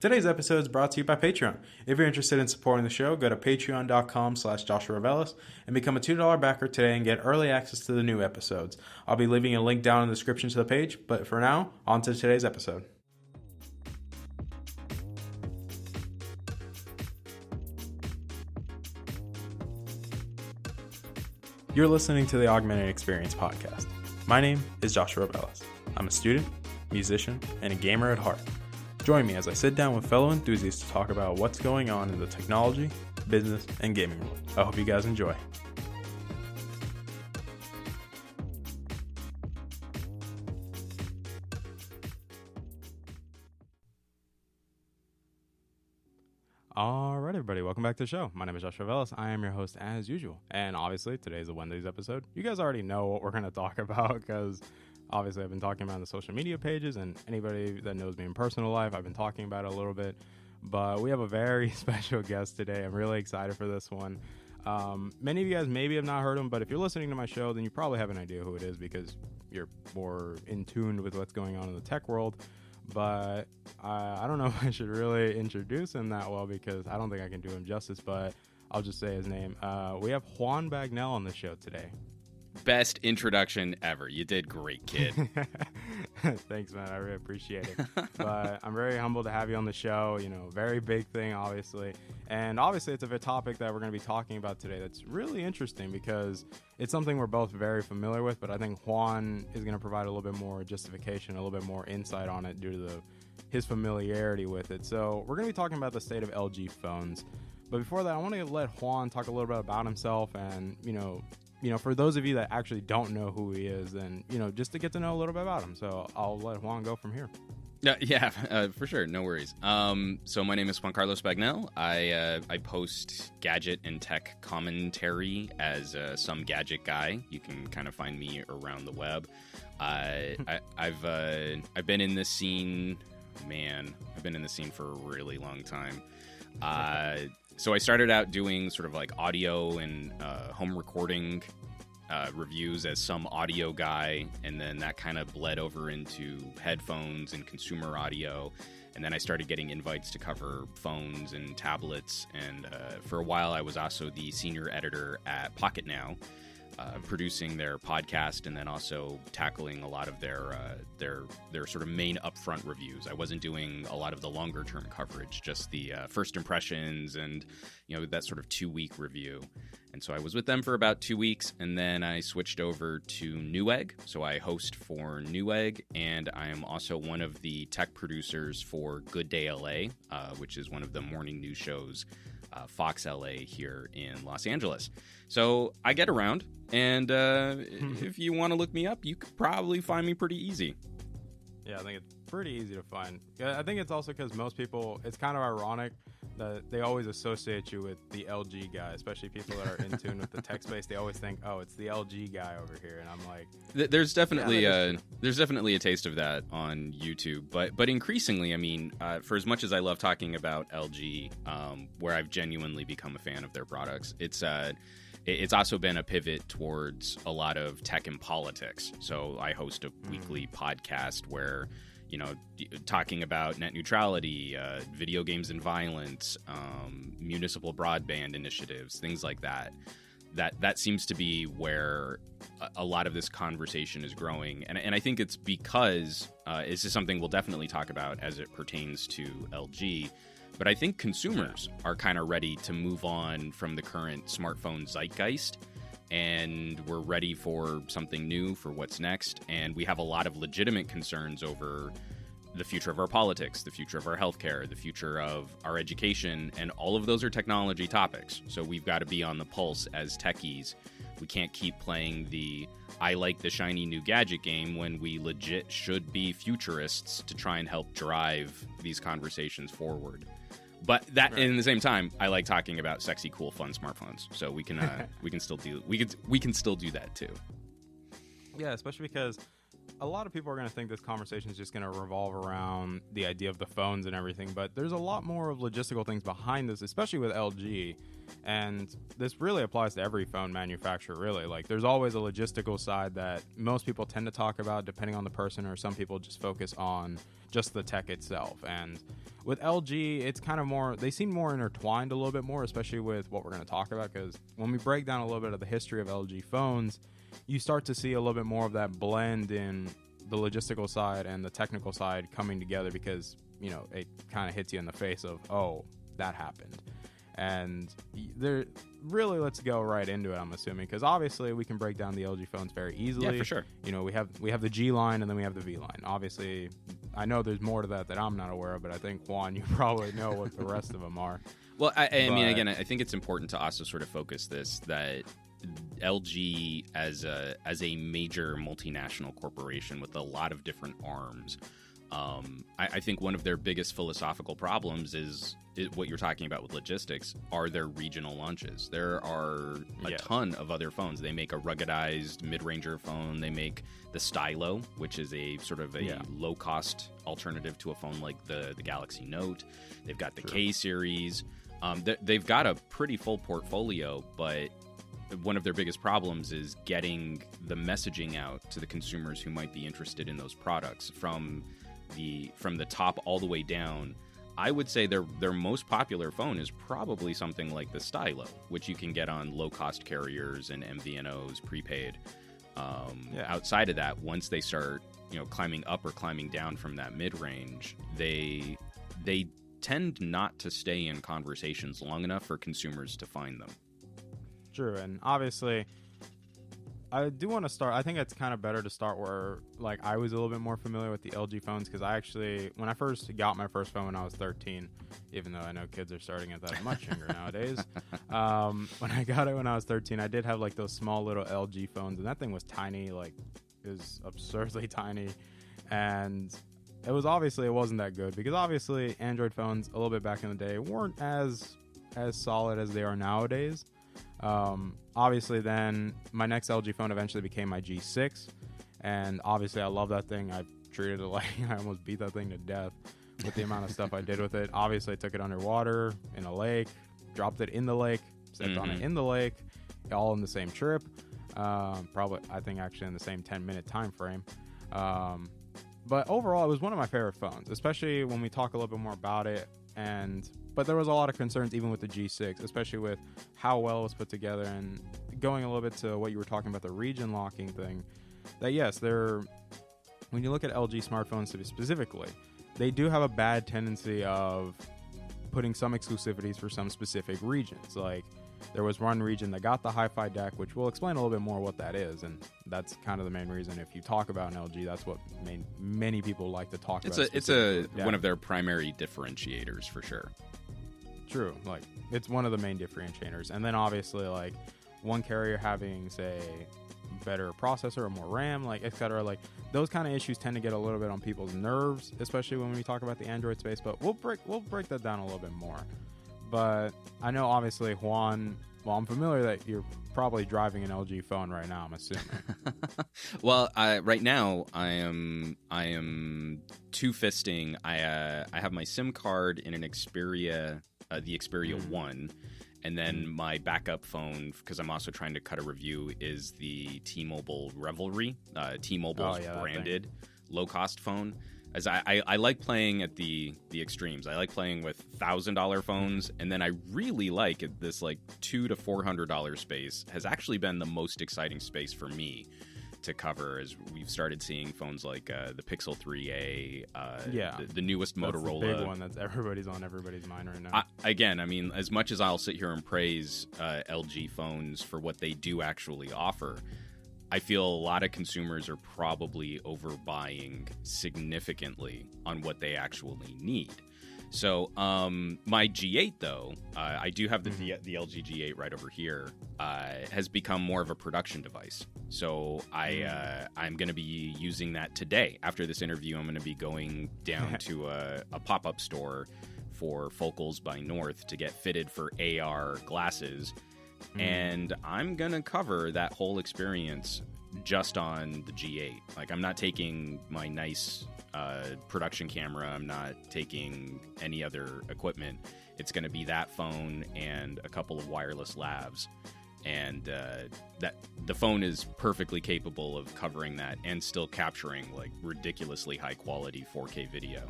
Today's episode is brought to you by Patreon. If you're interested in supporting the show, go to patreon.com/JoshuaRevelis and become a $2 backer today and get early access to the new episodes. I'll be leaving a link down in the description to the page, but for now, on to today's episode. You're listening to the Augmented Experience podcast. My name is Joshua Revelis. I'm a student, musician, and a gamer at heart. Join me as I sit down with fellow enthusiasts to talk about what's going on in the technology, business, and gaming world. I hope you guys enjoy. All right, everybody, welcome back to the show. My name is Joshua Revelis. I am your host as usual. And obviously, today's a Wednesday's episode. You guys already know what we're going to talk about because obviously I've been talking about it on the social media pages, and anybody that knows me in personal life, I've been talking about it a little bit. But we have a very special guest today. I'm really excited for this one. Many of you guys maybe have not heard him, but if you're listening to my show, then you probably have an idea who it is because you're more in tune with what's going on in the tech world. But I don't know if I should really introduce him that well because I don't think I can do him justice, but I'll just say his name. We have Juan Bagnell on the show today. Best introduction ever. You did great, kid. Thanks, man. I really appreciate it. But I'm very humbled to have you on the show. You know, very big thing, obviously. And obviously, it's a topic that we're going to be talking about today that's really interesting because it's something we're both very familiar with. But I think Juan is going to provide a little bit more justification, a little bit more insight on it due to his familiarity with it. So we're going to be talking about the state of LG phones. But before that, I want to let Juan talk a little bit about himself and, you know, for those of you that actually don't know who he is, then, just to get to know a little bit about him. So I'll let Juan go from here. Yeah, for sure. No worries. So my name is Juan Carlos Bagnell. I post gadget and tech commentary as some gadget guy. You can kind of find me around the web. I've been in this scene, I've been in this scene for a really long time. So I started out doing sort of like audio and home recording reviews as some audio guy, and then that kind of bled over into headphones and consumer audio. And then I started getting invites to cover phones and tablets. And for a while, I was also the senior editor at Pocket Now, producing their podcast and then also tackling a lot of their sort of main upfront reviews. I wasn't doing a lot of the longer term coverage, just the first impressions and that sort of 2-week review. And so I was with them for about 2 weeks, and then I switched over to Newegg. So I host for Newegg, and I am also one of the tech producers for Good Day LA, which is one of the morning news shows, Fox LA here in Los Angeles. So I get around, and if you want to look me up, you could probably find me pretty easy. Yeah, I think it's pretty easy to find. I think it's also because most people, it's kind of ironic that they always associate you with the LG guy, especially people that are in tune with the tech space. They always think, oh, it's the LG guy over here, and I'm like, there's definitely a taste of that on YouTube, but increasingly, I mean, for as much as I love talking about LG, where I've genuinely become a fan of their products, it's also been a pivot towards a lot of tech and politics. So I host a weekly podcast where, talking about net neutrality, video games and violence, municipal broadband initiatives, things like that. That seems to be where a lot of this conversation is growing. And I think it's because this is something we'll definitely talk about as it pertains to LG. But I think consumers are kind of ready to move on from the current smartphone zeitgeist, and we're ready for something new, for what's next. And we have a lot of legitimate concerns over the future of our politics, the future of our healthcare, the future of our education, and all of those are technology topics. So we've got to be on the pulse as techies. We can't keep playing the I like the shiny new gadget game when we legit should be futurists to try and help drive these conversations forward. But that, in the same time, I like talking about sexy, cool, fun smartphones. So we can still do that too. Yeah, especially because a lot of people are going to think this conversation is just going to revolve around the idea of the phones and everything, but there's a lot more of logistical things behind this, especially with LG. And this really applies to every phone manufacturer, really. Like, there's always a logistical side that most people tend to talk about, depending on the person, or some people just focus on just the tech itself. And with LG, it's kind of more, they seem more intertwined a little bit more, especially with what we're going to talk about, because when we break down a little bit of the history of LG phones, you start to see a little bit more of that blend in the logistical side and the technical side coming together, because, you know, it kind of hits you in the face of, oh, that happened. And there, really, let's go right into it, I'm assuming, because obviously we can break down the LG phones very easily. Yeah, for sure. You know, we have the G line and then we have the V line. Obviously, I know there's more to that I'm not aware of, but I think, Juan, you probably know what the rest of them are. Well, I mean, again, I think it's important to also sort of focus this, that LG as a major multinational corporation with a lot of different arms, I think one of their biggest philosophical problems is what you're talking about with logistics are their regional launches. There are a ton of other phones. They make a ruggedized mid-ranger phone. They make the Stylo, which is a sort of a low-cost alternative to a phone like the Galaxy Note. They've got the K series. They've got a pretty full portfolio, but one of their biggest problems is getting the messaging out to the consumers who might be interested in those products from the top all the way down. I would say their most popular phone is probably something like the Stylo, which you can get on low-cost carriers and MVNOs prepaid. Outside of that, once they start, you know, climbing up or climbing down from that mid-range, they tend not to stay in conversations long enough for consumers to find them. True, and obviously, I do want to start. I think it's kind of better to start where, like, I was a little bit more familiar with the LG phones, because I actually, when I first got my first phone when I was 13, even though I know kids are starting at that much younger nowadays, when I got it when I was 13, I did have, like, those small little LG phones, and that thing was tiny, like, it was absurdly tiny, and it wasn't that good, because obviously Android phones a little bit back in the day weren't as solid as they are nowadays. Obviously, then my next LG phone eventually became my G6, and obviously I love that thing. I treated it like I almost beat that thing to death with the amount of stuff I did with it. Obviously, I took it underwater in a lake, dropped it in the lake, stepped on it in the lake, all in the same trip. Probably, I think, actually in the same 10-minute time frame. But overall, it was one of my favorite phones, especially when we talk a little bit more about it. But there was a lot of concerns even with the G6, especially with how well it was put together, and going a little bit to what you were talking about, the region locking thing, that yes, when you look at LG smartphones specifically, they do have a bad tendency of putting some exclusivities for some specific regions. Like, there was one region that got the hi-fi deck, which we'll explain a little bit more what that is, and that's kind of the main reason. If you talk about an LG, that's what many people like to talk about. It's one of their primary differentiators, for sure. True, like, it's one of the main differentiators. And then obviously, like, one carrier having, say, better processor or more RAM, like, etc., like, those kind of issues tend to get a little bit on people's nerves, especially when we talk about the Android space. But we'll break that down a little bit more. But I know, obviously, Juan, well, I'm familiar that you're probably driving an LG phone right now, I'm assuming. Well, right now I am two-fisting. I have my SIM card in an Xperia, the Xperia 1, and then my backup phone, because I'm also trying to cut a review, is the T-Mobile Revelry, T-Mobile's branded low-cost phone. As I like playing at the extremes. I like playing with $1,000 phones, and then I really like this like $200 to $400 space has actually been the most exciting space for me to cover, as we've started seeing phones like the Pixel 3a, the newest Motorola. The big one that's everybody's mind right now. I mean, as much as I'll sit here and praise LG phones for what they do actually offer, I feel a lot of consumers are probably overbuying significantly on what they actually need. So my G8, though, I do have the LG G8 right over here, has become more of a production device. So I'm going to be using that today. After this interview, I'm going to be going down to a pop-up store for Focals by North to get fitted for AR glasses. And I'm going to cover that whole experience just on the G8. Like, I'm not taking my nice production camera. I'm not taking any other equipment. It's going to be that phone and a couple of wireless lavs. And that the phone is perfectly capable of covering that and still capturing like ridiculously high quality 4K video.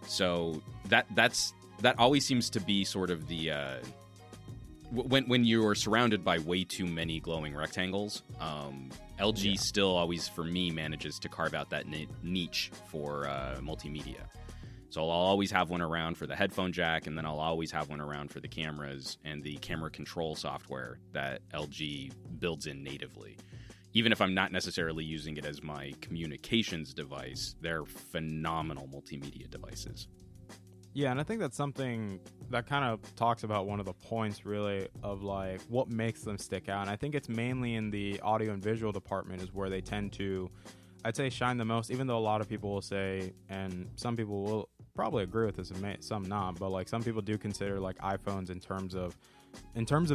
So that always seems to be sort of the when you are surrounded by way too many glowing rectangles. LG still always, for me, manages to carve out that niche for multimedia. So I'll always have one around for the headphone jack, and then I'll always have one around for the cameras and the camera control software that LG builds in natively. Even if I'm not necessarily using it as my communications device, they're phenomenal multimedia devices. Yeah, and I think that's something that kind of talks about one of the points, really, of like what makes them stick out. And I think it's mainly in the audio and visual department is where they tend to, I'd say, shine the most, even though a lot of people will say, and some people will probably agree with this and some not, but like some people do consider like iPhones in terms of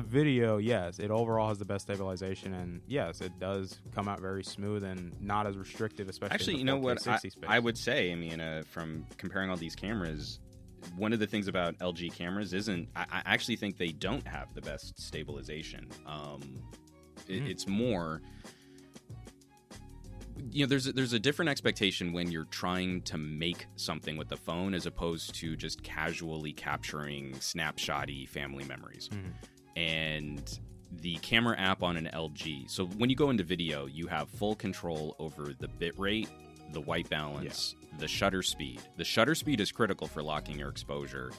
video, yes, it overall has the best stabilization, and yes, it does come out very smooth and not as restrictive, especially actually, in the you know 4K what 60 space. I would say, I mean, from comparing all these cameras, one of the things about LG cameras isn't, I actually think they don't have the best stabilization. It's more, you know, there's a different expectation when you're trying to make something with the phone as opposed to just casually capturing snapshotty family memories. And the camera app on an LG, so when you go into video, you have full control over the bit rate, the white balance, the shutter speed. The shutter speed is critical for locking your exposure,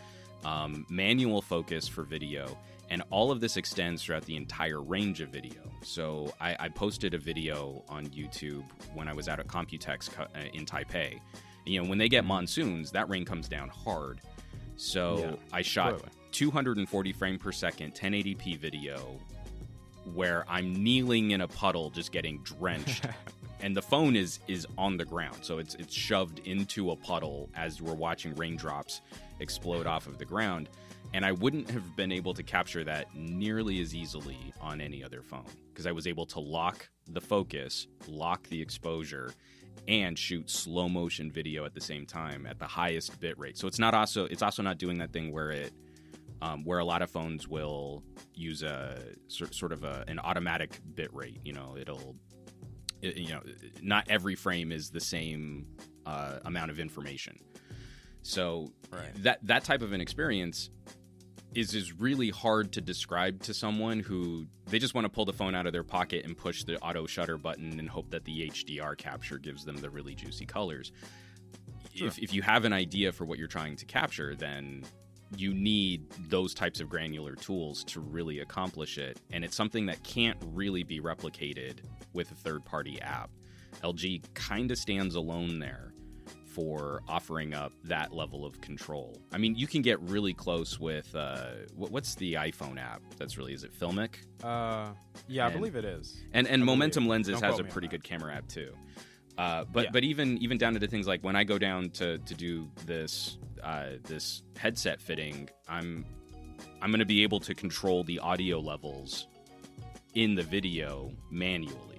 manual focus for video, and all of this extends throughout the entire range of video. So I posted a video on YouTube when I was out at Computex in Taipei. You know, when they get monsoons, that rain comes down hard. So I shot 240 frame per second, 1080p video where I'm kneeling in a puddle just getting drenched. And the phone is on the ground, so it's shoved into a puddle as we're watching raindrops explode off of the ground. And I wouldn't have been able to capture that nearly as easily on any other phone because I was able to lock the focus, lock the exposure, and shoot slow motion video at the same time at the highest bit rate. So it's also not doing that thing where where a lot of phones will use a sort of an automatic bit rate. You know, not every frame is the same amount of information. So that type of an experience is really hard to describe to someone who they just want to pull the phone out of their pocket and push the auto shutter button and hope that the HDR capture gives them the really juicy colors. Sure. If you have an idea for what you're trying to capture, then you need those types of granular tools to really accomplish it. And it's something that can't really be replicated with a third-party app. LG kind of stands alone there for offering up that level of control. I mean, you can get really close with what's the iPhone app? That's really, is it Filmic? I believe it is. And Momentum Lenses has a pretty good camera app too. But even down to things like when I go down to do this headset fitting, I'm going to be able to control the audio levels in the video manually.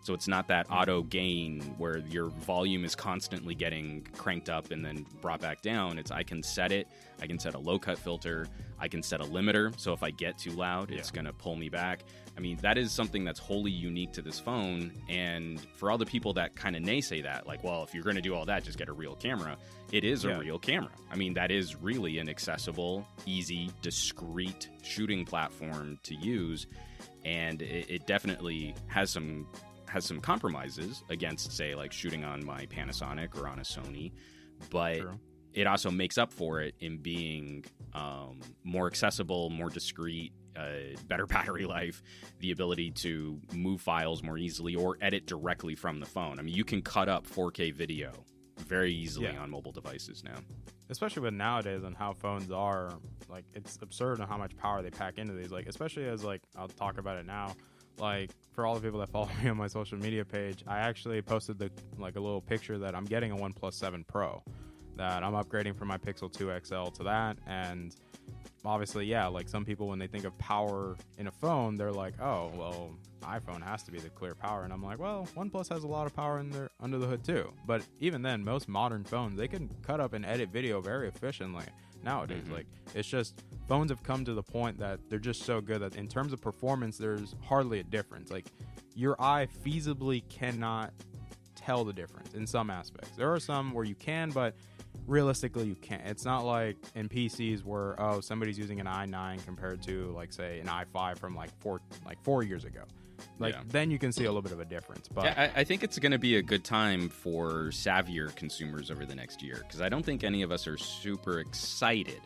So it's not that auto gain where your volume is constantly getting cranked up and then brought back down. I can set it. I can set a low cut filter. I can set a limiter. So if I get too loud, it's going to pull me back. I mean, that is something that's wholly unique to this phone. And for all the people that kind of naysay that, like, well, if you're going to do all that, just get a real camera. It is a real camera. I mean, that is really an accessible, easy, discreet shooting platform to use. And it definitely has some compromises against, say, like shooting on my Panasonic or on a Sony, but it also makes up for it in being more accessible, more discreet, better battery life, the ability to move files more easily or edit directly from the phone. I mean, you can cut up 4K video very easily on mobile devices now. Especially with nowadays and how phones are, like, it's absurd on how much power they pack into these. Like, especially as, like, I'll talk about it now. Like, for all the people that follow me on my social media page, I actually posted a little picture that I'm getting a OnePlus 7 Pro, that I'm upgrading from my Pixel 2 XL to that, and obviously, yeah, like some people, when they think of power in a phone, they're like, oh, well, iPhone has to be the clear power. And I'm like, well, OnePlus has a lot of power in there under the hood too. But even then, most modern phones, they can cut up and edit video very efficiently nowadays. Like, it's just, phones have come to the point that they're just so good that in terms of performance, there's hardly a difference. Like, your eye feasibly cannot tell the difference in some aspects. There are some where you can, but realistically you can't. It's not like in PCs where, oh, somebody's using an i9 compared to, like, say, an i5 from like 4 years ago. Like, then you can see a little bit of a difference. But yeah, I think it's going to be a good time for savvier consumers over the next year, because I don't think any of us are super excited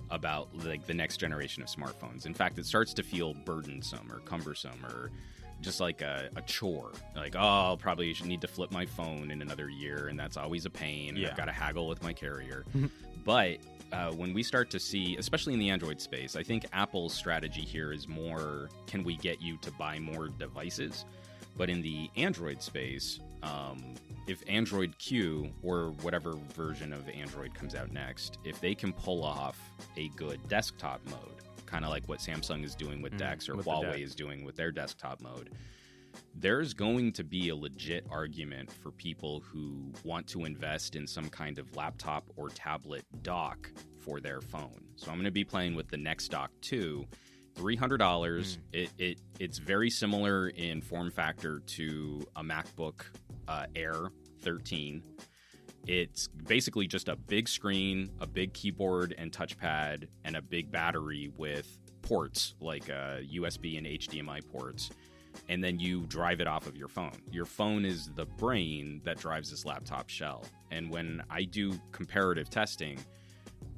about like the next generation of smartphones. In fact, it starts to feel burdensome or cumbersome or just like a chore. Like, oh, I'll probably need to flip my phone in another year, and that's always a pain. I've got to haggle with my carrier. But when we start to see, especially in the Android space, I think Apple's strategy here is more, can we get you to buy more devices? But in the Android space, if Android Q or whatever version of Android comes out next, if they can pull off a good desktop mode, kind of like what Samsung is doing with DeX or Huawei is doing with their desktop mode, there's going to be a legit argument for people who want to invest in some kind of laptop or tablet dock for their phone. So I'm going to be playing with the Next Dock 2, $300. It's very similar in form factor to a MacBook Air 13. It's basically just a big screen, a big keyboard and touchpad, and a big battery with ports like USB and HDMI ports. And then you drive it off of your phone. Your phone is the brain that drives this laptop shell. And when I do comparative testing,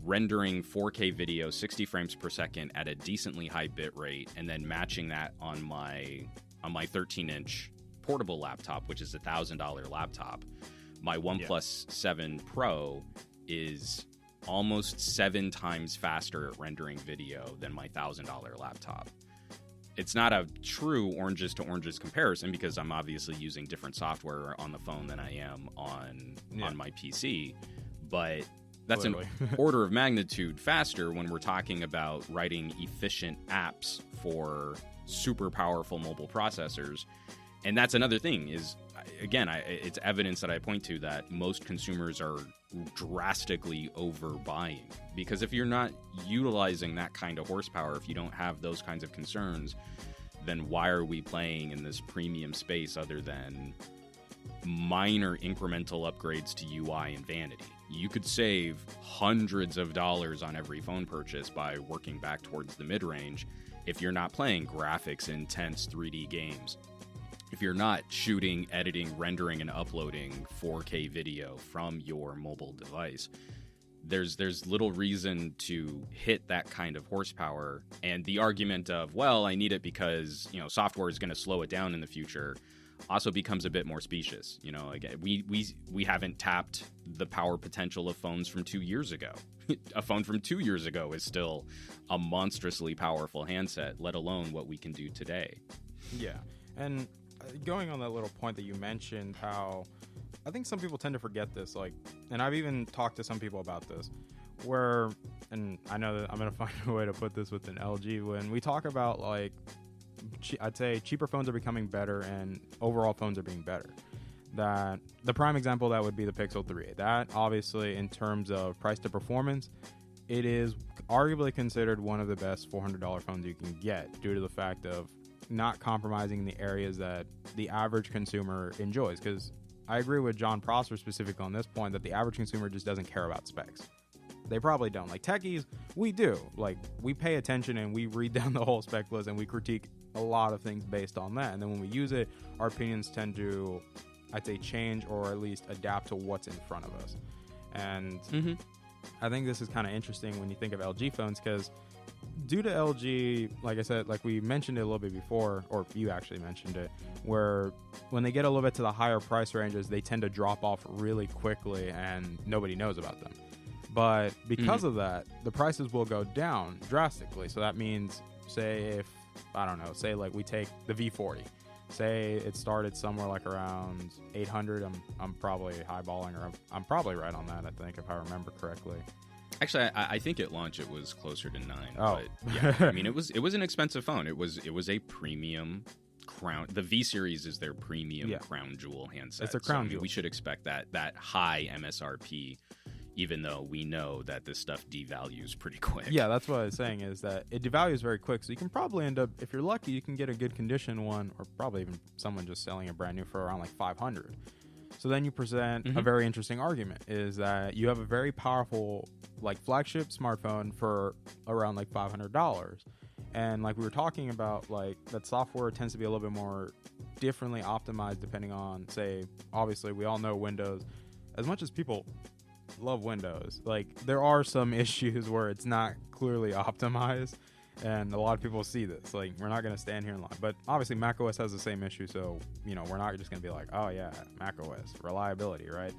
rendering 4K video 60 frames per second at a decently high bit rate, and then matching that on my 13-inch portable laptop, which is a $1,000 laptop, my OnePlus 7 Pro is almost 7 times faster at rendering video than my $1,000 laptop. It's not a true oranges to oranges comparison, because I'm obviously using different software on the phone than I am on my PC, but that's an order of magnitude faster when we're talking about writing efficient apps for super powerful mobile processors. And that's another thing is, again, it's evidence that I point to that most consumers are drastically overbuying. Because if you're not utilizing that kind of horsepower, if you don't have those kinds of concerns, then why are we playing in this premium space other than minor incremental upgrades to UI and vanity? You could save hundreds of dollars on every phone purchase by working back towards the mid-range if you're not playing graphics intense 3D games. If you're not shooting, editing, rendering, and uploading 4K video from your mobile device, there's little reason to hit that kind of horsepower. And the argument of, well, I need it because, software is going to slow it down in the future, also becomes a bit more specious. Again, we haven't tapped the power potential of phones from 2 years ago. A phone from 2 years ago is still a monstrously powerful handset, let alone what we can do today. Yeah, and going on that little point that you mentioned, how I think some people tend to forget this, and I've even talked to some people about this, where, and I know that I'm going to find a way to put this with an LG, when we talk about, I'd say cheaper phones are becoming better and overall phones are being better. That the prime example that would be the Pixel 3. That obviously, in terms of price to performance, it is arguably considered one of the best $400 phones you can get, due to the fact of not compromising the areas that the average consumer enjoys. Because I agree with John Prosper specifically on this point, that the average consumer just doesn't care about specs. They probably don't. Like techies, we do. We pay attention and we read down the whole spec list and we critique a lot of things based on that. And then when we use it, our opinions tend to, I'd say, change or at least adapt to what's in front of us. And I think this is kind of interesting when you think of LG phones, because due to LG, like I said, like we mentioned it a little bit before, or you actually mentioned it, where when they get a little bit to the higher price ranges, they tend to drop off really quickly and nobody knows about them. But because of that, the prices will go down drastically. So that means, say we take the V40. Say it started somewhere like around 800. I'm probably highballing, or I'm probably right on that, I think, if I remember correctly. Actually, I think at launch it was closer to $9. Oh. But yeah, I mean, it was an expensive phone. It was a premium crown. The V series is their premium crown jewel handset. It's a crown jewel. We should expect that high MSRP, even though we know that this stuff devalues pretty quick. Yeah, that's what I was saying, is that it devalues very quick. So you can probably end up, if you're lucky, you can get a good condition one, or probably even someone just selling it brand new for around like $500. So then you present a very interesting argument, is that you have a very powerful like flagship smartphone for around like $500. And like we were talking about, like that software tends to be a little bit more differently optimized depending on, say, obviously we all know Windows. As much as people love Windows, like there are some issues where it's not clearly optimized. And a lot of people see this. Like, we're not going to stand here and lie. But obviously, macOS has the same issue. So, you know, we're not just going to be like, oh, yeah, macOS, reliability, right?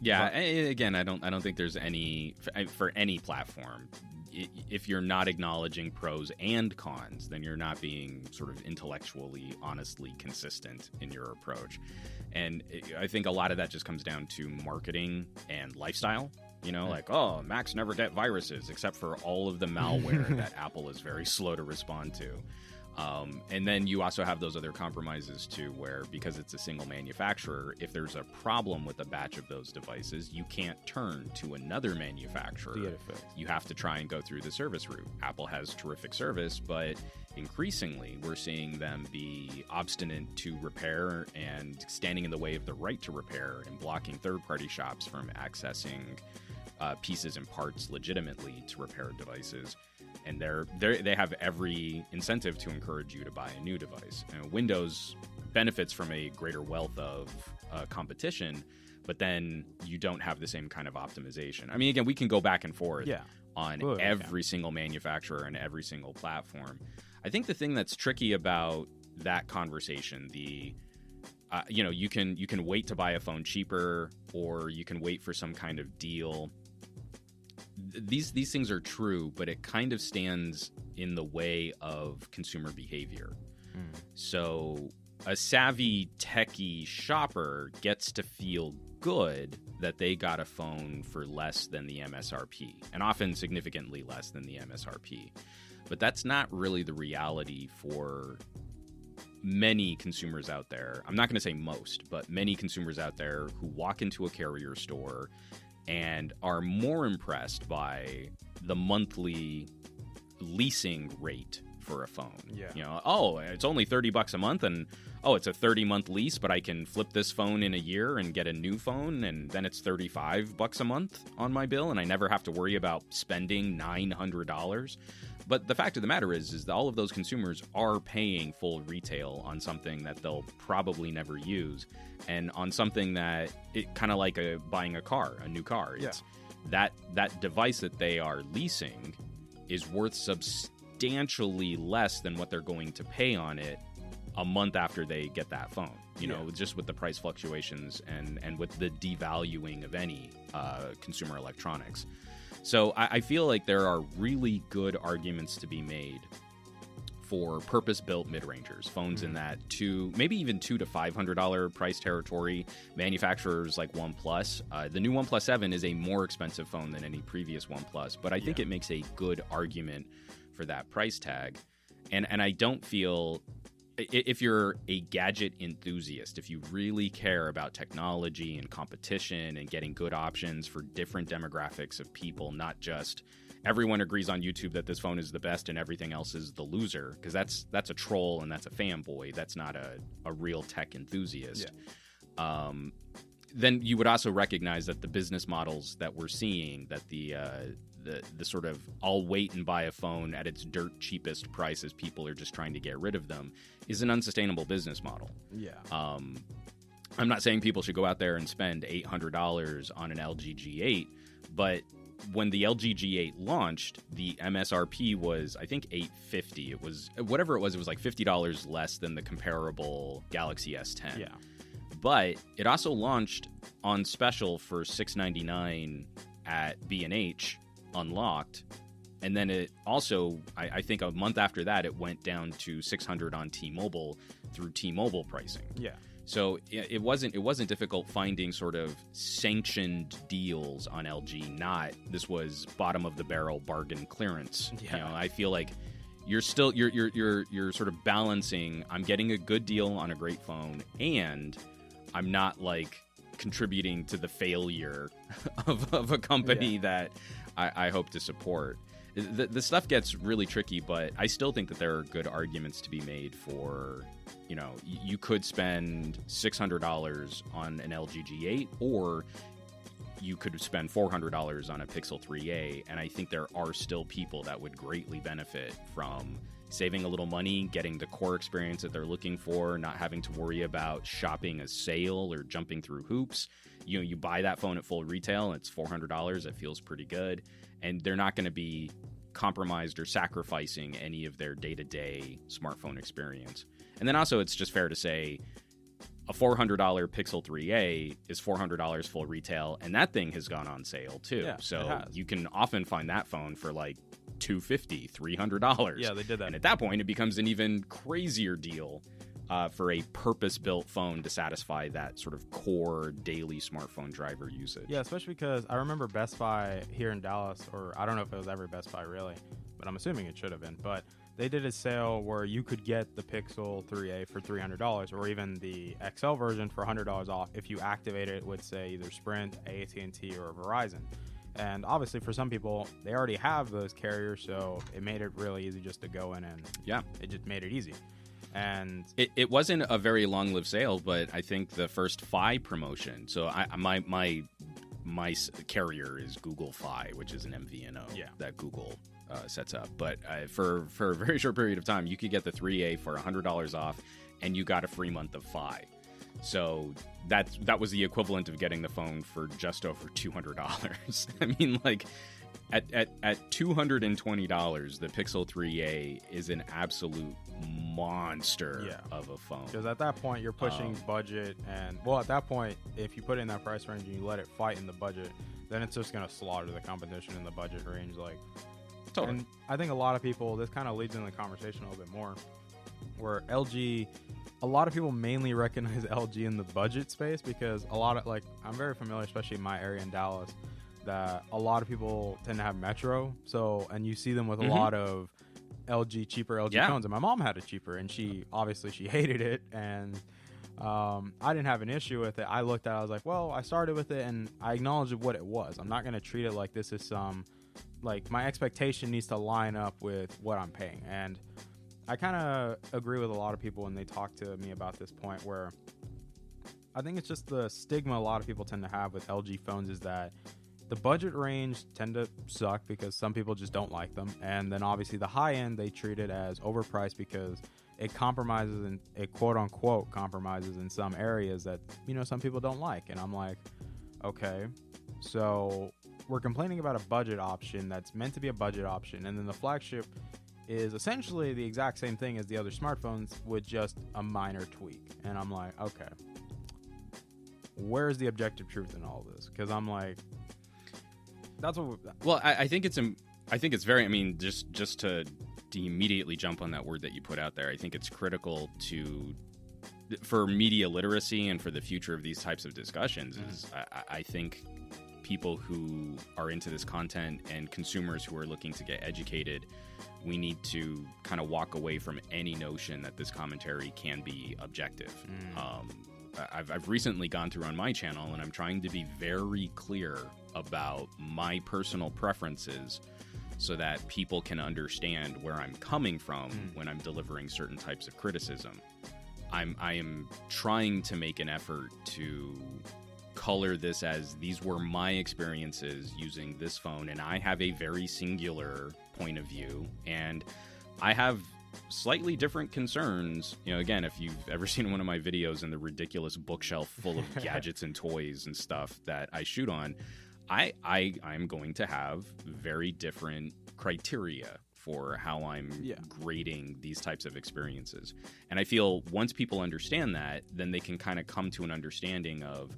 Yeah. Again, I don't think there's any, for any platform, if you're not acknowledging pros and cons, then you're not being sort of intellectually, honestly consistent in your approach. And I think a lot of that just comes down to marketing and lifestyle. You know, like, oh, Macs never get viruses, except for all of the malware that Apple is very slow to respond to. And then you also have those other compromises, too, where because it's a single manufacturer, if there's a problem with a batch of those devices, you can't turn to another manufacturer. You have to try and go through the service route. Apple has terrific service, but increasingly we're seeing them be obstinate to repair and standing in the way of the right to repair and blocking third-party shops from accessing pieces and parts legitimately to repair devices. And they have every incentive to encourage you to buy a new device. And Windows benefits from a greater wealth of competition, but then you don't have the same kind of optimization. I mean, again, we can go back and forth on every single manufacturer and every single platform. I think the thing that's tricky about that conversation, you can wait to buy a phone cheaper, or you can wait for some kind of deal. These things are true, but it kind of stands in the way of consumer behavior. So a savvy techie shopper gets to feel good that they got a phone for less than the MSRP, and often significantly less than the MSRP. But that's not really the reality for many consumers out there. I'm not going to say most, but many consumers out there who walk into a carrier store and are more impressed by the monthly leasing rate for a phone. Yeah. You know, oh, it's only $30 a month, and oh, it's a 30-month lease, but I can flip this phone in a year and get a new phone, and then it's $35 a month on my bill, and I never have to worry about spending $900. But the fact of the matter is that all of those consumers are paying full retail on something that they'll probably never use, and on something that it kind of like buying a new car. It's that device that they are leasing is worth substantially less than what they're going to pay on it a month after they get that phone. You know, just with the price fluctuations and with the devaluing of any consumer electronics. So I feel like there are really good arguments to be made for purpose-built mid-rangers, phones in that maybe even $200 to $500 price territory. Manufacturers like OnePlus, the new OnePlus 7 is a more expensive phone than any previous OnePlus, but I think it makes a good argument for that price tag. And I don't feel, if you're a gadget enthusiast, if you really care about technology and competition and getting good options for different demographics of people, not just everyone agrees on YouTube that this phone is the best and everything else is the loser, because that's a troll and that's a fanboy. That's not a real tech enthusiast. Then you would also recognize that the business models that we're seeing, that the sort of I'll wait and buy a phone at its dirt cheapest price as people are just trying to get rid of them, is an unsustainable business model. I'm not saying people should go out there and spend $800 on an LG G8, but when the LG G8 launched, the MSRP was, I think, $850. It was whatever it was like $50 less than the comparable Galaxy S10. But it also launched on special for $699 at B&H unlocked, and then it also, I think a month after that, it went down to $600 on T-Mobile through T-Mobile pricing. So it wasn't difficult finding sort of sanctioned deals on LG. Not this was bottom of the barrel bargain clearance. Yeah. You know, I feel like you're still you're sort of balancing. I'm getting a good deal on a great phone, and I'm not like contributing to the failure of a company that I hope to support. The stuff gets really tricky, but I still think that there are good arguments to be made for, you know, you could spend $600 on an LG G8, or you could spend $400 on a Pixel 3a, and I think there are still people that would greatly benefit from saving a little money, getting the core experience that they're looking for, not having to worry about shopping a sale or jumping through hoops. You know, you buy that phone at full retail, and it's $400. It feels pretty good. And they're not going to be compromised or sacrificing any of their day-to-day smartphone experience. And then also, it's just fair to say a $400 Pixel 3a is $400 full retail, and that thing has gone on sale too. Yeah, so you can often find that phone for like $250, $300. Yeah, they did that. And at that point, it becomes an even crazier deal for a purpose-built phone to satisfy that sort of core daily smartphone driver usage. Yeah, especially because I remember Best Buy here in Dallas, or I don't know if it was every Best Buy really, but I'm assuming it should have been. But they did a sale where you could get the Pixel 3a for $300, or even the XL version for $100 off if you activate it with, say, either Sprint, AT&T, or Verizon. And obviously, for some people, they already have those carriers, so it made it really easy just to go in, and it just made it easy. And it wasn't a very long-lived sale, but I think the first Fi promotion. So my carrier is Google Fi, which is an MVNO that Google sets up. But for a very short period of time, you could get the 3A for $100 off, and you got a free month of Fi. So that was the equivalent of getting the phone for just over $200. I mean, like at $220, the Pixel 3a is an absolute monster of a phone. Because at that point, you're pushing budget, and at that point, if you put it in that price range and you let it fight in the budget, then it's just going to slaughter the competition in the budget range. Like, totally. And I think a lot of people, this kind of leads into the conversation a little bit more, where LG, a lot of people mainly recognize LG in the budget space because a lot of, like, I'm very familiar, especially in my area in Dallas, that a lot of people tend to have Metro. So, and you see them with a lot of cheaper LG phones. And my mom had a cheaper, and she hated it. And I didn't have an issue with it. I looked at it, I was like, well, I started with it, and I acknowledged what it was. I'm not going to treat it like this is some, like, my expectation needs to line up with what I'm paying. And I kind of agree with a lot of people when they talk to me about this point, where I think it's just the stigma a lot of people tend to have with LG phones is that the budget range tend to suck because some people just don't like them. And then obviously the high end, they treat it as overpriced because it compromises, and it quote unquote compromises in some areas that, you know, some people don't like. And I'm like, okay, so we're complaining about a budget option that's meant to be a budget option. And then the flagship is essentially the exact same thing as the other smartphones with just a minor tweak. And I'm like, okay, where's the objective truth in all this? Because I'm like, that's what. Well, I think it's very. I mean, just to immediately jump on that word that you put out there, I think it's critical for media literacy and for the future of these types of discussions. Is I think people who are into this content and consumers who are looking to get educated, we need to kind of walk away from any notion that this commentary can be objective. I've recently gone through on my channel, and I'm trying to be very clear about my personal preferences so that people can understand where I'm coming from when I'm delivering certain types of criticism. I am trying to make an effort to color this as these were my experiences using this phone, and I have a very singular point of view, and I have slightly different concerns. You know, again, if you've ever seen one of my videos and the ridiculous bookshelf full of gadgets and toys and stuff that I shoot on, I'm going to have very different criteria for how I'm grading these types of experiences. And I feel once people understand that, then they can kind of come to an understanding of,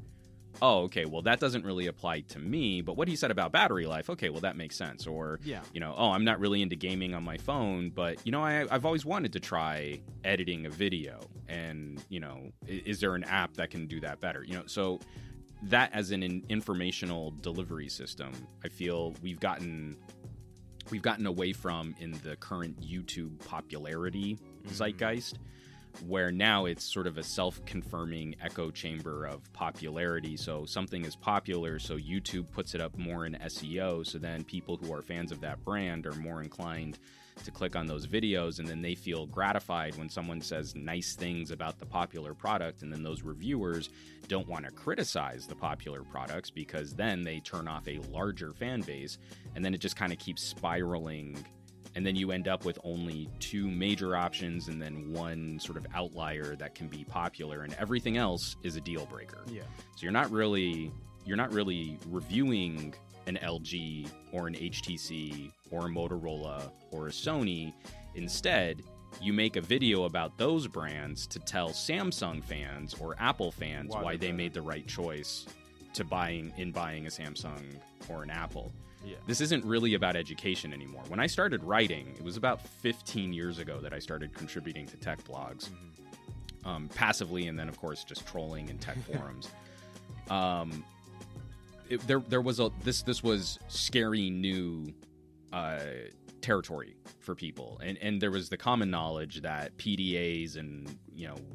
oh, okay, well, that doesn't really apply to me. But what he said about battery life, okay, well, that makes sense. Or, oh, I'm not really into gaming on my phone, but, I've always wanted to try editing a video. And, is there an app that can do that better? So that as an informational delivery system, I feel we've gotten away from in the current YouTube popularity zeitgeist, where now it's sort of a self-confirming echo chamber of popularity. So something is popular, so YouTube puts it up more in SEO, so then people who are fans of that brand are more inclined to click on those videos, and then they feel gratified when someone says nice things about the popular product, and then those reviewers don't want to criticize the popular products because then they turn off a larger fan base, and then it just kind of keeps spiraling. And then you end up with only two major options and then one sort of outlier that can be popular, and everything else is a deal breaker. Yeah. So you're not really reviewing an LG or an HTC or a Motorola or a Sony. Instead, you make a video about those brands to tell Samsung fans or Apple fans why they made the right choice to buying a Samsung or an Apple. Yeah. This isn't really about education anymore. When I started writing, it was about 15 years ago that I started contributing to tech blogs, passively, and then of course just trolling in tech forums. This was scary new territory for people, and there was the common knowledge that PDAs and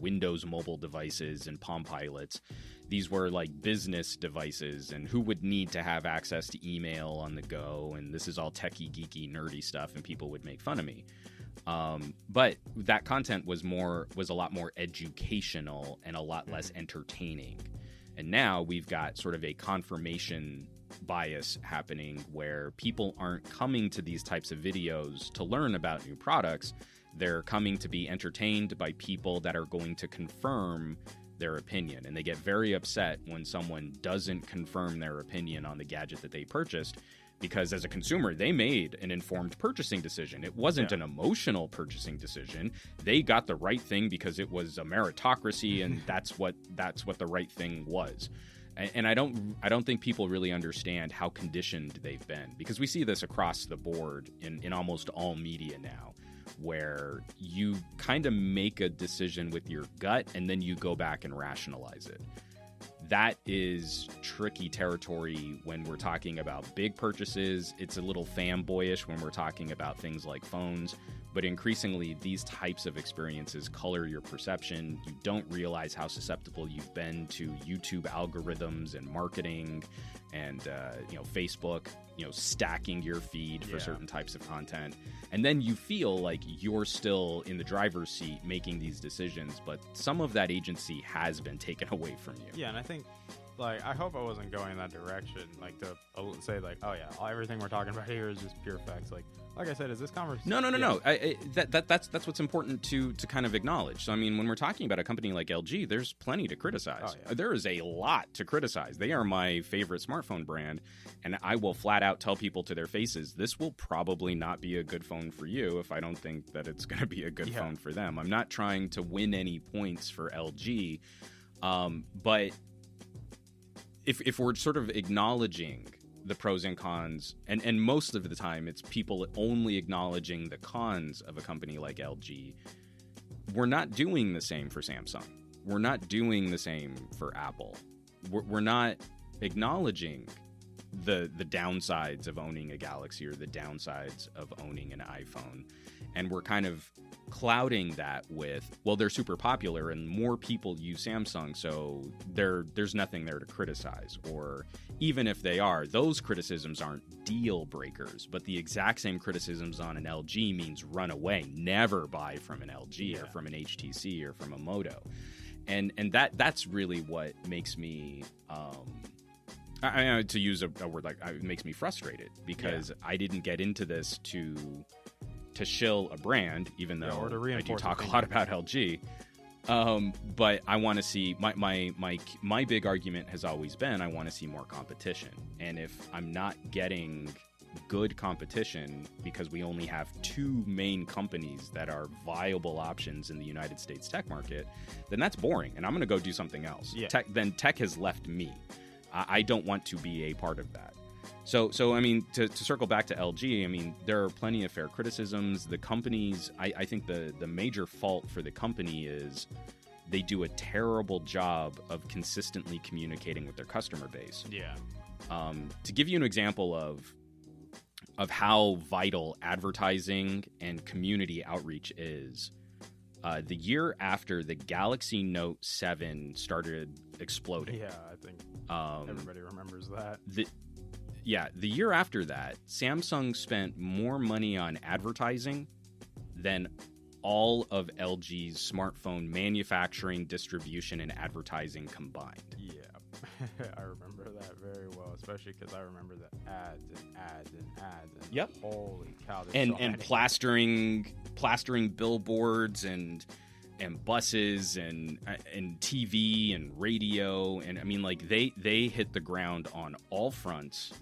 Windows mobile devices and Palm Pilots, these were like business devices, and who would need to have access to email on the go, and this is all techie, geeky, nerdy stuff, and people would make fun of me. But that content was a lot more educational and a lot less entertaining. And now we've got sort of a confirmation bias happening where people aren't coming to these types of videos to learn about new products. They're coming to be entertained by people that are going to confirm their opinion. And they get very upset when someone doesn't confirm their opinion on the gadget that they purchased, because as a consumer, they made an informed purchasing decision. It wasn't an emotional purchasing decision. They got the right thing because it was a meritocracy, and that's what the right thing was. And I don't think people really understand how conditioned they've been, because we see this across the board in almost all media now, where you kind of make a decision with your gut and then you go back and rationalize it. That is tricky territory when we're talking about big purchases. It's a little fanboyish when we're talking about things like phones, but increasingly these types of experiences color your perception. You don't realize how susceptible you've been to YouTube algorithms and marketing and Facebook, stacking your feed for certain types of content. And then you feel like you're still in the driver's seat making these decisions, but some of that agency has been taken away from you. Yeah, and I think, I hope I wasn't going in that direction, to say, oh yeah, everything we're talking about here is just pure facts. Like I said, is this conversation? No. That's what's important to kind of acknowledge. So, I mean, when we're talking about a company like LG, there's plenty to criticize. Oh, yeah. There is a lot to criticize. They are my favorite smartphone brand, and I will flat out tell people to their faces, this will probably not be a good phone for you if I don't think that it's going to be a good phone for them. I'm not trying to win any points for LG, but if we're sort of acknowledging the pros and cons, and most of the time it's people only acknowledging the cons of a company like LG, we're not doing the same for Samsung. We're not doing the same for Apple. We're not acknowledging the downsides of owning a Galaxy or the downsides of owning an iPhone. And we're kind of clouding that with, well, they're super popular and more people use Samsung, so there's nothing there to criticize. Or even if they are, those criticisms aren't deal breakers, but the exact same criticisms on an LG means run away, never buy from an LG or from an HTC or from a Moto. And that's really what makes me to use a word it makes me frustrated, because I didn't get into this to shill a brand, even though I do talk a lot about LG. But I want to see my big argument has always been, I want to see more competition. And if I'm not getting good competition because we only have two main companies that are viable options in the United States tech market, then that's boring, and I'm going to go do something else. Yeah. Tech has left me. I don't want to be a part of that. So I mean, to circle back to LG, I mean, there are plenty of fair criticisms. The companies, I think the major fault for the company is they do a terrible job of consistently communicating with their customer base. Yeah. To give you an example of how vital advertising and community outreach is, the year after the Galaxy Note 7 started exploding. Yeah, I think everybody remembers that. The year after that, Samsung spent more money on advertising than all of LG's smartphone manufacturing, distribution, and advertising combined. Yeah, I remember that very well, especially because I remember the ads and ads and ads. And yep. Holy cow! And plastering billboards and buses and TV and radio, and I mean, like they hit the ground on all fronts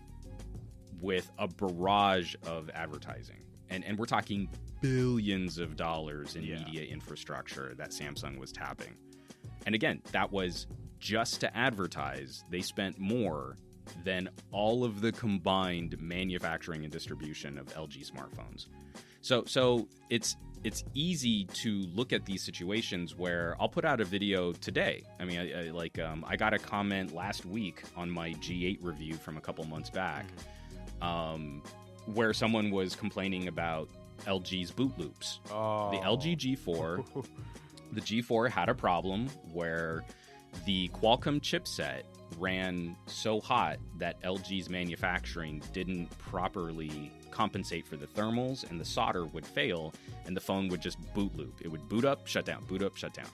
with a barrage of advertising, and we're talking billions of dollars in media infrastructure that Samsung was tapping. And again, that was just to advertise. They spent more than all of the combined manufacturing and distribution of LG smartphones. So it's easy to look at these situations where I'll put out a video today. I mean, I got a comment last week on my G8 review from a couple months back, where someone was complaining about LG's boot loops. Oh. The LG G4, the G4 had a problem where the Qualcomm chipset ran so hot that LG's manufacturing didn't properly compensate for the thermals, and the solder would fail, and the phone would just boot loop. It would boot up, shut down, boot up, shut down.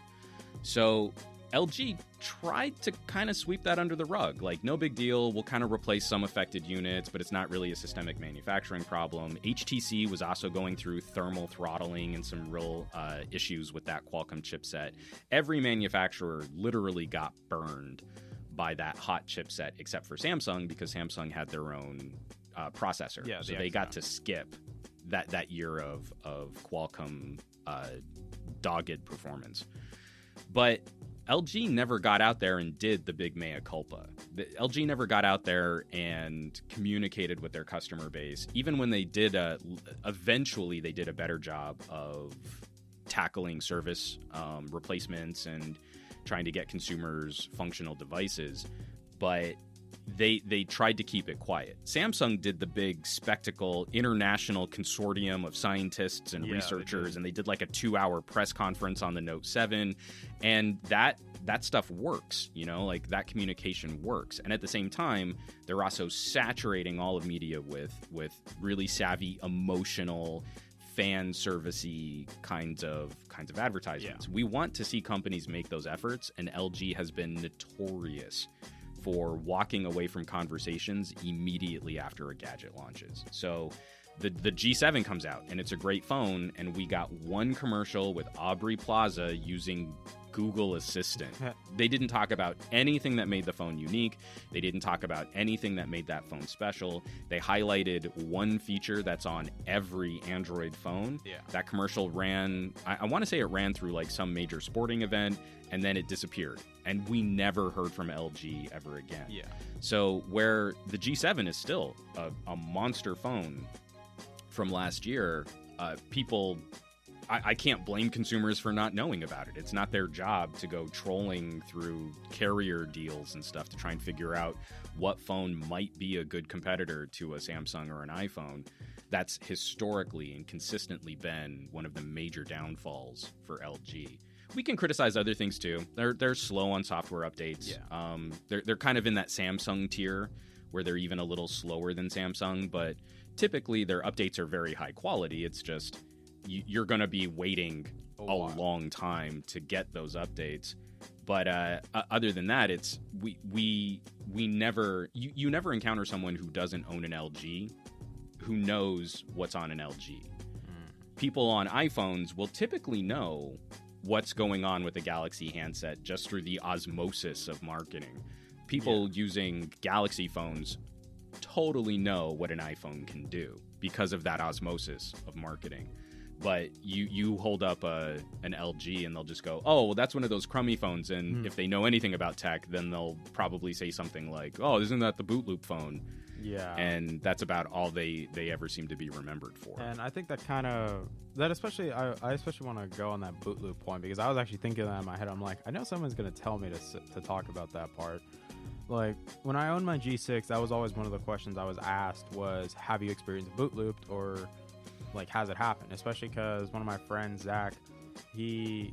So LG tried to kind of sweep that under the rug. Like, no big deal, we'll kind of replace some affected units, but it's not really a systemic manufacturing problem. HTC was also going through thermal throttling and some real issues with that Qualcomm chipset. Every manufacturer literally got burned by that hot chipset, except for Samsung, because Samsung had their own processor. Yeah, so they got to skip that year of Qualcomm dogged performance. But LG never got out there and did the big mea culpa. LG never got out there and communicated with their customer base. Even when they did, eventually they did a better job of tackling service replacements and trying to get consumers functional devices. But they tried to keep it quiet. Samsung did the big spectacle international consortium of scientists and researchers, and they did like a 2-hour press conference on the Note 7, and that stuff works, like that communication works. And at the same time, they're also saturating all of media with really savvy, emotional, fan servicey kinds of advertisements. We want to see companies make those efforts, and LG has been notorious for walking away from conversations immediately after a gadget launches. So the G7 comes out, and it's a great phone, and we got one commercial with Aubrey Plaza using Google Assistant. They didn't talk about anything that made the phone unique. They didn't talk about anything that made that phone special. They highlighted one feature that's on every Android phone. Yeah. That commercial ran, I want to say it ran through like some major sporting event, and then it disappeared. And we never heard from LG ever again. Yeah. So where the G7 is still a monster phone from last year, people, I can't blame consumers for not knowing about it. It's not their job to go trolling through carrier deals and stuff to try and figure out what phone might be a good competitor to a Samsung or an iPhone. That's historically and consistently been one of the major downfalls for LG. We can criticize other things too. They're slow on software updates. Yeah. They're kind of in that Samsung tier where they're even a little slower than Samsung, but typically their updates are very high quality. It's just you're going to be waiting a long time to get those updates. But other than that, it's we never you never encounter someone who doesn't own an LG who knows what's on an LG. People on iPhones will typically know what's going on with a Galaxy handset just through the osmosis of marketing. People using Galaxy phones totally know what an iPhone can do because of that osmosis of marketing. But you hold up an LG and they'll just go, oh, well, that's one of those crummy phones. And if they know anything about tech, then they'll probably say something like, oh, isn't that the boot loop phone? Yeah. And that's about all they ever seem to be remembered for. And I think that especially, I especially want to go on that boot loop point, because I was actually thinking that in my head. I'm like, I know someone's going to tell me to talk about that part. Like, when I owned my G6, that was always one of the questions I was asked was, have you experienced boot looped, or like, has it happened? Especially because one of my friends, Zach, he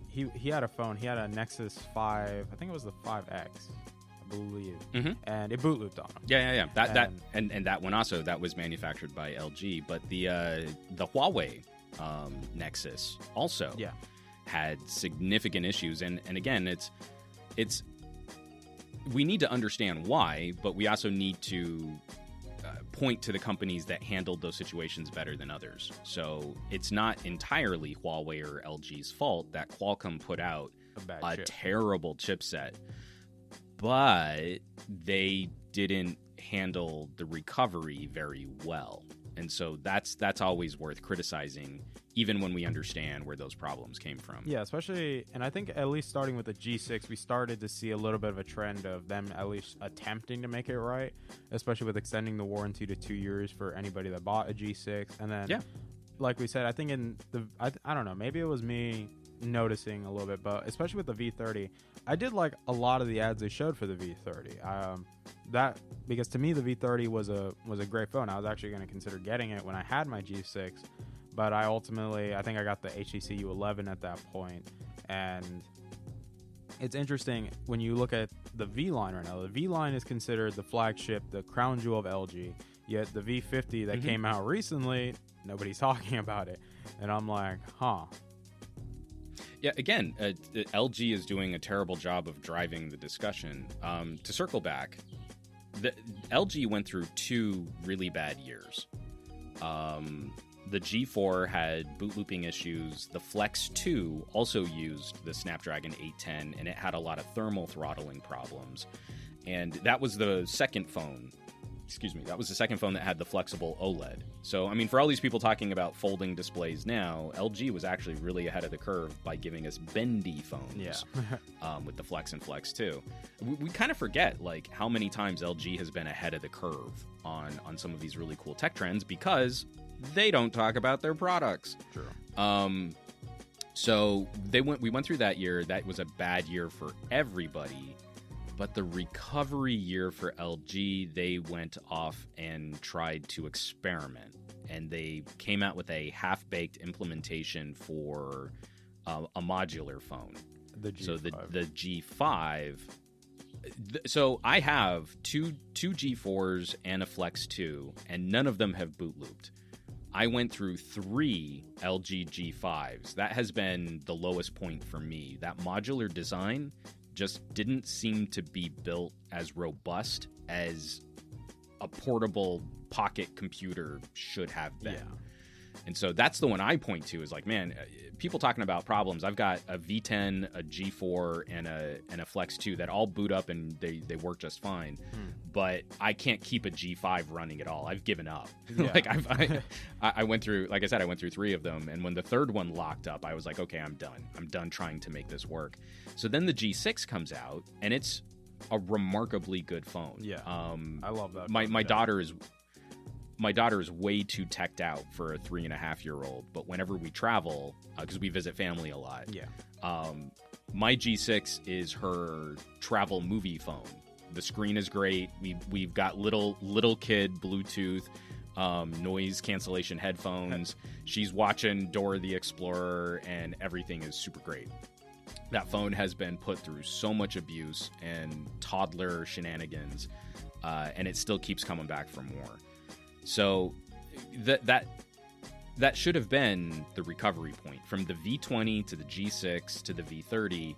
had a phone. He had a Nexus 5. I think it was the 5X, I believe. And it boot looped on him. Yeah. That one also, that was manufactured by LG. But the Huawei Nexus also had significant issues. And again, it's we need to understand why, but we also need to point to the companies that handled those situations better than others. So it's not entirely Huawei or LG's fault that Qualcomm put out a terrible chipset, but they didn't handle the recovery very well. And so that's always worth criticizing, even when we understand where those problems came from. Yeah, especially, and I think at least starting with the G6, we started to see a little bit of a trend of them at least attempting to make it right, especially with extending the warranty to 2 years for anybody that bought a G6. And then, like we said, I think I don't know, maybe it was me noticing a little bit, but especially with the V30, I did like a lot of the ads they showed for the V30. Because to me the V30 was a great phone. I was actually going to consider getting it when I had my G6, but I think I got the HTC U11 at that point. And it's interesting when you look at the V line right now. The V line is considered the flagship, the crown jewel of LG. Yet the V50 that came out recently, nobody's talking about it, and I'm like, huh. Yeah, again, LG is doing a terrible job of driving the discussion. To circle back, LG went through 2 really bad years. The G4 had boot looping issues. The Flex 2 also used the Snapdragon 810, and it had a lot of thermal throttling problems. And that was the second phone. That was the second phone that had the flexible OLED. So, I mean, for all these people talking about folding displays now, LG was actually really ahead of the curve by giving us bendy phones with the Flex and Flex 2. We kind of forget, like, how many times LG has been ahead of the curve on some of these really cool tech trends because they don't talk about their products. True. So we went through that year. That was a bad year for everybody. But the recovery year for LG, they went off and tried to experiment. And they came out with a half-baked implementation for a modular phone. The G5. So the G5. So I have two G4s and a Flex 2, and none of them have boot looped. I went through 3 LG G5s. That has been the lowest point for me. That modular design just didn't seem to be built as robust as a portable pocket computer should have been. And so that's the one I point to is like, man, people talking about problems. I've got a V10, a G4, and a Flex 2 that all boot up and they work just fine. But I can't keep a G5 running at all. I've given up. Like I went through, like I said, I went through 3 of them. And when the third one locked up, I was like, okay, I'm done. I'm done trying to make this work. So then the G6 comes out, and it's a remarkably good phone. I love that. My daughter is way too teched out for a 3.5-year-old, but whenever we travel, because we visit family a lot, my G6 is her travel movie phone. The screen is great. We've got little kid Bluetooth noise cancellation headphones. She's watching Dora the Explorer, and everything is super great. That phone has been put through so much abuse and toddler shenanigans, and it still keeps coming back for more. So that should have been the recovery point from the V20 to the G6 to the V30,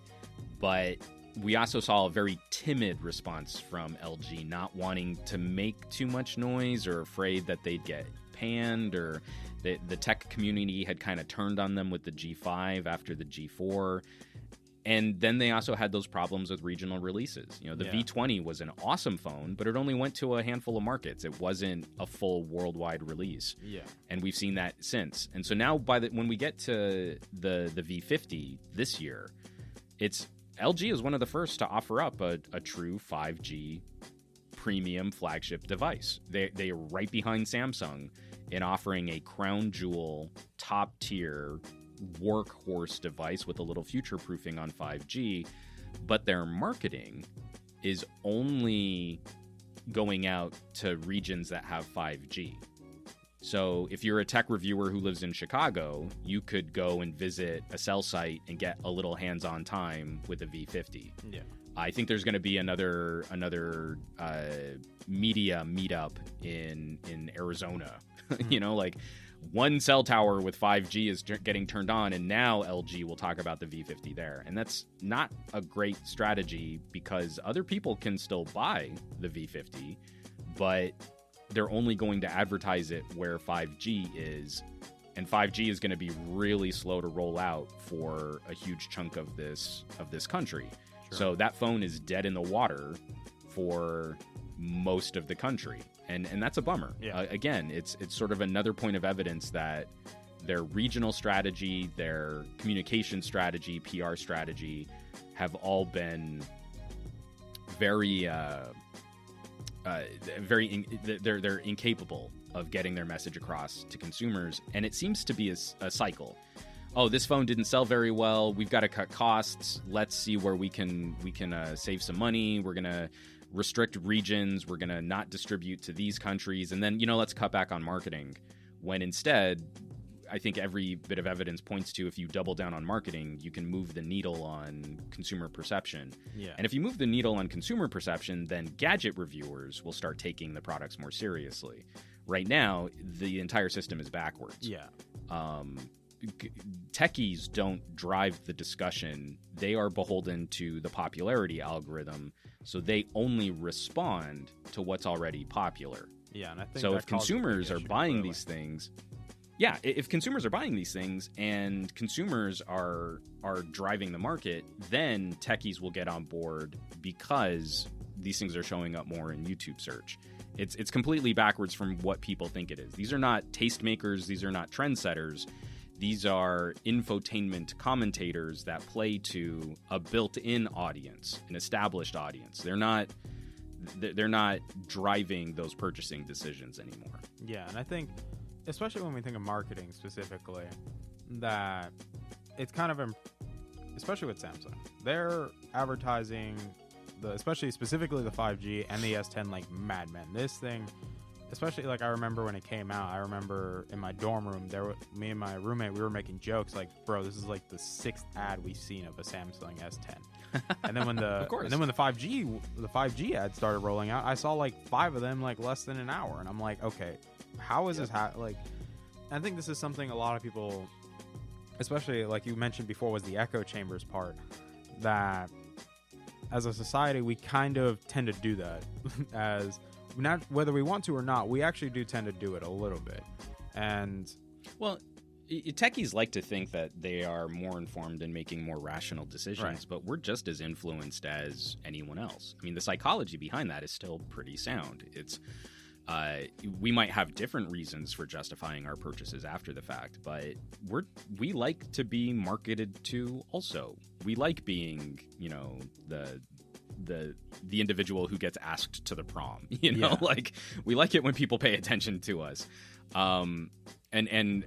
but we also saw a very timid response from LG, not wanting to make too much noise or afraid that they'd get panned, or the tech community had kind of turned on them with the G5 after the G4. And then they also had those problems with regional releases. You know, the V20 was an awesome phone, but it only went to a handful of markets. It wasn't a full worldwide release. Yeah. And we've seen that since. And so now when we get to the V50 this year, LG is one of the first to offer up a true 5G premium flagship device. They are right behind Samsung in offering a crown jewel, top tier workhorse device with a little future proofing on 5G, but their marketing is only going out to regions that have 5G. So if you're a tech reviewer who lives in Chicago, you could go and visit a cell site and get a little hands-on time with a V50. Yeah. I think there's going to be another media meetup in Arizona. You know, like one cell tower with 5G is getting turned on, and now LG will talk about the V50 there. And that's not a great strategy because other people can still buy the V50, but they're only going to advertise it where 5G is, and 5G is going to be really slow to roll out for a huge chunk of this country. Sure. So that phone is dead in the water for most of the country, and that's a bummer. Yeah. Again, it's sort of another point of evidence that their regional strategy, their communication strategy, PR strategy have all been very they're incapable of getting their message across to consumers, and it seems to be a cycle. Oh, this phone didn't sell very well. We've got to cut costs. Let's see where we can save some money. We're gonna restrict regions. We're gonna not distribute to these countries, and then let's cut back on marketing. When instead, I think every bit of evidence points to if you double down on marketing, you can move the needle on consumer perception. Yeah. And if you move the needle on consumer perception, then gadget reviewers will start taking the products more seriously. Right now, the entire system is backwards. Yeah. Techies don't drive the discussion. They are beholden to the popularity algorithm, so they only respond to what's already popular. Yeah, and I think so if consumers are buying these things... Yeah, if consumers are buying these things and consumers are driving the market, then techies will get on board because these things are showing up more in YouTube search. It's completely backwards from what people think it is. These are not tastemakers. These are not trendsetters. These are infotainment commentators that play to a built-in audience, an established audience. They're not driving those purchasing decisions anymore. Yeah, and I think, especially when we think of marketing specifically, that it's kind of, especially with Samsung, they're advertising, especially specifically the 5G and the S10 like madmen. This thing, especially like I remember when it came out, I remember in my dorm room, me and my roommate, we were making jokes like, bro, this is like the 6th ad we've seen of a Samsung S10. And then when the 5G ads started rolling out, I saw like 5 of them like less than an hour, and I'm like, okay, how is this like? I think this is something a lot of people, especially like you mentioned before, was the echo chambers part, that as a society we kind of tend to do that. As not whether we want to or not, we actually do tend to do it a little bit. And well, techies like to think that they are more informed and making more rational decisions, right, but we're just as influenced as anyone else. I mean, the psychology behind that is still pretty sound. It's we might have different reasons for justifying our purchases after the fact, but we like to be marketed to also. We like being, the individual who gets asked to the prom, like we like it when people pay attention to us. And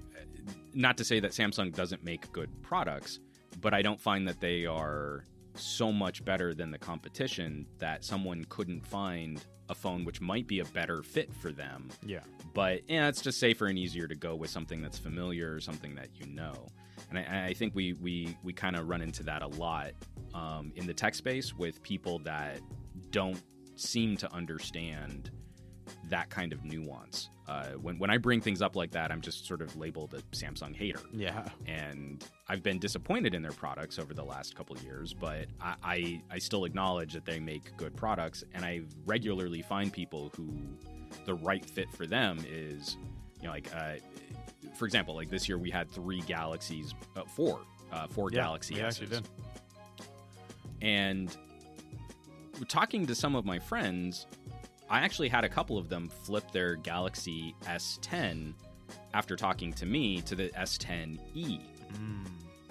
not to say that Samsung doesn't make good products, but I don't find that they are so much better than the competition that someone couldn't find a phone which might be a better fit for them. Yeah. But it's just safer and easier to go with something that's familiar or something that you know. And I think we kind of run into that a lot in the tech space with people that don't seem to understand that kind of nuance. When I bring things up like that, I'm just sort of labeled a Samsung hater. Yeah. And I've been disappointed in their products over the last couple of years, but I still acknowledge that they make good products, and I regularly find people who the right fit for them is, for example, like this year we had 3 Galaxies, four Galaxy S's. We actually did. And talking to some of my friends, I actually had a couple of them flip their Galaxy S10 after talking to me to the S10e.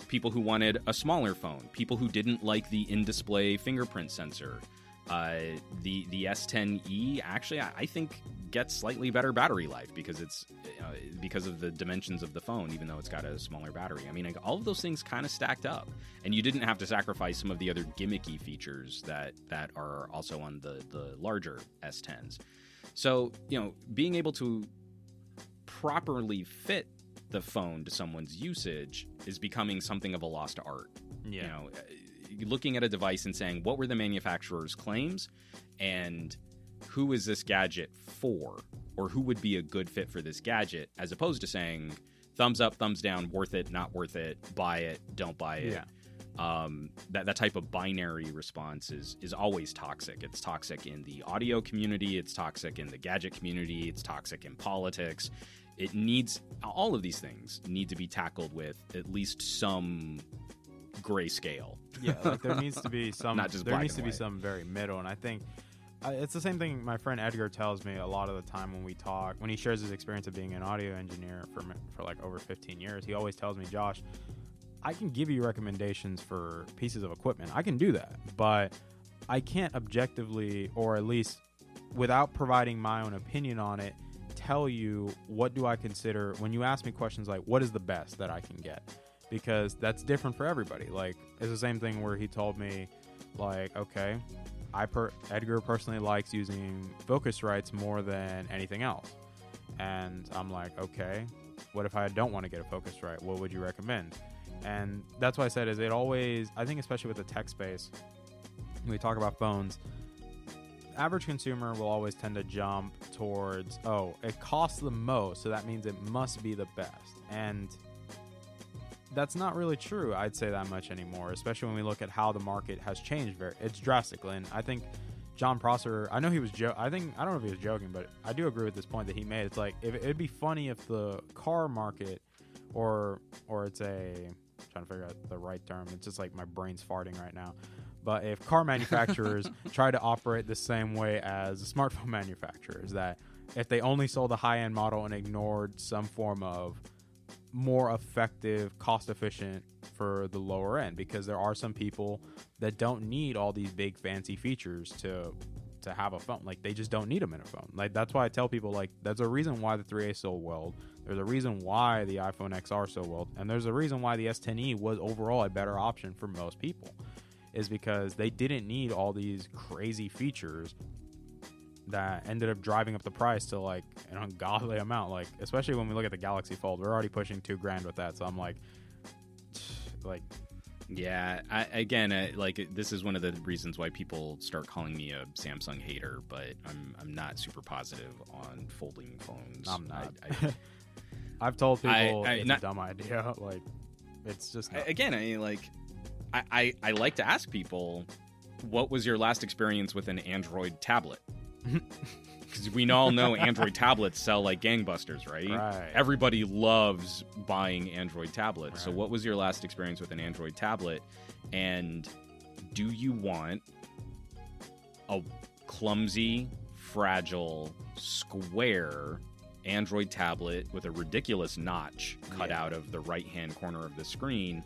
People who wanted a smaller phone, people who didn't like the in-display fingerprint sensor. The S10e actually, I think, gets slightly better battery life because it's because of the dimensions of the phone, even though it's got a smaller battery. I mean, like, all of those things kind of stacked up, and you didn't have to sacrifice some of the other gimmicky features that are also on the larger S10s. So, being able to properly fit the phone to someone's usage is becoming something of a lost art. Yeah. Looking at a device and saying, what were the manufacturer's claims and who is this gadget for, or who would be a good fit for this gadget, as opposed to saying thumbs up, thumbs down, worth it, not worth it, buy it, don't buy it. Yeah. That type of binary response is always toxic. It's toxic in the audio community. It's toxic in the gadget community. It's toxic in politics. All of these things need to be tackled with at least some grayscale. Yeah, like there needs to be some. Not just there black needs and to be white. some very middle, and I think it's the same thing my friend Edgar tells me a lot of the time when we talk. When he shares his experience of being an audio engineer for like over 15 years, he always tells me, Josh, I can give you recommendations for pieces of equipment. I can do that, but I can't objectively, or at least without providing my own opinion on it, tell you what do I consider when you ask me questions like what is the best that I can get, because that's different for everybody. Like, it's the same thing where he told me, like, okay, Edgar personally likes using Focusrites more than anything else, and I'm like, okay, what if I don't want to get a Focusrite? What would you recommend? And that's why I said is it always, I think especially with the tech space, when we talk about phones, average consumer will always tend to jump towards, oh, it costs the most, so that means it must be the best. And that's not really true, I'd say, that much anymore, especially when we look at how the market has changed. It's drastically. And I think John Prosser, I know he was I don't know if he was joking, but I do agree with this point that he made. It's like, it'd be funny if the car market, or it's I'm trying to figure out the right term. It's just like my brain's farting right now. But if car manufacturers try to operate the same way as the smartphone manufacturers, that if they only sold a high-end model and ignored some form of more effective, cost-efficient for the lower end, because there are some people that don't need all these big fancy features to have a phone. Like, they just don't need them in a phone. Like, that's why I tell people, like, there's a reason why the 3A sold well. There's a reason why the iPhone XR sold well, and there's a reason why the S10e was overall a better option for most people, is because they didn't need all these crazy features that ended up driving up the price to like an ungodly amount. Like, especially when we look at the Galaxy Fold, we're already pushing $2,000 with that. So I'm like, yeah, this is one of the reasons why people start calling me a Samsung hater, but I'm not super positive on folding phones. I'm not. I've told people it's a dumb idea. Like, it's just not. Again, I like to ask people, what was your last experience with an Android tablet? Because we all know Android tablets sell like gangbusters, right? Everybody loves buying Android tablets. Right. So what was your last experience with an Android tablet? And do you want a clumsy, fragile, square Android tablet with a ridiculous notch cut out of the right-hand corner of the screen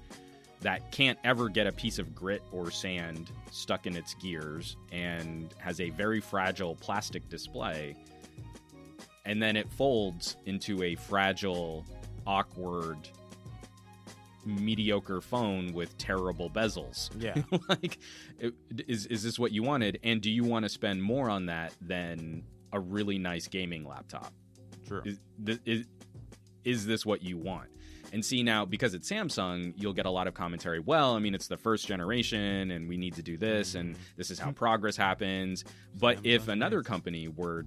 that can't ever get a piece of grit or sand stuck in its gears and has a very fragile plastic display, and then it folds into a fragile, awkward, mediocre phone with terrible bezels? Yeah. Is this what you wanted? And do you want to spend more on that than a really nice gaming laptop? True. Is this what you want? And see, now, because it's Samsung, you'll get a lot of commentary. Well, I mean, it's the first generation, and we need to do this, and this is how progress happens. But if another company were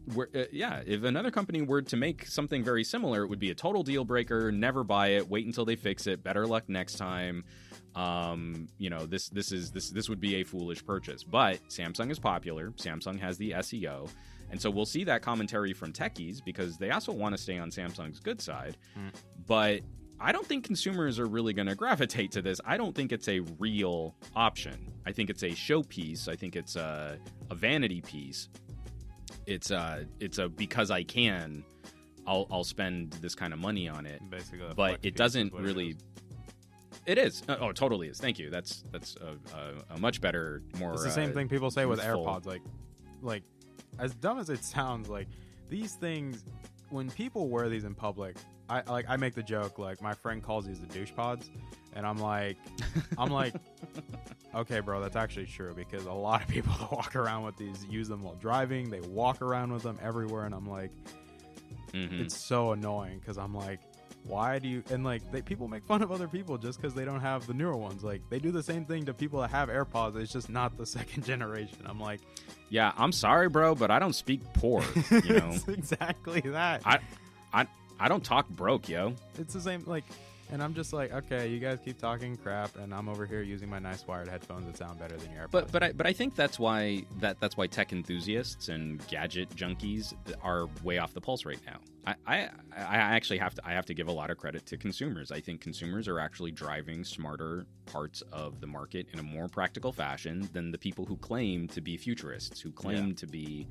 to make something very similar, it would be a total deal breaker. Never buy it. Wait until they fix it. Better luck next time. This would be a foolish purchase. But Samsung is popular. Samsung has the SEO. And so we'll see that commentary from techies because they also want to stay on Samsung's good side. But I don't think consumers are really going to gravitate to this. I don't think it's a real option. I think it's a showpiece. I think it's a vanity piece. It's a because I can, I'll spend this kind of money on it. Basically, but it doesn't really. It is. Oh, it totally is. Thank you. That's a much better, more. It's the same thing people say with youthful. AirPods. Like as dumb as it sounds, like these things, when people wear these in public, I make the joke, like my friend calls these the douche pods, and I'm like, okay, bro, that's actually true, because a lot of people that walk around with these use them while driving. They walk around with them everywhere, and I'm like, it's so annoying, because I'm like, why do you? And like, people make fun of other people just because they don't have the newer ones. Like, they do the same thing to people that have AirPods. It's just not the second generation. I'm like, yeah, I'm sorry, bro, but I don't speak poor. You know, it's exactly that. I don't talk broke, yo. It's the same, like, and I'm just like, okay, you guys keep talking crap, and I'm over here using my nice wired headphones that sound better than your AirPods. But I think that's why tech enthusiasts and gadget junkies are way off the pulse right now. I actually have to give a lot of credit to consumers. I think consumers are actually driving smarter parts of the market in a more practical fashion than the people who claim to be futurists, who claim to be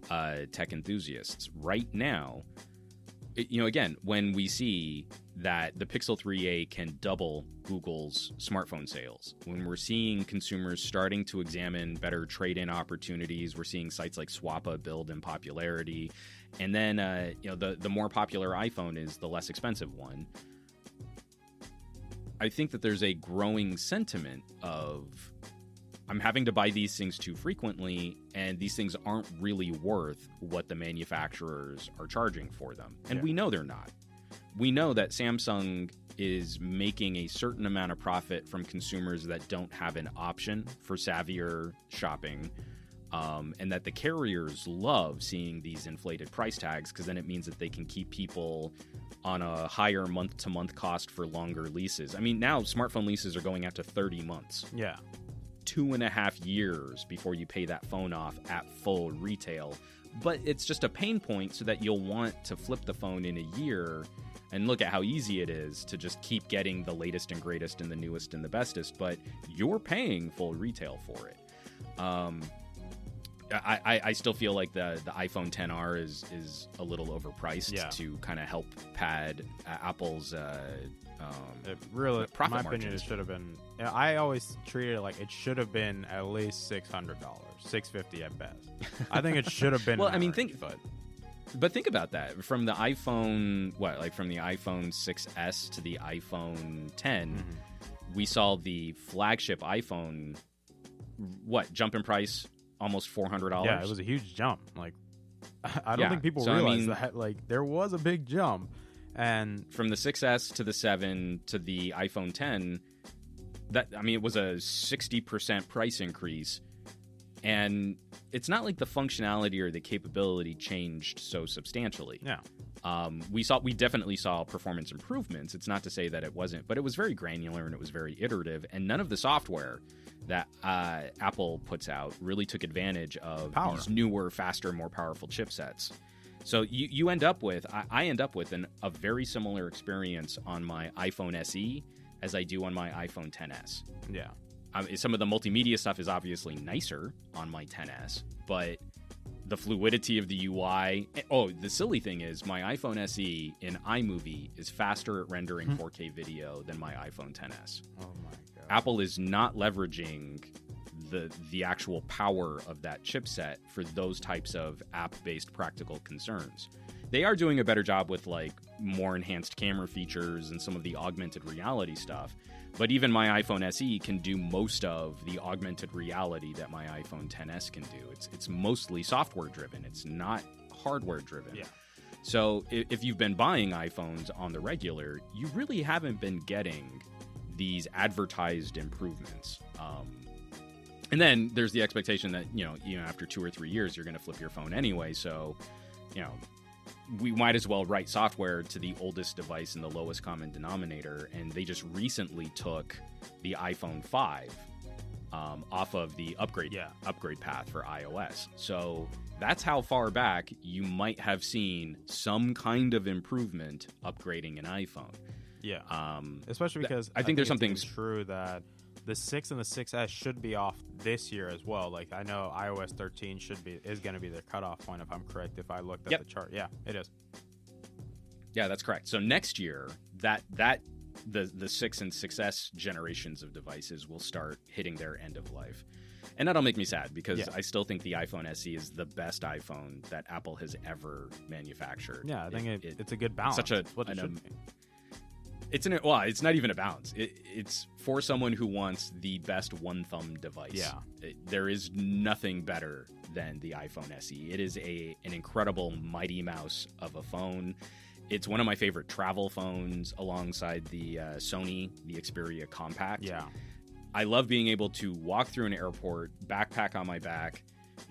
tech enthusiasts. Right now, you know, again, when we see that the Pixel 3a can double Google's smartphone sales, when we're seeing consumers starting to examine better trade-in opportunities, we're seeing sites like Swappa build in popularity, and then you know, the more popular iPhone is the less expensive one. I think that there's a growing sentiment of, I'm having to buy these things too frequently, and these things aren't really worth what the manufacturers are charging for them. And we know they're not. We know that Samsung is making a certain amount of profit from consumers that don't have an option for savvier shopping, and that the carriers love seeing these inflated price tags, because then it means that they can keep people on a higher month-to-month cost for longer leases. I mean, now smartphone leases are going out to 30 months. Yeah. 2.5 years before you pay that phone off at full retail. But it's just a pain point so that you'll want to flip the phone in a year, and look at how easy it is to just keep getting the latest and greatest and the newest and the bestest, but you're paying full retail for it. I still feel like the iPhone XR is a little overpriced to kind of help pad Apple's it really, profit in my opinion, it should have been. I always treated it like it should have been at least $600, $650 at best. I think it should have been. Well, I mean, think about that. From the iPhone, from the iPhone 6S to the iPhone 10, we saw the flagship iPhone, jump in price almost $400. Yeah, it was a huge jump. Like, I don't think people realize that. Like, there was a big jump. And from the 6S to the 7 to the iPhone 10, it was a 60% price increase. And it's not like the functionality or the capability changed so substantially. Yeah. We definitely saw performance improvements. It's not to say that it wasn't, but it was very granular and it was very iterative. And none of the software that Apple puts out really took advantage of these newer, faster, more powerful chipsets. So you end up with, I end up with a very similar experience on my iPhone SE as I do on my iPhone XS. Yeah. Some of the multimedia stuff is obviously nicer on my XS, but the fluidity of the UI... Oh, the silly thing is my iPhone SE in iMovie is faster at rendering 4K video than my iPhone XS. Oh my God. Apple is not leveraging the actual power of that chipset for those types of app-based practical concerns. They are doing a better job with like more enhanced camera features and some of the augmented reality stuff, but even my iPhone SE can do most of the augmented reality that my iPhone XS can do. It's mostly software driven. It's not hardware driven. Yeah. So if you've been buying iPhones on the regular, you really haven't been getting these advertised improvements. And then there's the expectation that, after 2 or 3 years, you're going to flip your phone anyway. So, we might as well write software to the oldest device and the lowest common denominator. And they just recently took the iPhone 5 off of the upgrade path for iOS. So that's how far back you might have seen some kind of improvement upgrading an iPhone. Yeah. Especially because I think there's something it's true that the 6 and the 6S should be off this year as well. Like, I know iOS 13 is going to be their cutoff point, if I'm correct, if I looked at the chart. Yeah, it is. Yeah, that's correct. So next year, the 6 and 6S generations of devices will start hitting their end of life. And that'll make me sad because I still think the iPhone SE is the best iPhone that Apple has ever manufactured. Yeah, I think it's a good balance. It's not even a balance. It's for someone who wants the best one-thumb device. Yeah. There is nothing better than the iPhone SE. It is an incredible Mighty Mouse of a phone. It's one of my favorite travel phones alongside the Sony, the Xperia Compact. Yeah. I love being able to walk through an airport, backpack on my back,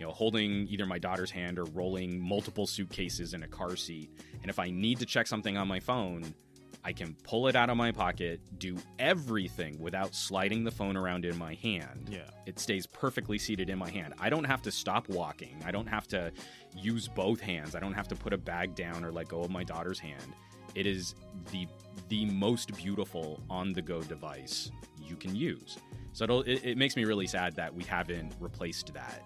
holding either my daughter's hand or rolling multiple suitcases in a car seat. And if I need to check something on my phone, I can pull it out of my pocket, do everything without sliding the phone around in my hand. Yeah. It stays perfectly seated in my hand. I don't have to stop walking. I don't have to use both hands. I don't have to put a bag down or let go of my daughter's hand. It is the most beautiful on-the-go device you can use. So it makes me really sad that we haven't replaced that.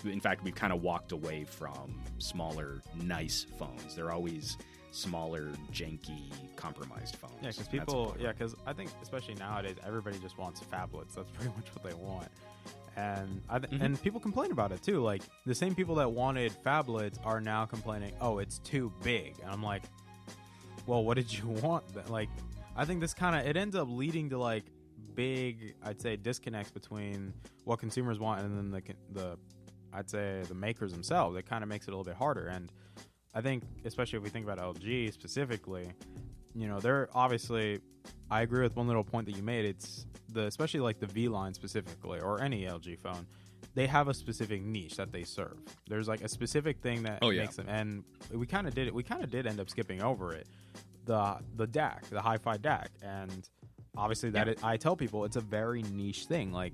In fact, we've kind of walked away from smaller, nice phones. They're always smaller, janky, compromised phones. Yeah, because I think especially nowadays, everybody just wants phablets. That's pretty much what they want. And and people complain about it too. Like, the same people that wanted phablets are now complaining, oh, it's too big. And I'm like, well, what did you want? Like, I think this it ends up leading to like big, I'd say, disconnects between what consumers want and then the makers themselves. It kind of makes it a little bit harder. And I think, especially if we think about LG specifically, they're obviously, I agree with one little point that you made. It's especially like the V line specifically, or any LG phone, they have a specific niche that they serve. There's like a specific thing that makes them, and we kind of did end up skipping over it. The DAC, the hi-fi DAC, and obviously I tell people it's a very niche thing. Like,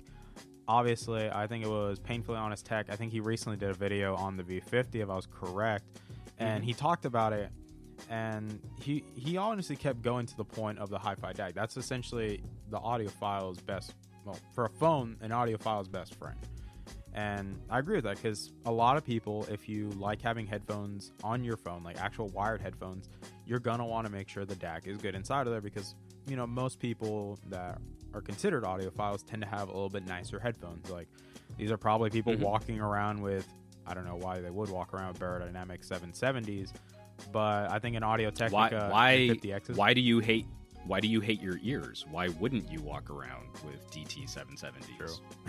obviously, I think it was Painfully Honest Tech. I think he recently did a video on the V50, if I was correct, and he talked about it. And he honestly kept going to the point of the hi-fi DAC. That's essentially the audiophile's best. Well, for a phone, an audiophile's best friend. And I agree with that, because a lot of people, if you like having headphones on your phone, like actual wired headphones, you're going to want to make sure the DAC is good inside of there, because, most people that are considered audiophiles tend to have a little bit nicer headphones. Like, these are probably people walking around with, I don't know why they would walk around with Beyerdynamic 770s, but I think an Audio-Technica 50Xs. Why do you hate your ears? Why wouldn't you walk around with DT 770s?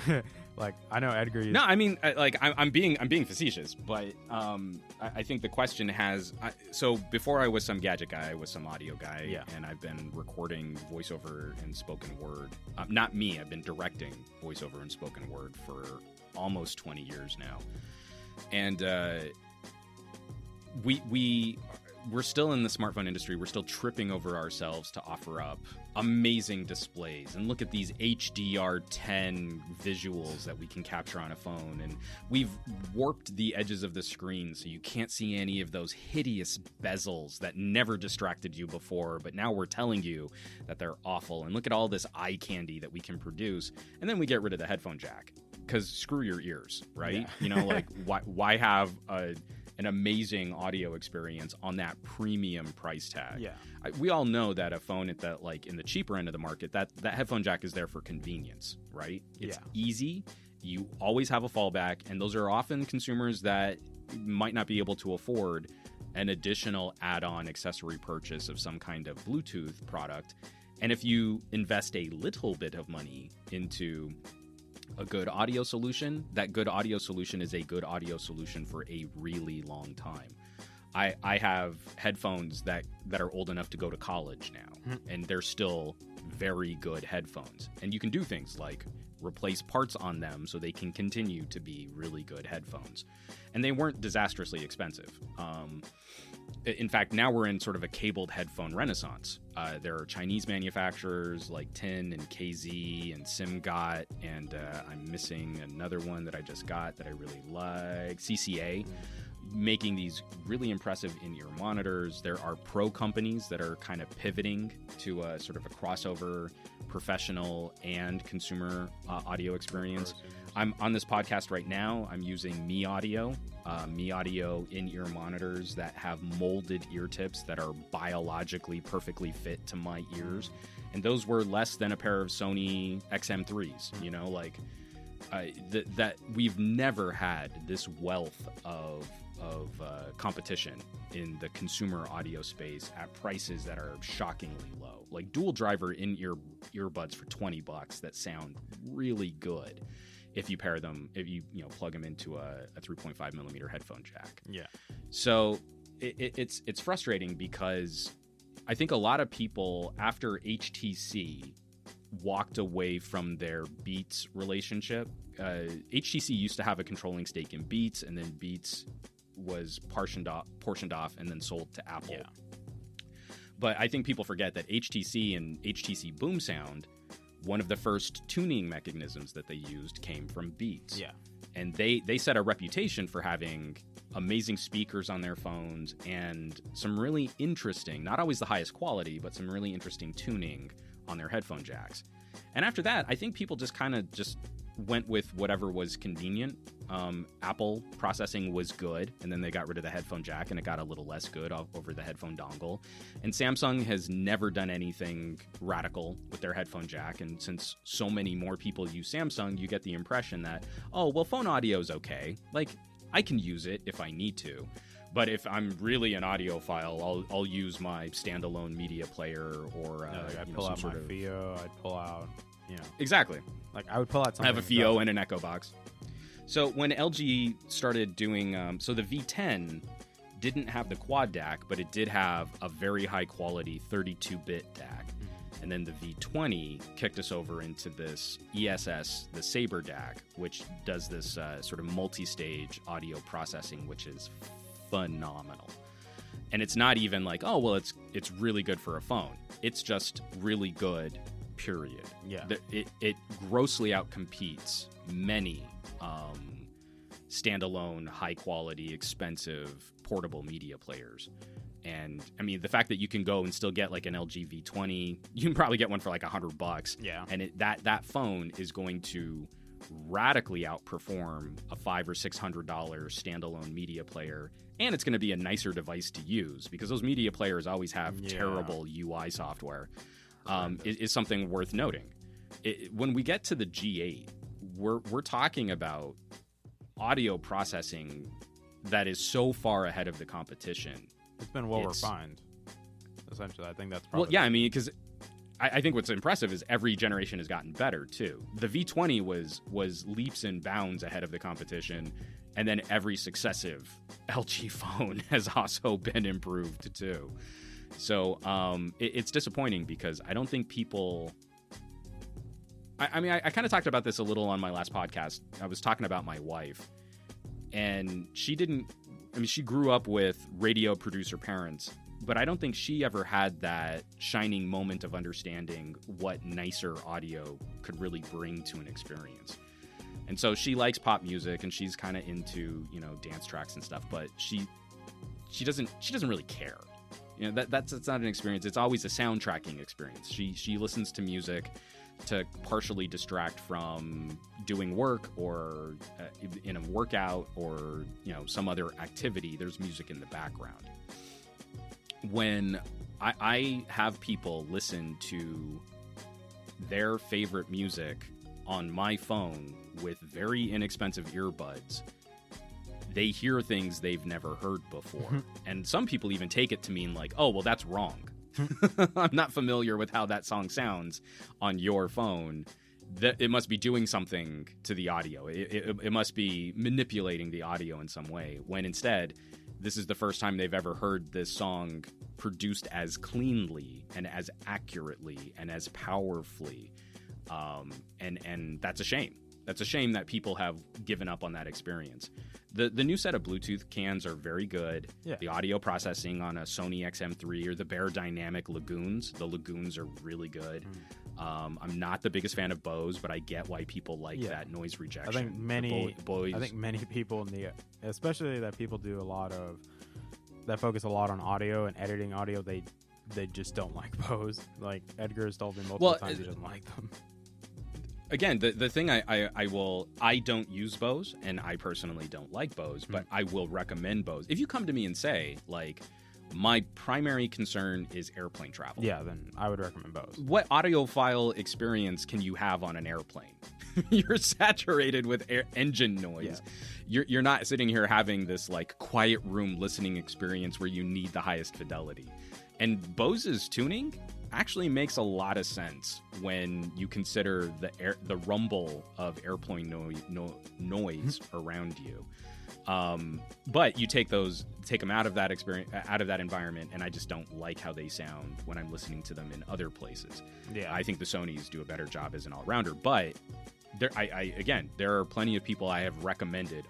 True. Like, I know Edgar. No, I mean, I'm being facetious, but I think the question has. So before I was some gadget guy, I was some audio guy, and I've been recording voiceover and spoken word. Not me. I've been directing voiceover and spoken word for almost 20 years now, and we're still in the smartphone industry. We're still tripping over ourselves to offer up amazing displays. And look at these HDR10 visuals that we can capture on a phone. And we've warped the edges of the screen so you can't see any of those hideous bezels that never distracted you before. But now we're telling you that they're awful. And look at all this eye candy that we can produce. And then we get rid of the headphone jack. Because screw your ears, right? Yeah. Why have an amazing audio experience on that premium price tag? Yeah, we all know that a phone at that, like in the cheaper end of the market, that headphone jack is there for convenience, right? It's easy. You always have a fallback, and those are often consumers that might not be able to afford an additional add-on accessory purchase of some kind of Bluetooth product. And if you invest a little bit of money into a good audio solution, that good audio solution is a good audio solution for a really long time. I have headphones that are old enough to go to college now, and they're still very good headphones. And you can do things like replace parts on them so they can continue to be really good headphones. And they weren't disastrously expensive. In fact, now we're in sort of a cabled headphone renaissance. There are Chinese manufacturers like Tin and KZ and SimGot, and I'm missing another one that I just got that I really like, CCA. making these really impressive in-ear monitors. There are pro companies that are kind of pivoting to a sort of a crossover professional and consumer audio experience. I'm on this podcast right now. I'm using Mi Audio in-ear monitors that have molded ear tips that are biologically perfectly fit to my ears. And those were less than a pair of Sony XM3s, you know, like that we've never had this wealth of competition in the consumer audio space at prices that are shockingly low. Like dual driver earbuds for $20 that sound really good if you pair them, if you plug them into a 3.5 millimeter headphone jack. Yeah. So it's frustrating because I think a lot of people after HTC walked away from their Beats relationship. HTC used to have a controlling stake in Beats, and then Beats was portioned off and then sold to Apple. Yeah. But I think people forget that HTC and HTC Boom Sound, one of the first tuning mechanisms that they used came from Beats. Yeah. And they set a reputation for having amazing speakers on their phones and some really interesting, not always the highest quality, but some really interesting tuning on their headphone jacks. And after that, I think people just kind of just went with whatever was convenient. Apple processing was good, and then they got rid of the headphone jack, and it got a little less good over the headphone dongle. And Samsung has never done anything radical with their headphone jack, and since so many more people use Samsung, you get the impression that, oh, well, phone audio is okay. Like, I can use it if I need to. But if I'm really an audiophile, I'll use my standalone media player or I'd pull out my Fio. I'd pull out, exactly. Like I would pull out something. I have a Fio and an Echo Box. So when LG started doing, so the V10 didn't have the quad DAC, but it did have a very high quality 32-bit DAC. And then the V20 kicked us over into this ESS, the Saber DAC, which does this sort of multi-stage audio processing, which is phenomenal. And it's not even like, oh, well, it's really good for a phone. It's just really good, period. Yeah. It grossly outcompetes many standalone, high-quality, expensive, portable media players. And, I mean, the fact that you can go and still get, like, an LG V20, you can probably get one for, like, $100. Yeah. And that phone is going to radically outperform a $500 or $600 standalone media player, and it's going to be a nicer device to use because those media players always have terrible UI software. Is something worth noting. When we get to the G8, we're talking about audio processing that is so far ahead of the competition. It's been well refined. Essentially, I think that's probably. Well, yeah, I mean, because I think what's impressive is every generation has gotten better too. The V20 was leaps and bounds ahead of the competition, and then every successive LG phone has also been improved too. So it's disappointing because I don't think people. I mean, I kind of talked about this a little on my last podcast. I was talking about my wife, and she grew up with radio producer parents. But I don't think she ever had that shining moment of understanding what nicer audio could really bring to an experience. And so she likes pop music and she's kind of into, dance tracks and stuff, but she doesn't really care. That's not an experience. It's always a soundtracking experience. She listens to music to partially distract from doing work or in a workout or, some other activity. There's music in the background. When I have people listen to their favorite music on my phone with very inexpensive earbuds, they hear things they've never heard before. And some people even take it to mean like, oh, well, that's wrong. I'm not familiar with how that song sounds on your phone. That it must be doing something to the audio. It must be manipulating the audio in some way, when instead, this is the first time they've ever heard this song produced as cleanly and as accurately and as powerfully. And that's a shame. That's a shame that people have given up on that experience. The new set of Bluetooth cans are very good. Yeah. The audio processing on a Sony XM3 or the Bear Dynamic Lagoons, the Lagoons are really good. I'm not the biggest fan of Bose, but I get why people like that noise rejection. I think many people especially that people do that focus a lot on audio and editing audio, they just don't like Bose. Like Edgar has told me multiple times he doesn't like them. Again, the thing I don't use Bose, and I personally don't like Bose, but I will recommend Bose. If you come to me and say, like, my primary concern is airplane travel. Yeah, then I would recommend Bose. What audiophile experience can you have on an airplane? You're saturated with engine noise. Yeah. You're not sitting here having this, like, quiet room listening experience where you need the highest fidelity. And Bose's tuning actually makes a lot of sense when you consider the rumble of airplane noise around you. But you take them out of that experience, out of that environment, and I just don't like how they sound when I'm listening to them in other places. Yeah, I think the Sonys do a better job as an all-rounder. But there are plenty of people I have recommended.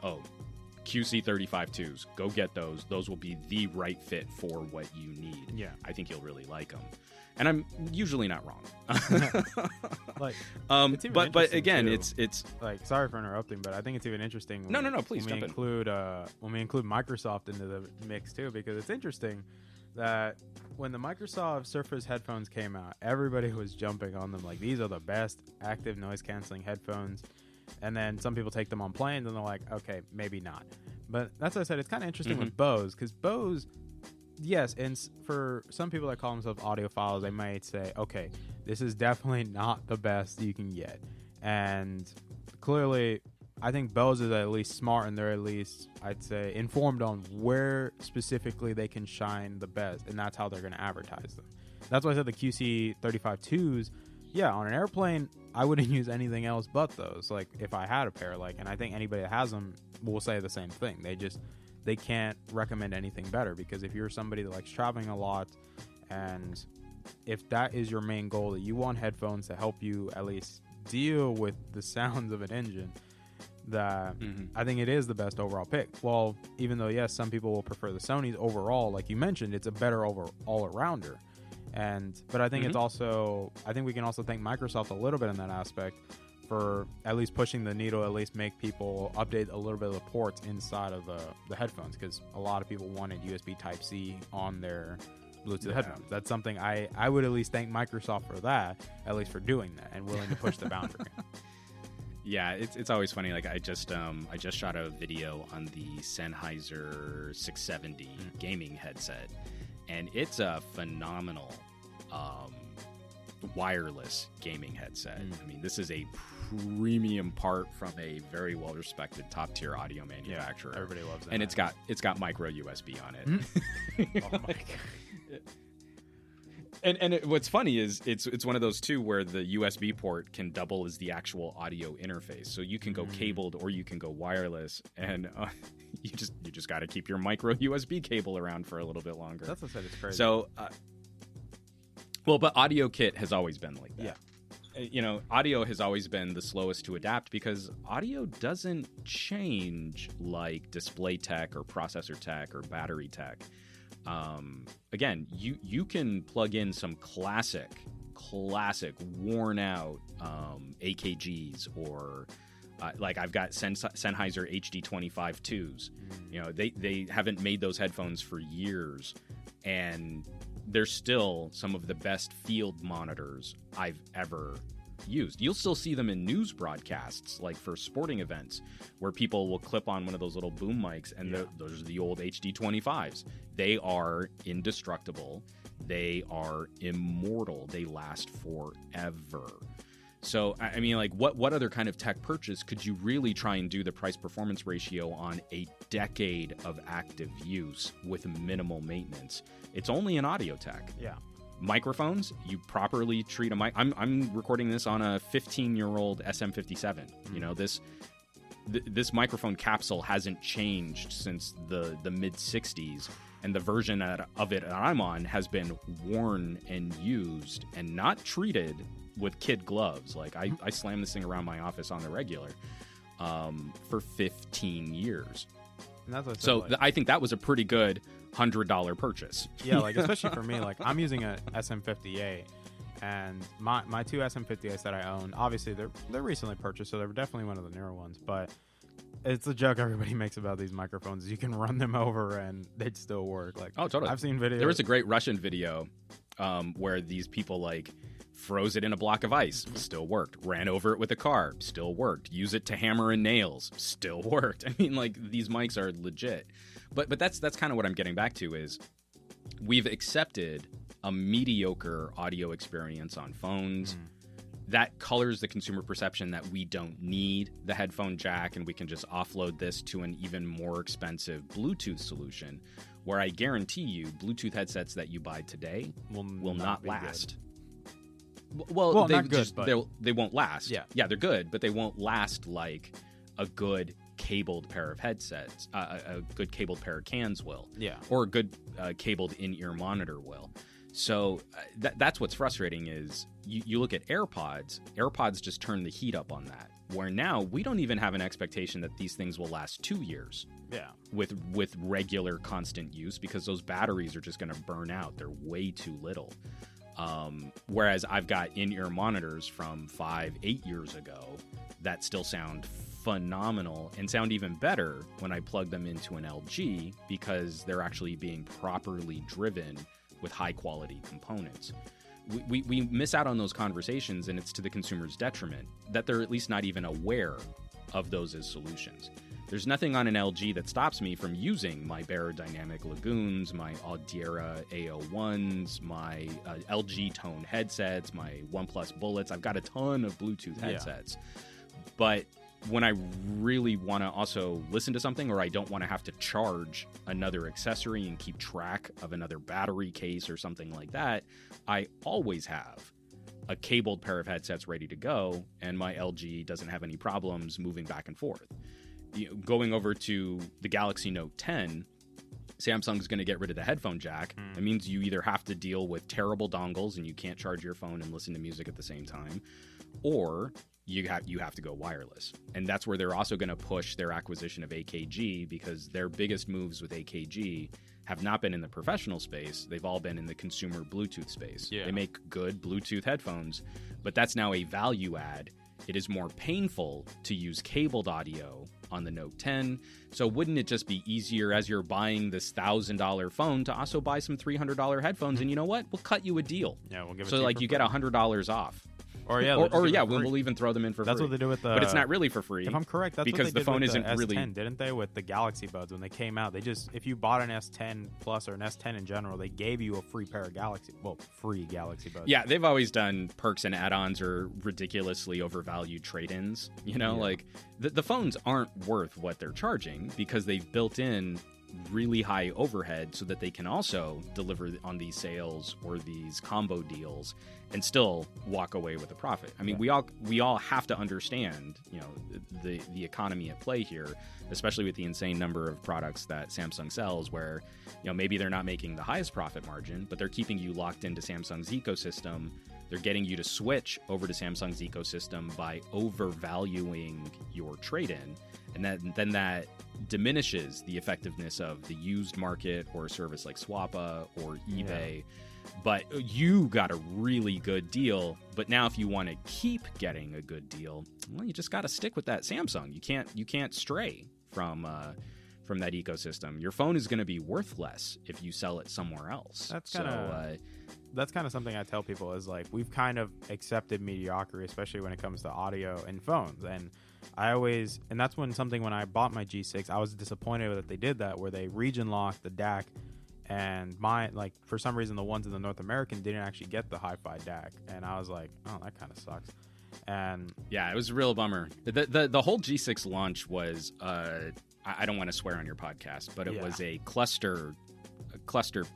QC35-2s, go get those. Those will be the right fit for what you need. Yeah, I think you'll really like them. And I'm usually not wrong. But again, too. It's like, sorry for interrupting, but I think it's even interesting. Please jump in. When we include Microsoft into the mix too, because it's interesting that when the Microsoft Surface headphones came out, everybody was jumping on them like these are the best active noise canceling headphones. And then some people take them on planes and they're like, okay, maybe not. But that's what I said. It's kind of interesting with Bose, because Bose, yes, and for some people that call themselves audiophiles, they might say, okay, this is definitely not the best you can get. And clearly, I think Bose is at least smart, and they're at least, I'd say, informed on where specifically they can shine the best, and that's how they're going to advertise them. That's why I said the QC35-2s, yeah, on an airplane, I wouldn't use anything else but those. Like, if I had a pair, and I think anybody that has them will say the same thing. They can't recommend anything better, because if you're somebody that likes traveling a lot, and if that is your main goal, that you want headphones to help you at least deal with the sounds of an engine, that I think it is the best overall pick. Well, even though, yes, some people will prefer the Sonys overall, like you mentioned, it's a better all-arounder. But I think it's also, I think we can also thank Microsoft a little bit in that aspect for at least pushing the needle, at least make people update a little bit of the ports inside of the headphones, because a lot of people wanted USB Type-C on their Bluetooth headphones. That's something I would at least thank Microsoft for that, at least for doing that and willing to push the boundary. Yeah, it's always funny. Like I just shot a video on the Sennheiser 670 gaming headset, and it's a phenomenal wireless gaming headset. I mean, this is a premium part from a very well-respected top-tier audio manufacturer. Yeah, everybody loves that. And it's got micro USB on it. Oh my god. And what's funny is it's one of those too where the USB port can double as the actual audio interface. So you can go cabled or you can go wireless, and you just got to keep your micro USB cable around for a little bit longer. That's what I said. It's crazy. So, but Audio Kit has always been like that. Yeah. Audio has always been the slowest to adapt because audio doesn't change like display tech or processor tech or battery tech. Again, you can plug in some classic worn out AKGs or like I've got Sennheiser HD25-2s. They haven't made those headphones for years, and they're still some of the best field monitors I've ever used. You'll still see them in news broadcasts, like for sporting events, where people will clip on one of those little boom mics, and those are the old HD25s. They are indestructible. They are immortal. They last forever. So, I mean, like, what other kind of tech purchase could you really try and do the price-performance ratio on a decade of active use with minimal maintenance? It's only an audio tech. Yeah. Microphones, you properly treat a mic. I'm recording this on a 15-year-old SM57. This microphone capsule hasn't changed since the mid 60s, and the version of it that I'm on has been worn and used and not treated with kid gloves. Like I slam this thing around my office on the regular for 15 years. And that's what I said, So like, I think that was a pretty good $100 purchase. yeah, like especially for me, like I'm using a SM58, and my two SM58s that I own, obviously they're recently purchased, so they're definitely one of the newer ones. But it's a joke everybody makes about these microphones. You can run them over and they'd still work. Like, oh, totally. I've seen videos. There was a great Russian video where these people like froze it in a block of ice, still worked. Ran over it with a car, still worked. Use it to hammer in nails, still worked. I mean, like, these mics are legit. But that's kind of what I'm getting back to is we've accepted a mediocre audio experience on phones. That colors the consumer perception that we don't need the headphone jack and we can just offload this to an even more expensive Bluetooth solution, where I guarantee you Bluetooth headsets that you buy today will not last. Well, they not good, just, but they won't last. Yeah, they're good, but they won't last like a good cabled pair of headsets, a good cabled pair of cans will. Yeah. Or a good cabled in-ear monitor will. So that's what's frustrating is you look at AirPods just turn the heat up on that, where now we don't even have an expectation that these things will last 2 years. Yeah. With regular constant use, because those batteries are just going to burn out. They're way too little. Whereas I've got in-ear monitors from 5-8 years ago that still sound phenomenal and sound even better when I plug them into an LG, because they're actually being properly driven with high quality components. We miss out on those conversations, and it's to the consumer's detriment that they're at least not even aware of those as solutions. There's nothing on an LG that stops me from using my Barodynamic Lagoons, my Audiera A01s, my LG Tone headsets, my OnePlus Bullets. I've got a ton of Bluetooth headsets. But when I really want to also listen to something, or I don't want to have to charge another accessory and keep track of another battery case or something like that, I always have a cabled pair of headsets ready to go, and my LG doesn't have any problems moving back and forth. Going over to the Galaxy Note 10, Samsung's going to get rid of the headphone jack. It means you either have to deal with terrible dongles and you can't charge your phone and listen to music at the same time, or you have to go wireless. And that's where they're also going to push their acquisition of AKG, because their biggest moves with AKG have not been in the professional space. They've all been in the consumer Bluetooth space. Yeah. They make good Bluetooth headphones, but that's now a value add. It is more painful to use cabled audio on the Note 10. So wouldn't it just be easier, as you're buying this $1,000 phone, to also buy some $300 headphones? And you know what? We'll cut you a deal. Yeah, we'll give it so to like for you free. get $100 off. Or yeah, we'll even throw them in for That's free. what they do with the. But it's not really for free. If I'm correct, that's because what they the phone did with isn't the really. S10, didn't they? With the Galaxy Buds when they came out, they just, if you bought an S10 Plus or an S10 in general, they gave you a free pair of free Galaxy Buds. Yeah, they've always done perks and add-ons or ridiculously overvalued trade-ins. Like the phones aren't worth what they're charging, because they've built in really high overhead so that they can also deliver on these sales or these combo deals and still walk away with a profit. I mean, we all have to understand, the economy at play here, especially with the insane number of products that Samsung sells, where, maybe they're not making the highest profit margin, but they're keeping you locked into Samsung's ecosystem. They're getting you to switch over to Samsung's ecosystem by overvaluing your trade-in, and then that diminishes the effectiveness of the used market or a service like Swappa or eBay. Yeah. But you got a really good deal. But now if you want to keep getting a good deal, well, you just got to stick with that Samsung. You can't stray from that ecosystem. Your phone is going to be worth less if you sell it somewhere else. That's kind of something I tell people is, like, we've kind of accepted mediocrity, especially when it comes to audio and phones. And that's when I bought my G6, I was disappointed that they did that, where they region locked the DAC, and for some reason the ones in the North American didn't actually get the hi-fi DAC, and I was like, oh, that kind of sucks. And yeah, it was a real bummer. The whole G6 launch was I don't want to swear on your podcast, but it was a cluster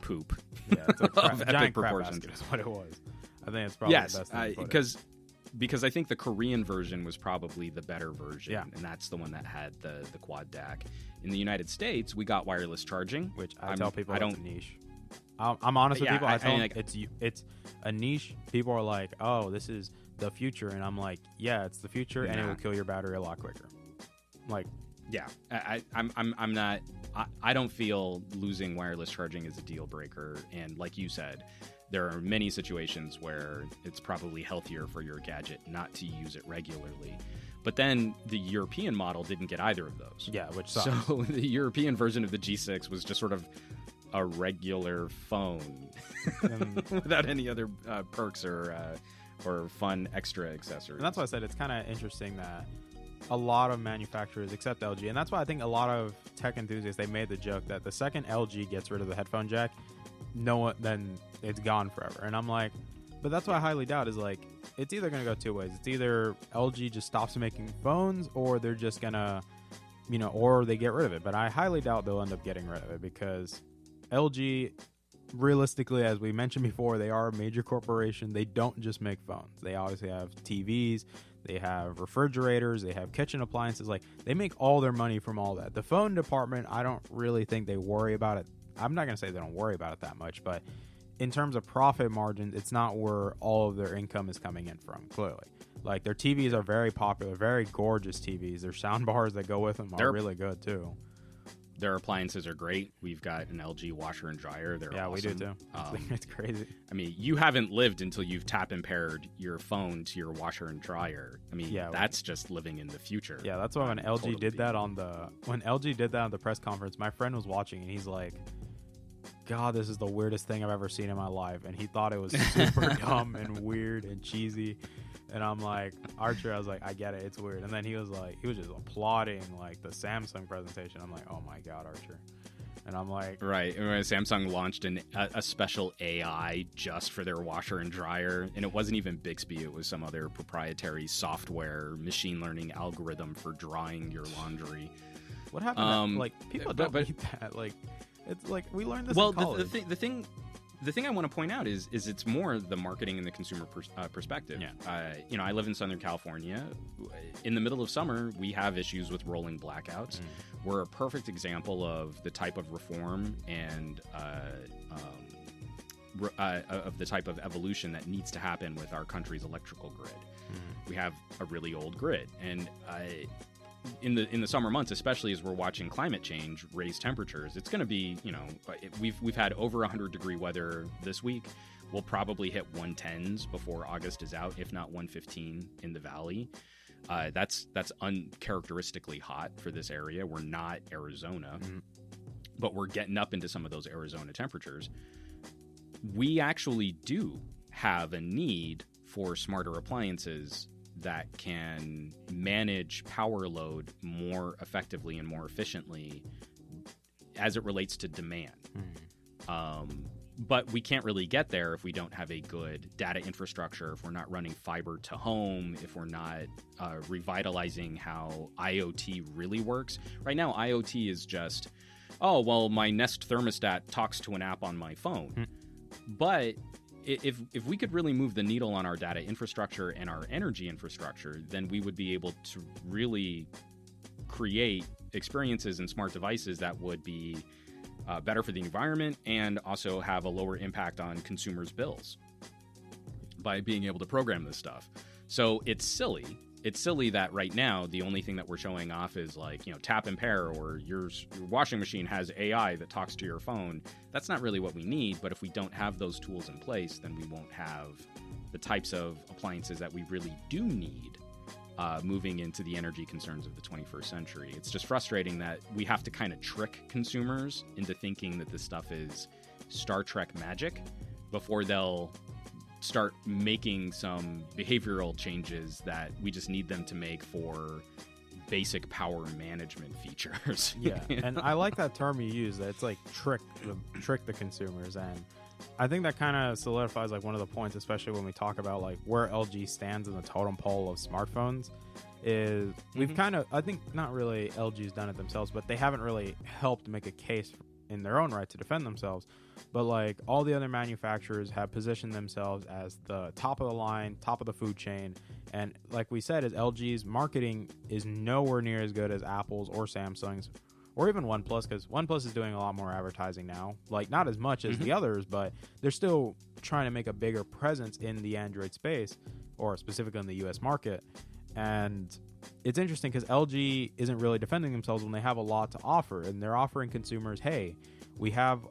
poop. Yeah, it's a of epic proportions. Is what it was. I think it's probably the best thing to put because I think the Korean version was probably the better version, yeah. And that's the one that had the quad DAC. In the United States, we got wireless charging, which I tell people it's a niche. I'm honest with Yeah, people. I tell them like, it's a niche. People are like, oh, this is the future, and I'm like, yeah, it's the future, and it will kill your battery a lot quicker. Like, yeah, I'm not. I don't feel losing wireless charging is a deal breaker, and like you said, there are many situations where it's probably healthier for your gadget not to use it regularly. But then the European model didn't get either of those. Yeah, which sucks. So the European version of the G6 was just sort of a regular phone without any other perks or fun extra accessories. And that's why I said it's kind of interesting that a lot of manufacturers, except LG, and that's why I think a lot of tech enthusiasts, they made the joke that the second LG gets rid of the headphone jack, then it's gone forever. And I'm like, but that's what I highly doubt is like, it's either going to go two ways. It's either LG just stops making phones, or they're just going to, or they get rid of it. But I highly doubt they'll end up getting rid of it, because LG, realistically, as we mentioned before, they are a major corporation. They don't just make phones. They obviously have TVs, they have refrigerators, they have kitchen appliances. Like, they make all their money from all that. The phone department, I don't really think they worry about it. I'm not going to say they don't worry about it that much, but in terms of profit margins, it's not where all of their income is coming in from, clearly. Like, their TVs are very popular, very gorgeous TVs. Their sound bars that go with them are really good, too. Their appliances are great. We've got an LG washer and dryer. They're awesome. We do, too. It's crazy. I mean, you haven't lived until you've tap impaired your phone to your washer and dryer. I mean, that's just living in the future. Yeah, that's why when LG did that on the press conference, my friend was watching, and he's like, God, this is the weirdest thing I've ever seen in my life. And he thought it was super dumb and weird and cheesy. And I'm like, Archer, I was like, I get it, it's weird. And then he was just applauding like the Samsung presentation. I'm like, oh my God, Archer. And I'm like, right. And when Samsung launched a special AI just for their washer and dryer, and it wasn't even Bixby, it was some other proprietary software machine learning algorithm for drying your laundry. What happened? Like, people don't need that. Like, it's like we learned this in college. The thing I want to point out is it's more the marketing and the consumer perspective. Yeah. I live in Southern California. In the middle of summer, we have issues with rolling blackouts. We're a perfect example of the type of reform and of the type of evolution that needs to happen with our country's electrical grid. We have a really old grid, and in the summer months, especially as we're watching climate change raise temperatures, it's going to be, we've had over 100-degree weather this week. We'll probably hit 110s before August is out, if not 115 in the valley. That's uncharacteristically hot for this area. We're not Arizona, but we're getting up into some of those Arizona temperatures. We actually do have a need for smarter appliances that can manage power load more effectively and more efficiently as it relates to demand. But we can't really get there if we don't have a good data infrastructure, if we're not running fiber to home, if we're not revitalizing how IoT really works. Right now, IoT is just, my Nest thermostat talks to an app on my phone. But if we could really move the needle on our data infrastructure and our energy infrastructure, then we would be able to really create experiences and smart devices that would be better for the environment and also have a lower impact on consumers' bills by being able to program this stuff. So it's silly. It's silly that right now the only thing that we're showing off is tap and pair, or your washing machine has AI that talks to your phone. That's not really what we need, but if we don't have those tools in place, then we won't have the types of appliances that we really do need moving into the energy concerns of the 21st century. It's just frustrating that we have to kind of trick consumers into thinking that this stuff is Star Trek magic before they'll start making some behavioral changes that we just need them to make for basic power management features. Yeah, and I like that term you use, that it's like trick the consumers, and I think that kind of solidifies like one of the points, especially when we talk about like where LG stands in the totem pole of smartphones. Is we've kind of, I think not really LG's done it themselves, but they haven't really helped make a case in their own right to defend themselves. But like all the other manufacturers have positioned themselves as the top of the line, top of the food chain. And like we said, is LG's marketing is nowhere near as good as Apple's or Samsung's or even OnePlus, because OnePlus is doing a lot more advertising now. Like, not as much as Mm-hmm. the others, but they're still trying to make a bigger presence in the Android space, or specifically in the US market. And it's interesting because LG isn't really defending themselves when they have a lot to offer, and they're offering consumers, hey, we have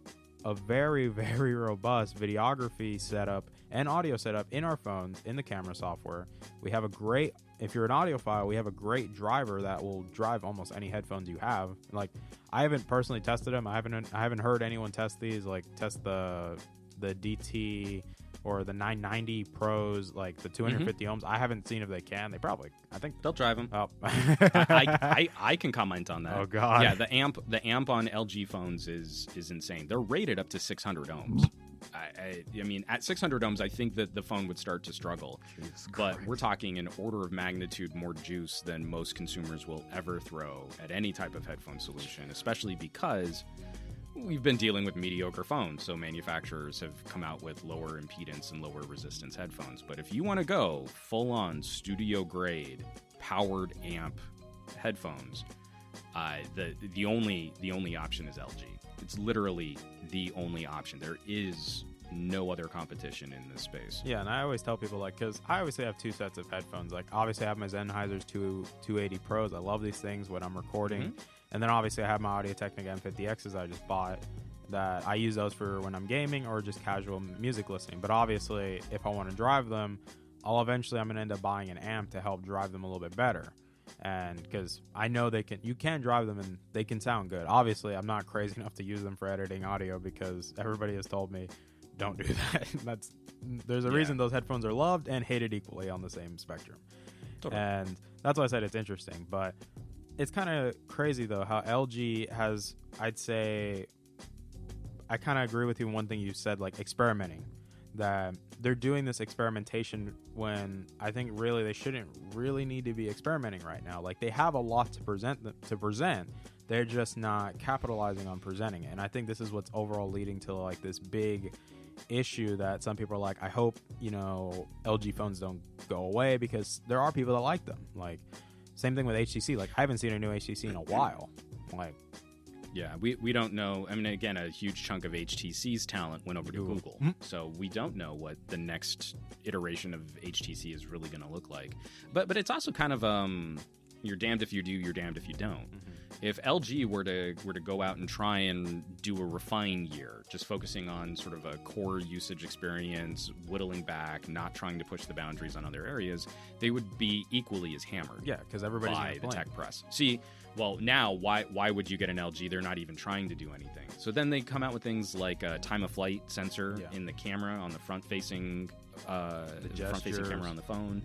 a very, very robust videography setup and audio setup in our phones, in the camera software. We have a great, if you're an audiophile, we have a great driver that will drive almost any headphones you have. Like, I haven't personally tested them. I haven't heard anyone test these, like test the DT or the 990 Pros, like the 250 ohms. I haven't seen if they can. They probably, I think They'll drive them. Oh. I can comment on that. Oh, God. Yeah, the amp on LG phones is insane. They're rated up to 600 ohms. I mean, at 600 ohms, I think that the phone would start to struggle. But we're talking an order of magnitude more juice than most consumers will ever throw at any type of headphone solution, especially because we've been dealing with mediocre phones, so manufacturers have come out with lower impedance and lower resistance headphones. But if you want to go full-on studio-grade, powered amp headphones, the only option is LG. It's literally the only option. There is no other competition in this space. Yeah, and I always tell people, like, because I obviously have two sets of headphones. Like, obviously I have my Sennheiser's 280 Pros. I love these things when I'm recording. Mm-hmm. And then obviously I have my Audio-Technica M50Xs I just bought, that I use those for when I'm gaming or just casual music listening. But obviously, if I want to drive them, I'm going to end up buying an amp to help drive them a little bit better. And because I know you can drive them and they can sound good. Obviously, I'm not crazy enough to use them for editing audio, because everybody has told me, don't do that. There's a reason those headphones are loved and hated equally on the same spectrum. Totally. And that's why I said it's interesting. But it's kind of crazy, though, how LG has, I'd say, I kind of agree with you in one thing you said, like experimenting. That they're doing this experimentation when I think really they shouldn't really need to be experimenting right now. Like, they have a lot to present. They're just not capitalizing on presenting it. And I think this is what's overall leading to like this big issue that some people are like, I hope, LG phones don't go away, because there are people that like them. Like, same thing with HTC. Like, I haven't seen a new HTC in a while. Like, yeah, we don't know. I mean, again, a huge chunk of HTC's talent went over to Google. So we don't know what the next iteration of HTC is really going to look like. But it's also kind of you're damned if you do, you're damned if you don't. Mm-hmm. If LG were to go out and try and do a refine year, just focusing on sort of a core usage experience, whittling back, not trying to push the boundaries on other areas, they would be equally as hammered. Yeah, because everybody's by the tech press. See, well, now why would you get an LG? They're not even trying to do anything. So then they come out with things like a time of flight sensor in the camera on the front-facing camera on the phone.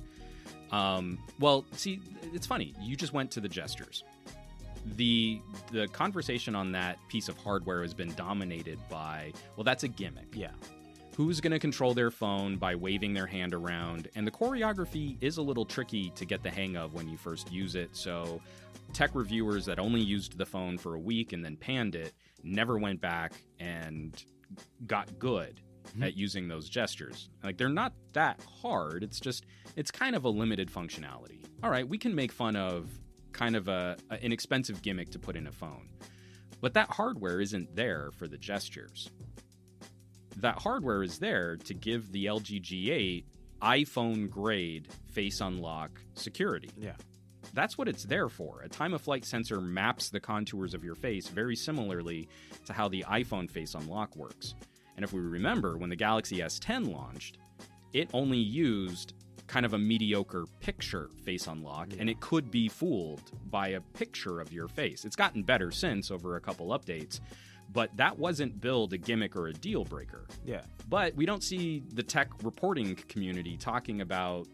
Well, see, it's funny. You just went to the gestures. The conversation on that piece of hardware has been dominated by, well, that's a gimmick. Yeah. Who's going to control their phone by waving their hand around? And the choreography is a little tricky to get the hang of when you first use it. So tech reviewers that only used the phone for a week and then panned it never went back and got good at using those gestures. Like, they're not that hard. It's kind of a limited functionality. All right, we can make fun of kind of an expensive gimmick to put in a phone. But that hardware isn't there for the gestures. That hardware is there to give the LG G8 iPhone-grade face unlock security. Yeah. That's what it's there for. A time-of-flight sensor maps the contours of your face very similarly to how the iPhone face unlock works. And if we remember, when the Galaxy S10 launched, it only used kind of a mediocre picture face unlock, and it could be fooled by a picture of your face. It's gotten better since over a couple updates, but that wasn't billed a gimmick or a deal breaker. Yeah. But we don't see the tech reporting community talking about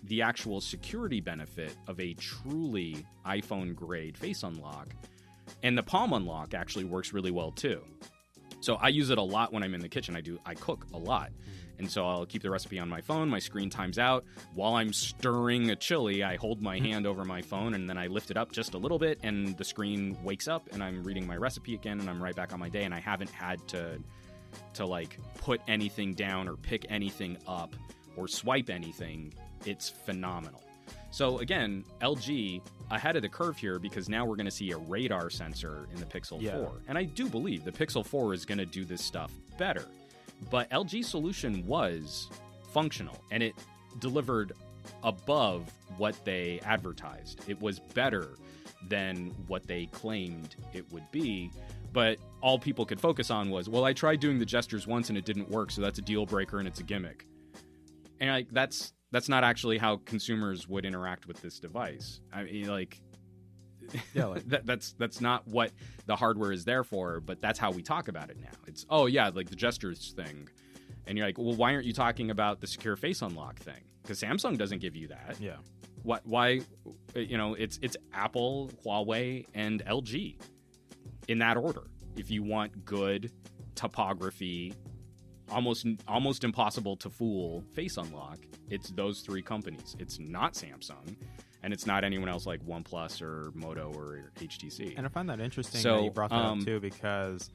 the actual security benefit of a truly iPhone-grade face unlock. And the palm unlock actually works really well, too. So I use it a lot when I'm in the kitchen. I cook a lot. And so I'll keep the recipe on my phone. My screen times out. While I'm stirring a chili, I hold my hand over my phone, and then I lift it up just a little bit, and the screen wakes up, and I'm reading my recipe again, and I'm right back on my day, and I haven't had to like put anything down or pick anything up or swipe anything. It's phenomenal. So again, LG ahead of the curve here, because now we're going to see a radar sensor in the Pixel 4. And I do believe the Pixel 4 is going to do this stuff better. But LG's solution was functional, and it delivered above what they advertised. It was better than what they claimed it would be. But all people could focus on was, well, I tried doing the gestures once and it didn't work, so that's a deal breaker and it's a gimmick. And like that's not actually how consumers would interact with this device. I mean, like, yeah, like that's not what the hardware is there for. But that's how we talk about it now. It's like the gestures thing, and you're like, well, why aren't you talking about the secure face unlock thing? Because Samsung doesn't give you that. Yeah. What? Why? It's Apple, Huawei, and LG in that order. If you want good topography, almost impossible to fool face unlock, it's those three companies. It's not Samsung, and it's not anyone else like OnePlus or Moto or HTC. And I find that interesting that you brought that up too, because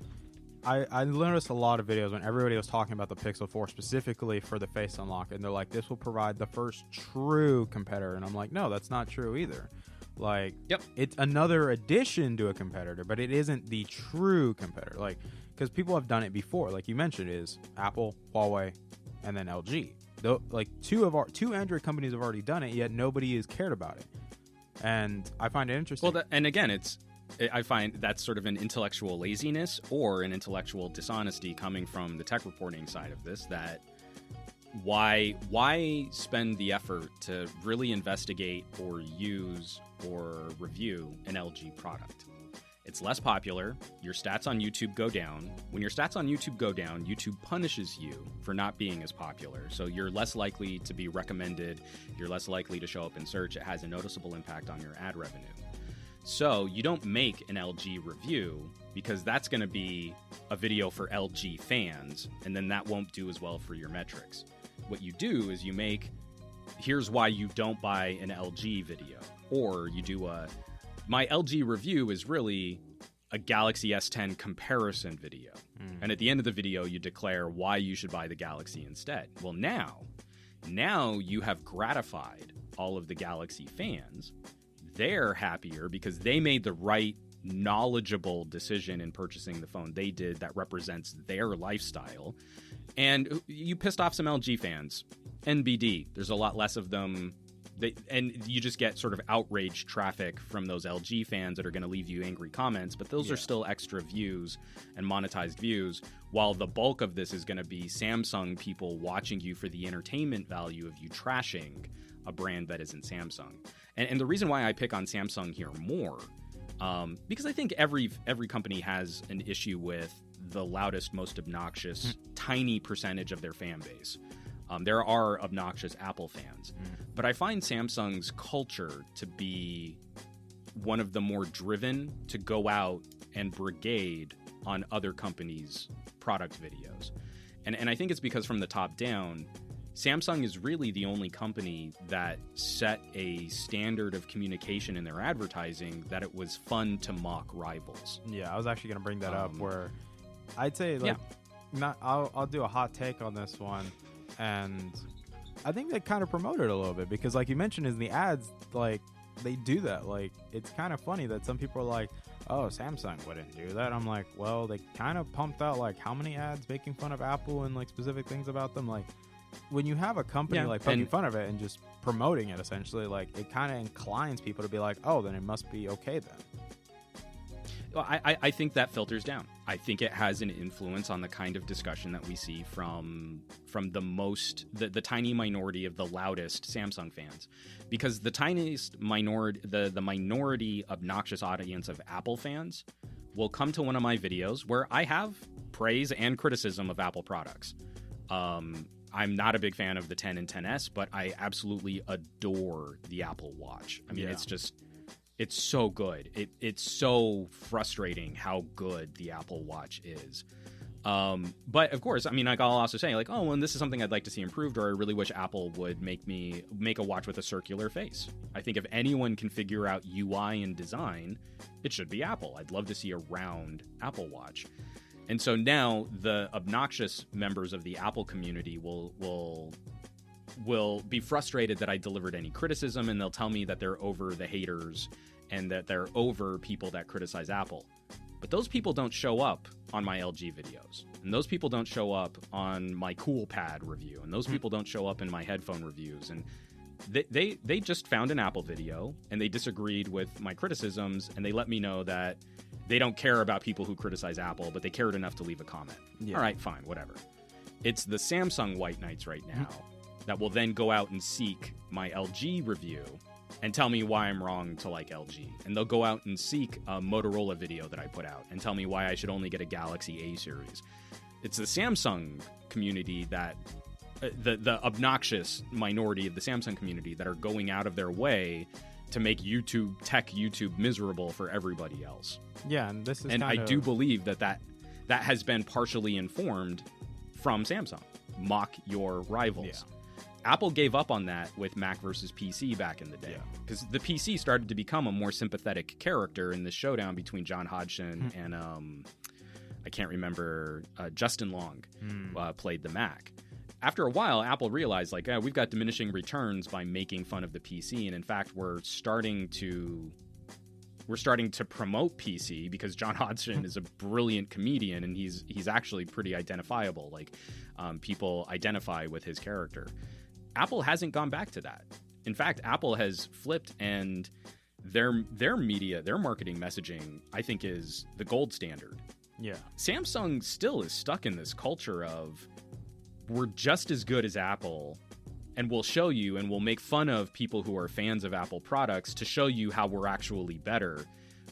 I noticed a lot of videos when everybody was talking about the Pixel 4 specifically for the face unlock, and they're like, this will provide the first true competitor. And I'm like, no, that's not true either. Like, yep, it's another addition to a competitor, but it isn't the true competitor. Like, because people have done it before, like you mentioned, is Apple, Huawei, and then LG. Though, like two Android companies have already done it, yet nobody has cared about it, and I find it interesting. Well, and again, I find that's sort of an intellectual laziness or an intellectual dishonesty coming from the tech reporting side of this. That why spend the effort to really investigate or use or review an LG product? It's less popular. Your stats on YouTube go down. When your stats on YouTube go down, YouTube punishes you for not being as popular. So you're less likely to be recommended. You're less likely to show up in search. It has a noticeable impact on your ad revenue. So you don't make an LG review because that's going to be a video for LG fans, and then that won't do as well for your metrics. What you do is you make, here's why you don't buy an LG video, or you do my LG review is really a Galaxy S10 comparison video. And at the end of the video, you declare why you should buy the Galaxy instead. Well, now you have gratified all of the Galaxy fans. They're happier because they made the right, knowledgeable decision in purchasing the phone they did that represents their lifestyle. And you pissed off some LG fans. NBD, there's a lot less of them. And you just get sort of outraged traffic from those LG fans that are going to leave you angry comments, but those are still extra views and monetized views, while the bulk of this is going to be Samsung people watching you for the entertainment value of you trashing a brand that isn't Samsung. And the reason why I pick on Samsung here more, because I think every company has an issue with the loudest, most obnoxious, tiny percentage of their fan base. There are obnoxious Apple fans. But I find Samsung's culture to be one of the more driven to go out and brigade on other companies' product videos. And I think it's because from the top down, Samsung is really the only company that set a standard of communication in their advertising that it was fun to mock rivals. Yeah, I was actually going to bring that up, where I'd say, like, I'll do a hot take on this one. And I think they kind of promote it a little bit because, like you mentioned, in the ads, like, they do that. Like, it's kind of funny that some people are like, oh, Samsung wouldn't do that. I'm like, well, they kind of pumped out, like, how many ads making fun of Apple and, like, specific things about them. Like, when you have a company, like, poking fun of it and just promoting it, essentially, like, it kind of inclines people to be like, oh, then it must be okay then. Well, I think that filters down. I think it has an influence on the kind of discussion that we see from the tiny minority of the loudest Samsung fans, because the tiniest minority, the minority obnoxious audience of Apple fans will come to one of my videos where I have praise and criticism of Apple products. I'm not a big fan of the 10 and 10S, but I absolutely adore the Apple Watch. I mean, it's so good. It's so frustrating how good the Apple Watch is. But of course, I mean, like, I'll also say, like, oh, and this is something I'd like to see improved, or I really wish Apple would make a watch with a circular face. I think if anyone can figure out UI and design, it should be Apple. I'd love to see a round Apple Watch. And so now the obnoxious members of the Apple community will will be frustrated that I delivered any criticism, and they'll tell me that they're over the haters and that they're over people that criticize Apple. But those people don't show up on my LG videos, and those people don't show up on my Cool Pad review, and those people don't show up in my headphone reviews. And they just found an Apple video, and they disagreed with my criticisms, and they let me know that they don't care about people who criticize Apple, but they cared enough to leave a comment. Yeah. All right, fine, whatever. It's the Samsung white knights right now that will then go out and seek my LG review and tell me why I'm wrong to like LG. And they'll go out and seek a Motorola video that I put out and tell me why I should only get a Galaxy A series. It's the Samsung community that, the obnoxious minority of the Samsung community that are going out of their way to make tech YouTube miserable for everybody else. Yeah, and this is I do believe that has been partially informed from Samsung. Mock your rivals. Yeah. Apple gave up on that with Mac versus PC back in the day, because the PC started to become a more sympathetic character in the showdown between John Hodgson and I can't remember, Justin Long played the Mac. After a while, Apple realized, like, we've got diminishing returns by making fun of the PC, and in fact, we're starting to promote PC because John Hodgson is a brilliant comedian, and he's actually pretty identifiable. Like, people identify with his character. Apple hasn't gone back to that. In fact, Apple has flipped, and their media, their marketing messaging, I think, is the gold standard. Yeah. Samsung still is stuck in this culture of, we're just as good as Apple, and we'll show you, and we'll make fun of people who are fans of Apple products to show you how we're actually better.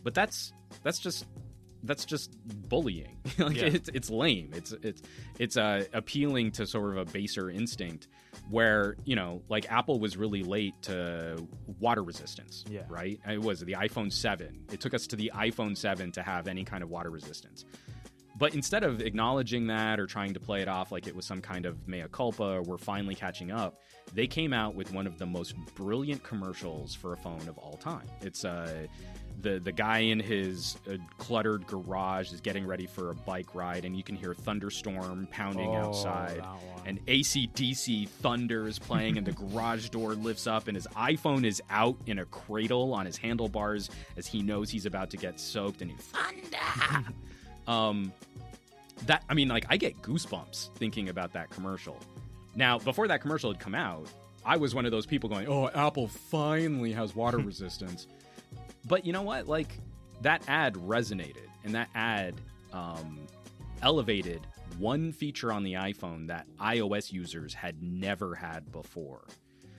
But that's just bullying. Like, yeah. It's lame. It's appealing to sort of a baser instinct where, you know, like, Apple was really late to water resistance. Yeah. Right? It was the iPhone 7. It took us to the iPhone 7 to have any kind of water resistance. But instead of acknowledging that or trying to play it off like it was some kind of mea culpa or we're finally catching up, they came out with one of the most brilliant commercials for a phone of all time. It's the guy in his cluttered garage is getting ready for a bike ride, and you can hear thunderstorm pounding outside, and AC/DC thunder is playing, and the garage door lifts up, and his iPhone is out in a cradle on his handlebars as he knows he's about to get soaked, and he thunder. I get goosebumps thinking about that commercial. Now, before that commercial had come out, I was one of those people going, "Oh, Apple finally has water resistance." But you know what? Like, that ad resonated, and that ad elevated one feature on the iPhone that iOS users had never had before.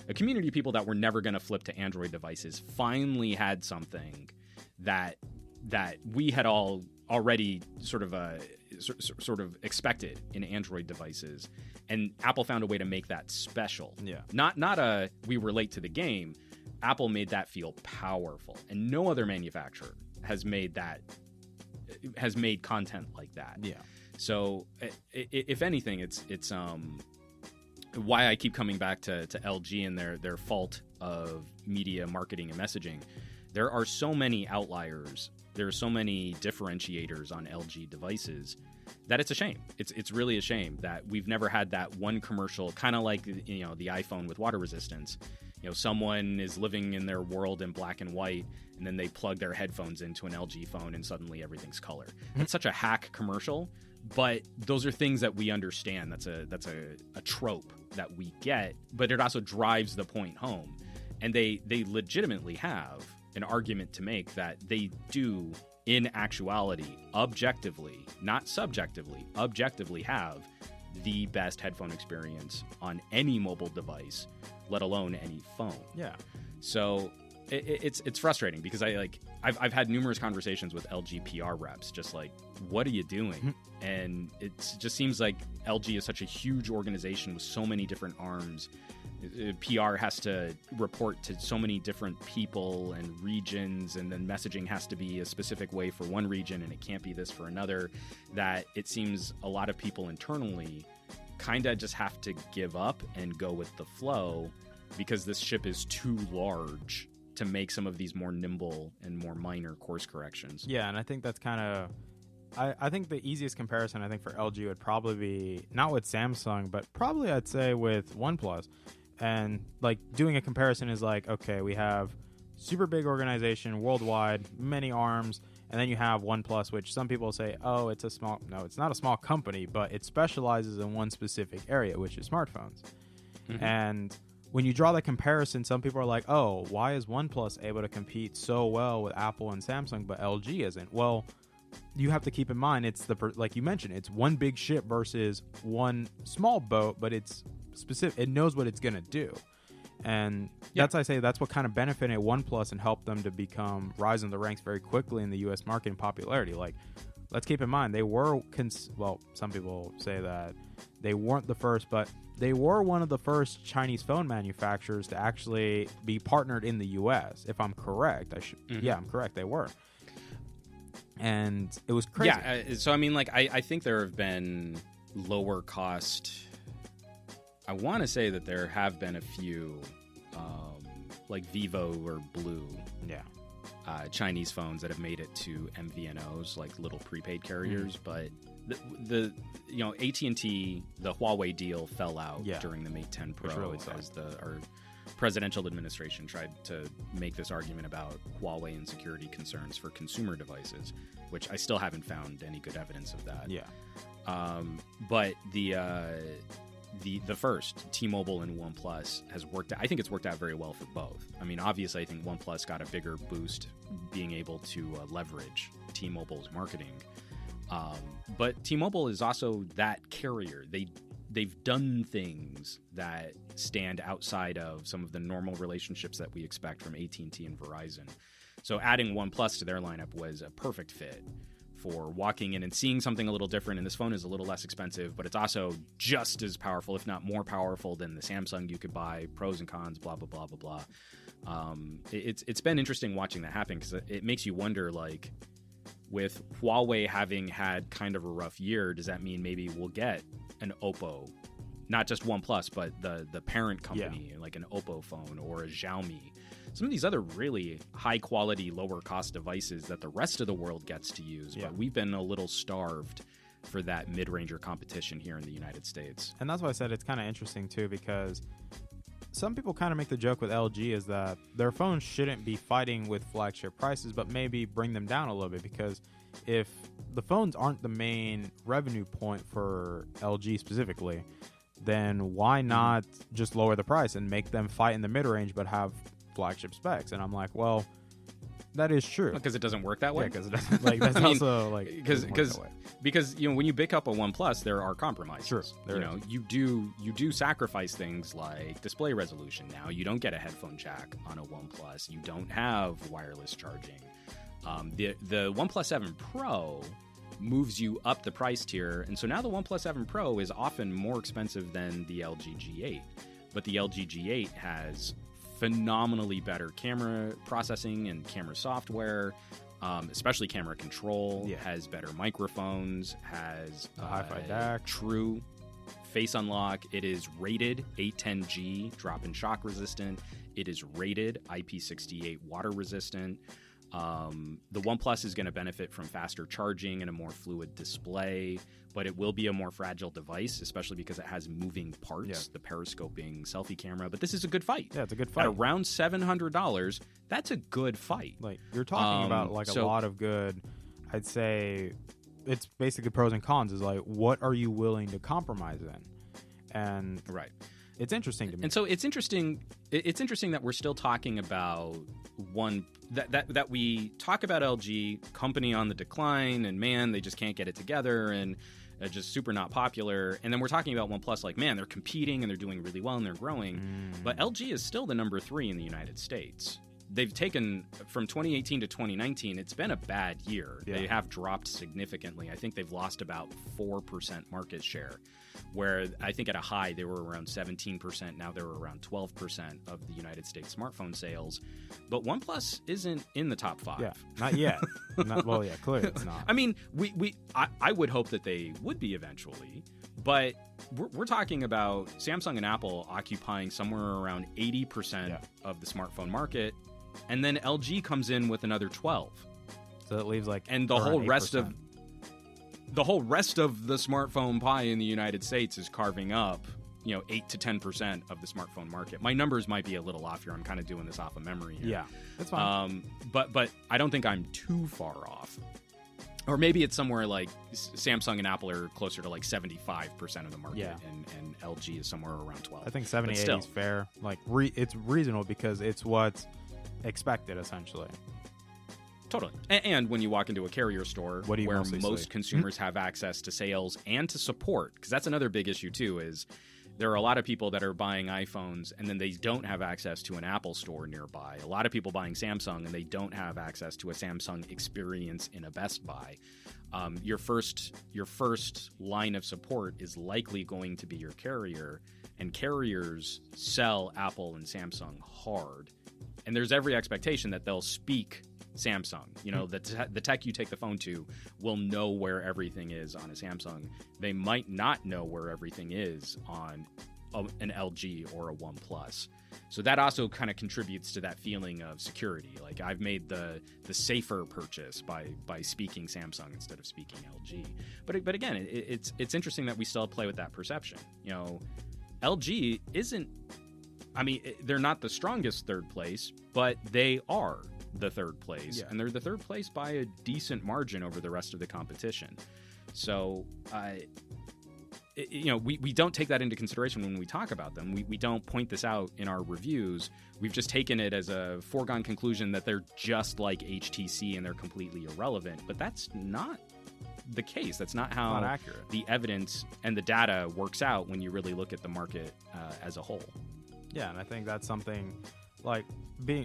A community of people that were never going to flip to Android devices finally had something that we had all already sort of expected in Android devices, and Apple found a way to make that special. Yeah. Not we were late to the game. Apple made that feel powerful, and no other manufacturer has made content like that. Yeah. So, if anything, it's why I keep coming back to LG and their fault of media marketing and messaging. There are so many outliers. There are so many differentiators on LG devices that it's a shame. It's really a shame that we've never had that one commercial, kind of like, you know, the iPhone with water resistance. You know, someone is living in their world in black and white, and then they plug their headphones into an LG phone, and suddenly everything's color. It's such a hack commercial, but those are things that we understand. That's a trope that we get, but it also drives the point home. And they legitimately have an argument to make that they do, in actuality, objectively, not subjectively, objectively have the best headphone experience on any mobile device, let alone any phone. Yeah. So it's frustrating because I've had numerous conversations with LG PR reps, just like, what are you doing? And it just seems like LG is such a huge organization with so many different arms. PR has to report to so many different people and regions, and then messaging has to be a specific way for one region, and it can't be this for another, that it seems a lot of people internally kind of just have to give up and go with the flow because this ship is too large to make some of these more nimble and more minor course corrections. Yeah, and I think that's kind of... I think the easiest comparison, I think, for LG would probably be, not with Samsung, but probably I'd say with OnePlus. And like doing a comparison is like, okay, we have super big organization worldwide, many arms, and then you have OnePlus, which some people say, oh, it's not a small company, but it specializes in one specific area, which is smartphones. Mm-hmm. And when you draw that comparison, some people are like, oh, why is OnePlus able to compete so well with Apple and Samsung, but LG isn't? Well, you have to keep in mind, it's like you mentioned, it's one big ship versus one small boat, but it's specific. It knows what it's going to do. And that's, I say, that's what kind of benefited OnePlus and helped them to rise in the ranks very quickly in the U.S. market in popularity. Like, let's keep in mind, they were, some people say that they weren't the first, but they were one of the first Chinese phone manufacturers to actually be partnered in the U.S. If I'm correct, yeah, I'm correct. They were. And it was crazy. Yeah, so I mean, like, I think there have been lower cost. I want to say that there have been a few, like Vivo or Blue, Chinese phones that have made it to MVNOs, like little prepaid carriers. But the AT&T, the Huawei deal fell out during the Mate 10 Pro, really as our presidential administration tried to make this argument about Huawei and security concerns for consumer devices, which I still haven't found any good evidence of that. Yeah. But the first, T-Mobile and OnePlus, has worked out. I think it's worked out very well for both. I mean, obviously, I think OnePlus got a bigger boost being able to leverage T-Mobile's marketing. But T-Mobile is also that carrier. They've done things that stand outside of some of the normal relationships that we expect from AT&T and Verizon. So adding OnePlus to their lineup was a perfect fit for walking in and seeing something a little different. And this phone is a little less expensive, but it's also just as powerful, if not more powerful, than the Samsung you could buy. Pros and cons, blah, blah, blah, blah, blah. It's been interesting watching that happen, because it makes you wonder, like, with Huawei having had kind of a rough year, does that mean maybe we'll get an Oppo, not just OnePlus, but the parent company, like an Oppo phone or a Xiaomi? Some of these other really high-quality, lower-cost devices that the rest of the world gets to use, but we've been a little starved for that mid-ranger competition here in the United States. And that's why I said it's kind of interesting, too, because some people kind of make the joke with LG is that their phones shouldn't be fighting with flagship prices, but maybe bring them down a little bit, because if the phones aren't the main revenue point for LG specifically, then why not just lower the price and make them fight in the mid-range but have flagship specs? And I'm like, well, that is true, because it doesn't work that way. Yeah, because it doesn't. Like, that's also like because when you pick up a OnePlus, there are compromises. Sure, you do sacrifice things like display resolution. Now you don't get a headphone jack on a OnePlus. You don't have wireless charging. The OnePlus 7 Pro moves you up the price tier, and so now the OnePlus 7 Pro is often more expensive than the LG G8. But the LG G8 has phenomenally better camera processing and camera software, especially camera control, has better microphones, has hi-fi DAC, true face unlock. It is rated A10G drop and shock resistant. It is rated IP68 water resistant. The OnePlus is going to benefit from faster charging and a more fluid display, but it will be a more fragile device, especially because it has moving parts, the periscoping selfie camera. But this is a good fight. Yeah, it's a good fight. At around $700, that's a good fight. Like, you're talking about like a lot of good, I'd say it's basically pros and cons, is like, what are you willing to compromise in? And right. It's interesting to me. And so it's interesting that we're still talking about that we talk about LG, company on the decline, and man, they just can't get it together, and just super not popular. And then we're talking about OnePlus, like, man, they're competing and they're doing really well and they're growing. But LG is still the number 3 in the United States. They've taken, from 2018 to 2019, it's been a bad year. They have dropped significantly. I think they've lost about 4% market share, where I think at a high they were around 17%. Now they're around 12% of the United States smartphone sales. But OnePlus isn't in the top 5. Yeah, not yet. Well, clearly it's not. I mean, I would hope that they would be eventually, but we're talking about Samsung and Apple occupying somewhere around 80% of the smartphone market, and then LG comes in with another 12. So it leaves like, and the whole rest of the smartphone pie in the United States is carving up 8 to 10% of the smartphone market. My numbers might be a little off here. I'm kind of doing this off of memory here. Yeah, that's fine. But I don't think I'm too far off. Or maybe it's somewhere like Samsung and Apple are closer to like 75% of the market, and LG is somewhere around 12. I think 70, 80 is fair. Like it's reasonable because it's what's expected essentially. Totally. And when you walk into a carrier store where most consumers have access to sales and to support, because that's another big issue too, is there are a lot of people that are buying iPhones and then they don't have access to an Apple store nearby. A lot of people buying Samsung and they don't have access to a Samsung experience in a Best Buy. Your first line of support is likely going to be your carrier, and carriers sell Apple and Samsung hard. And there's every expectation that they'll speak Samsung. The tech you take the phone to will know where everything is on a Samsung. They might not know where everything is on an LG or a OnePlus. So that also kind of contributes to that feeling of security. Like I've made the safer purchase by speaking Samsung instead of speaking LG. But again, it's interesting that we still play with that perception. LG isn't. I mean, they're not the strongest third place, but they are the third place, and they're the third place by a decent margin over the rest of the competition. So, we don't take that into consideration when we talk about them. We don't point this out in our reviews. We've just taken it as a foregone conclusion that they're just like HTC and they're completely irrelevant. But that's not the case. That's not how the evidence and the data works out when you really look at the market as a whole. Yeah, and I think that's something like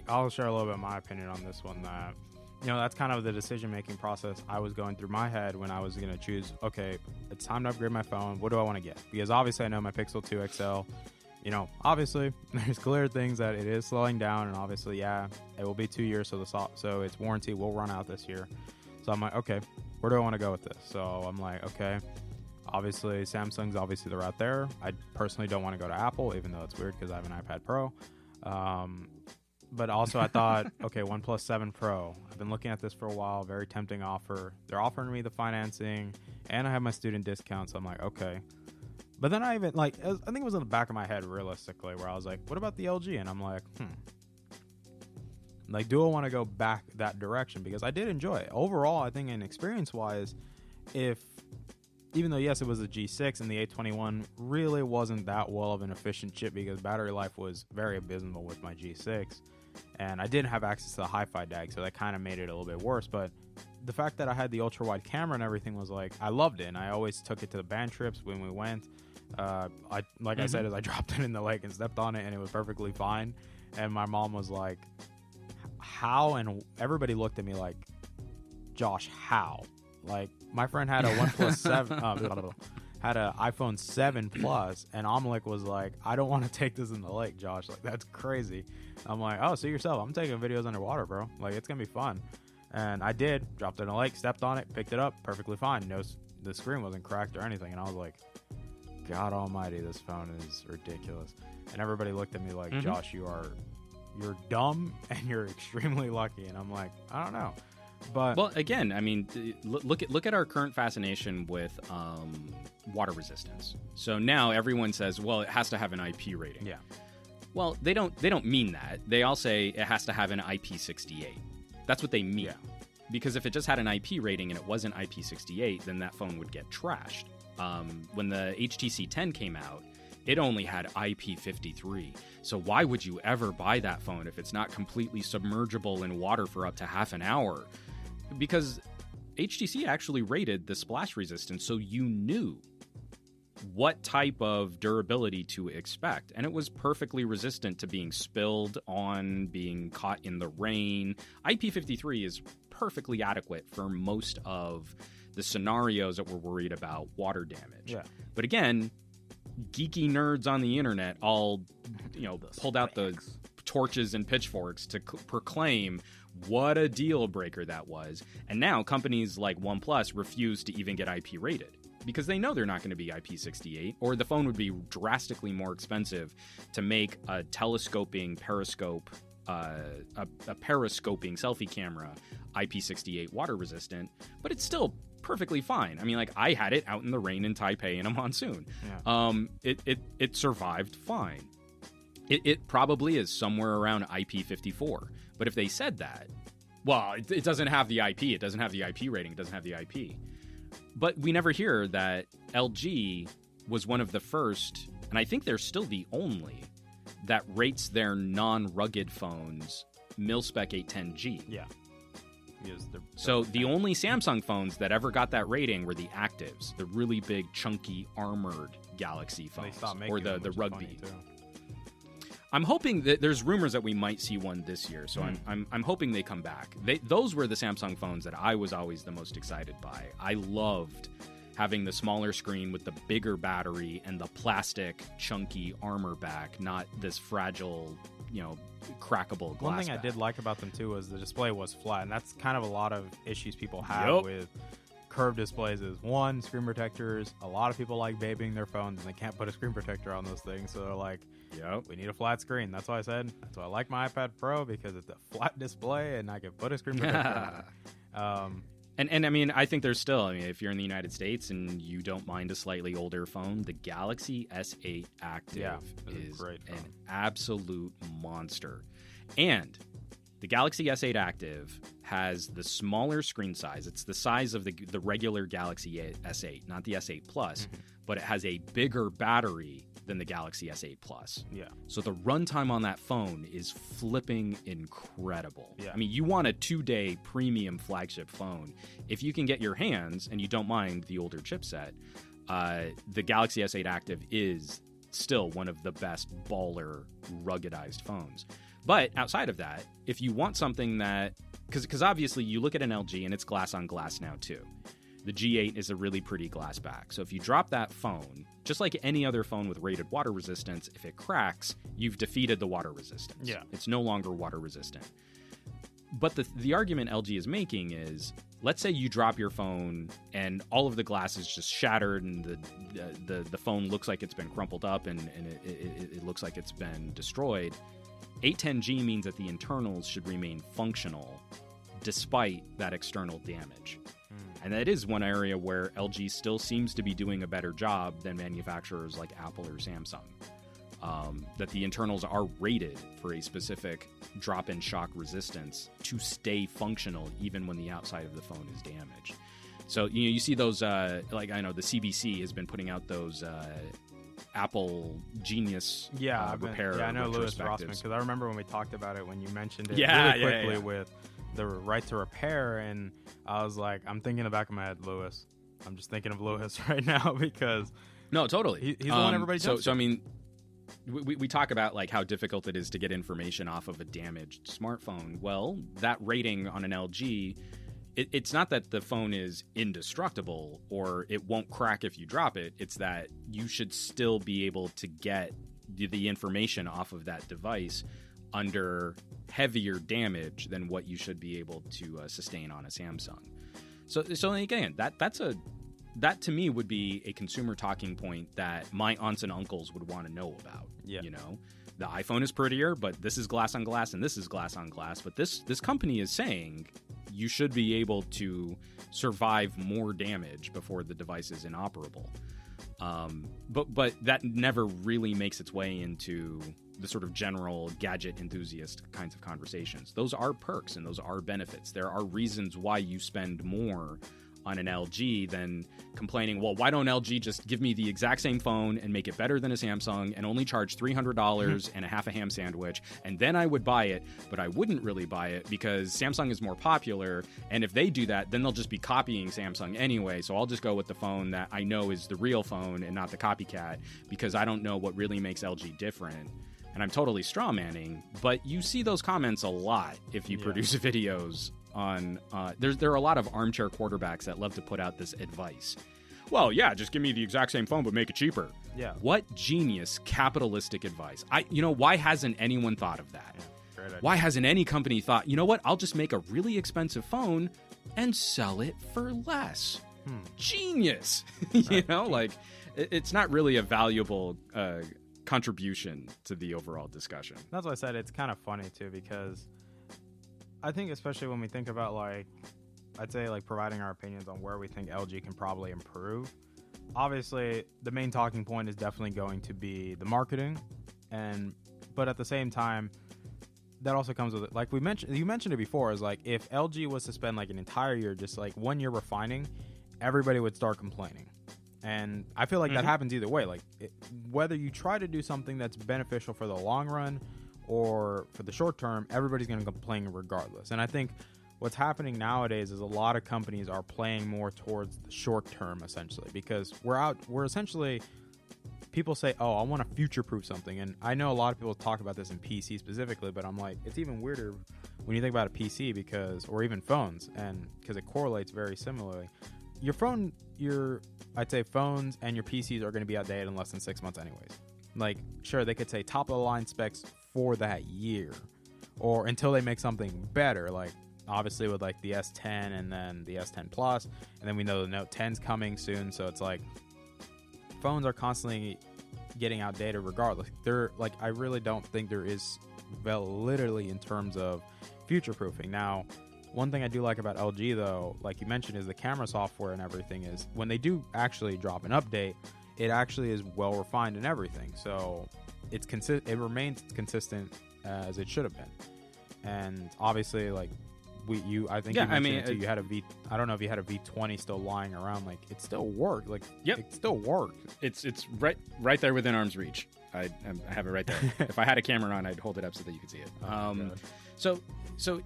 I'll share a little bit of my opinion on this one, that that's kind of the decision-making process I was going through my head when I was going to choose, okay, it's time to upgrade my phone. What do I want to get? Because obviously I know my Pixel 2 XL, obviously there's clear things that it is slowing down, and obviously, it will be 2 years, so its warranty will run out this year. So I'm like, okay, where do I want to go with this? So I'm like, okay, obviously Samsung's obviously the route there. I personally don't want to go to Apple, even though it's weird because I have an iPad Pro. But also I thought, okay, OnePlus 7 Pro. I've been looking at this for a while. Very tempting offer. They're offering me the financing, and I have my student discount. So I'm like, okay. But then I think it was in the back of my head realistically, where I was like, what about the LG? And I'm like, like, do I want to go back that direction? Because I did enjoy it. Overall, I think in experience-wise, even though, yes, it was a G6 and the A21 really wasn't that well of an efficient chip because battery life was very abysmal with my G6. And I didn't have access to the hi-fi DAC, so that kind of made it a little bit worse. But the fact that I had the ultra-wide camera and everything was like, I loved it. And I always took it to the band trips when we went. I said, as I dropped it in the lake and stepped on it, and it was perfectly fine. And my mom was like, how? And everybody looked at me like, Josh, how? Like, my friend had a OnePlus 7, had an iPhone 7 Plus, and Amelik was like, I don't want to take this in the lake, Josh. Like, that's crazy. I'm like, oh, see yourself. I'm taking videos underwater, bro. Like, it's going to be fun. And I did. Dropped it in the lake, stepped on it, picked it up, perfectly fine. The screen wasn't cracked or anything. And I was like, God almighty, this phone is ridiculous. And everybody looked at me like, Josh, you're dumb and you're extremely lucky. And I'm like, I don't know. But well, again, I mean, look at our current fascination with water resistance. So now everyone says, well, it has to have an IP rating. Yeah. Well, they don't mean that. They all say it has to have an IP68. That's what they mean. Yeah. Because if it just had an IP rating and it wasn't IP68, then that phone would get trashed. When the HTC 10 came out, it only had IP53. So why would you ever buy that phone if it's not completely submergible in water for up to half an hour? Because HTC actually rated the splash resistance, so you knew what type of durability to expect. And it was perfectly resistant to being spilled on, being caught in the rain. IP53 is perfectly adequate for most of the scenarios that we're worried about water damage. Yeah. But again, geeky nerds on the internet all, pulled out the torches and pitchforks to proclaim what a deal breaker that was. And now companies like OnePlus refuse to even get IP rated because they know they're not going to be IP68, or the phone would be drastically more expensive to make a periscoping selfie camera IP68 water resistant, but it's still perfectly fine. I mean, like, I had it out in the rain in Taipei in a monsoon. Yeah. It survived fine. It probably is somewhere around IP54. But if they said that, well, it doesn't have the IP. It doesn't have the IP rating. It doesn't have the IP. But we never hear that LG was one of the first, and I think they're still the only, that rates their non-rugged phones mil-spec 810G. Yeah. So the only Samsung phones that ever got that rating were the Actives, the really big, chunky, armored Galaxy phones, or the Rugby. I'm hoping that there's rumors that we might see one this year, so I'm hoping they come back. Those were the Samsung phones that I was always the most excited by. I loved having the smaller screen with the bigger battery and the plastic, chunky armor back, not this fragile, crackable glass. One thing back. I did like about them too was the display was flat, and that's kind of a lot of issues people have with curved displays. Is one, screen protectors. A lot of people like babying their phones, and they can't put a screen protector on those things, so they're like, we need a flat screen. That's why I said that's why I like my iPad Pro, because it's a flat display and I can put a screen protector on. And I mean, I think there's still, if you're in the United States and you don't mind a slightly older phone, the Galaxy S8 Active is an absolute monster. And the Galaxy S8 Active has the smaller screen size. It's the size of the regular Galaxy S8, not the S8 Plus, but it has a bigger battery than the Galaxy S8 Plus. Yeah. So the runtime on that phone is flipping incredible. Yeah. I mean, you want a 2-day premium flagship phone. If you can get your hands, and you don't mind the older chipset, the Galaxy S8 Active is still one of the best baller, ruggedized phones. But outside of that, if you want something that... Because obviously you look at an LG and it's glass on glass now too. The G8 is a really pretty glass back. So if you drop that phone, just like any other phone with rated water resistance, if it cracks, you've defeated the water resistance. Yeah. It's no longer water resistant. But the argument LG is making is, let's say you drop your phone and all of the glass is just shattered and the phone looks like it's been crumpled up and it looks like it's been destroyed. 810G means that the internals should remain functional despite that external damage. And that is one area where LG still seems to be doing a better job than manufacturers like Apple or Samsung. That the internals are rated for a specific drop-in shock resistance to stay functional even when the outside of the phone is damaged. So you see those, I know the CBC has been putting out those Apple Genius repair. Yeah, I know Louis Rossman, because I remember when we talked about it, when you mentioned it really quickly with the right to repair, and I was like, I'm thinking in the back of my head, Louis. I'm just thinking of Louis right now, because no, totally, he's the one everybody jumps so I mean, we talk about like how difficult it is to get information off of a damaged smartphone. Well, that rating on an LG, it's not that the phone is indestructible or it won't crack if you drop it. It's that you should still be able to get the information off of that device under heavier damage than what you should be able to sustain on a Samsung. So again, that to me would be a consumer talking point that my aunts and uncles would want to know about. Yeah. The iPhone is prettier, but this is glass on glass and this is glass on glass. But this company is saying you should be able to survive more damage before the device is inoperable. But that never really makes its way into the sort of general gadget enthusiast kinds of conversations. Those are perks and those are benefits. There are reasons why you spend more on an LG than complaining, well, why don't LG just give me the exact same phone and make it better than a Samsung and only charge $300 and a half a ham sandwich, and then I would buy it, but I wouldn't really buy it because Samsung is more popular, and if they do that, then they'll just be copying Samsung anyway, so I'll just go with the phone that I know is the real phone and not the copycat because I don't know what really makes LG different. And I'm totally straw manning, but you see those comments a lot if you produce videos on there are a lot of armchair quarterbacks that love to put out this advice. Well, yeah, just give me the exact same phone but make it cheaper. Yeah. What genius capitalistic advice. Why hasn't anyone thought of that? Yeah, great idea. Why hasn't any company thought, you know what, I'll just make a really expensive phone and sell it for less. Genius. It's not really a valuable contribution to the overall discussion. That's why I said it's kind of funny too, because I think especially when we think about like I'd say, like, providing our opinions on where we think LG can probably improve. Obviously, the main talking point is definitely going to be the marketing, but at the same time, that also comes with it. Like you mentioned it before, is like if LG was to spend like an entire year, just like 1 year refining, everybody would start complaining. And I feel like that happens either way. Like whether you try to do something that's beneficial for the long run or for the short term, everybody's going to complain regardless. And I think what's happening nowadays is a lot of companies are playing more towards the short term, essentially, because we're essentially, people say, oh, I want to future-proof something. And I know a lot of people talk about this in PC specifically, but I'm like, it's even weirder when you think about a PC or even phones, and because it correlates very similarly. I'd say phones and your PCs are going to be outdated in less than 6 months anyways. Like, sure, they could say top-of-the-line specs for that year, or until they make something better, like, obviously with like the S10 and then the S10 Plus, and then we know the Note 10's coming soon, so it's like phones are constantly getting outdated regardless. They're like, I really don't think there is validity in terms of future proofing. Now, one thing I do like about LG though, like you mentioned, is the camera software and everything. Is when they do actually drop an update, it actually is well refined and everything. So it remains consistent as it should have been. And obviously, like I think you had a V. I don't know if you had a V20 still lying around. Like it still worked. Like it still worked. It's right there within arm's reach. I have it right there. If I had a camera on, I'd hold it up so that you could see it. So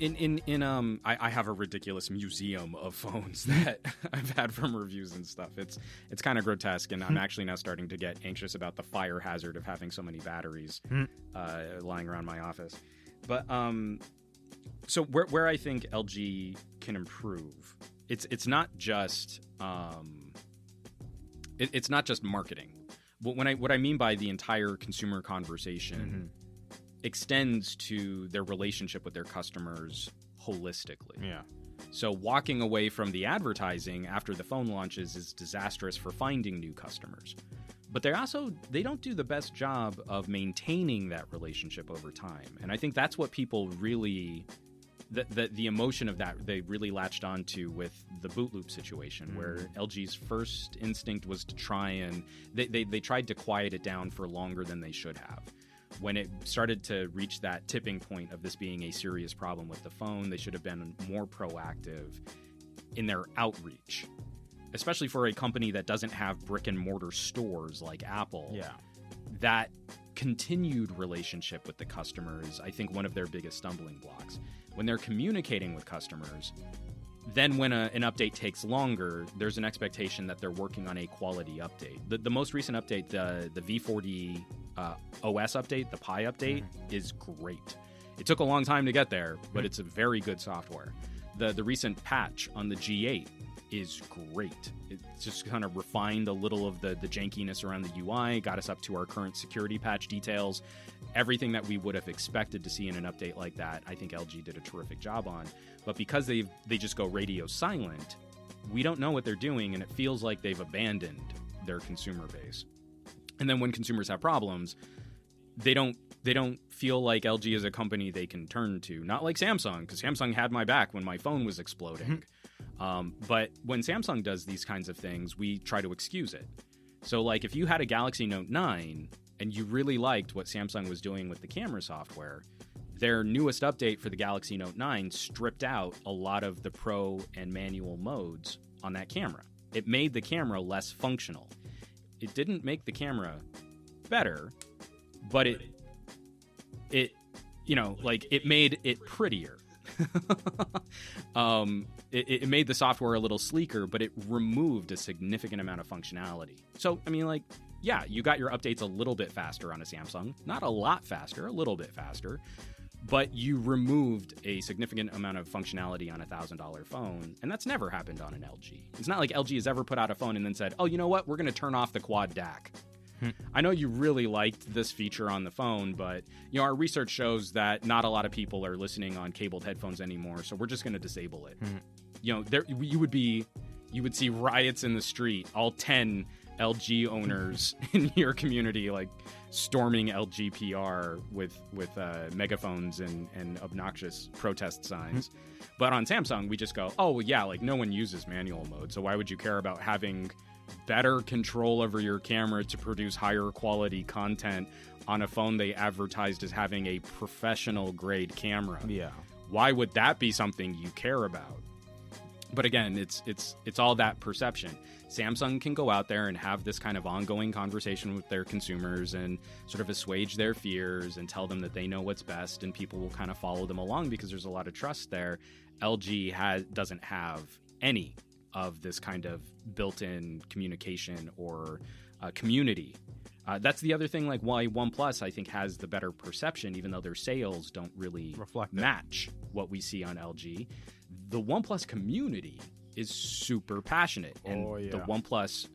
I have a ridiculous museum of phones that I've had from reviews and stuff. It's kind of grotesque, and I'm actually now starting to get anxious about the fire hazard of having so many batteries lying around my office. But so where I think LG can improve, it's not just it's not just marketing. What I mean by the entire consumer conversation extends to their relationship with their customers holistically. Yeah. So walking away from the advertising after the phone launches is disastrous for finding new customers. But they don't do the best job of maintaining that relationship over time. And I think that's what people really, the emotion of that, they really latched onto with the boot loop situation, where LG's first instinct was to try and, they tried to quiet it down for longer than they should have. When it started to reach that tipping point of this being a serious problem with the phone, they should have been more proactive in their outreach. Especially for a company that doesn't have brick and mortar stores like Apple. Yeah. That continued relationship with the customer is, I think, one of their biggest stumbling blocks. When they're communicating with customers, then when an update takes longer, there's an expectation that they're working on a quality update. The most recent update, the V40 OS update, the Pi update, is great. It took a long time to get there, but it's a very good software. The recent patch on the G8 is great. It just kind of refined a little of the jankiness around the UI, got us up to our current security patch details. Everything that we would have expected to see in an update like that, I think LG did a terrific job on. But because they just go radio silent, we don't know what they're doing, and it feels like they've abandoned their consumer base. And then when consumers have problems, they don't feel like LG is a company they can turn to. Not like Samsung, because Samsung had my back when my phone was exploding. But when Samsung does these kinds of things, we try to excuse it. So like if you had a Galaxy Note 9 and you really liked what Samsung was doing with the camera software, their newest update for the Galaxy Note 9 stripped out a lot of the pro and manual modes on that camera. It made the camera less functional. It didn't make the camera better, but it made it prettier. It made the software a little sleeker, but it removed a significant amount of functionality. So, I mean, like, yeah, you got your updates a little bit faster on a Samsung. Not a lot faster, a little bit faster. But you removed a significant amount of functionality on a $1,000 phone, and that's never happened on an LG. It's not like LG has ever put out a phone and then said, oh, you know what? We're going to turn off the quad DAC. I know you really liked this feature on the phone, but our research shows that not a lot of people are listening on cabled headphones anymore, so we're just going to disable it. You would see riots in the street, all 10 LG owners in your community like storming LG PR with megaphones and obnoxious protest signs. But on Samsung, we just go, oh, well, yeah, like no one uses manual mode. So why would you care about having better control over your camera to produce higher quality content on a phone they advertised as having a professional grade camera? Yeah. Why would that be something you care about? But again, it's all that perception. Samsung can go out there and have this kind of ongoing conversation with their consumers and sort of assuage their fears and tell them that they know what's best, and people will kind of follow them along because there's a lot of trust there. LG doesn't have any of this kind of built-in communication or community. That's the other thing, like why OnePlus, I think, has the better perception, even though their sales don't really match what we see on LG. The OnePlus community is super passionate, and the OnePlus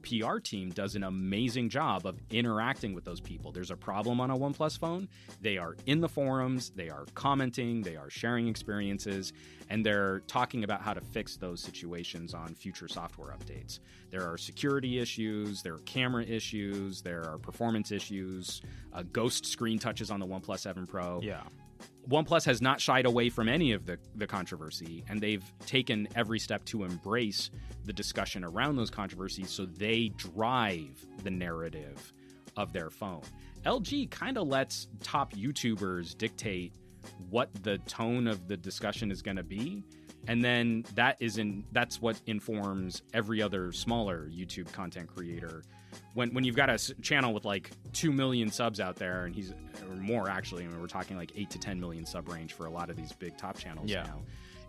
PR team does an amazing job of interacting with those people. There's a problem on a OnePlus phone, they are in the forums, they are commenting, they are sharing experiences, and they're talking about how to fix those situations on future software updates. There are security issues, there are camera issues, there are performance issues, ghost screen touches on the OnePlus 7 Pro. Yeah. OnePlus has not shied away from any of the controversy, and they've taken every step to embrace the discussion around those controversies so they drive the narrative of their phone. LG kind of lets top YouTubers dictate what the tone of the discussion is going to be, and then that's what informs every other smaller YouTube content creator. When you've got a channel with like 2 million subs out there, and or more actually, I mean, we're talking like 8 to 10 million sub range for a lot of these big top channels now.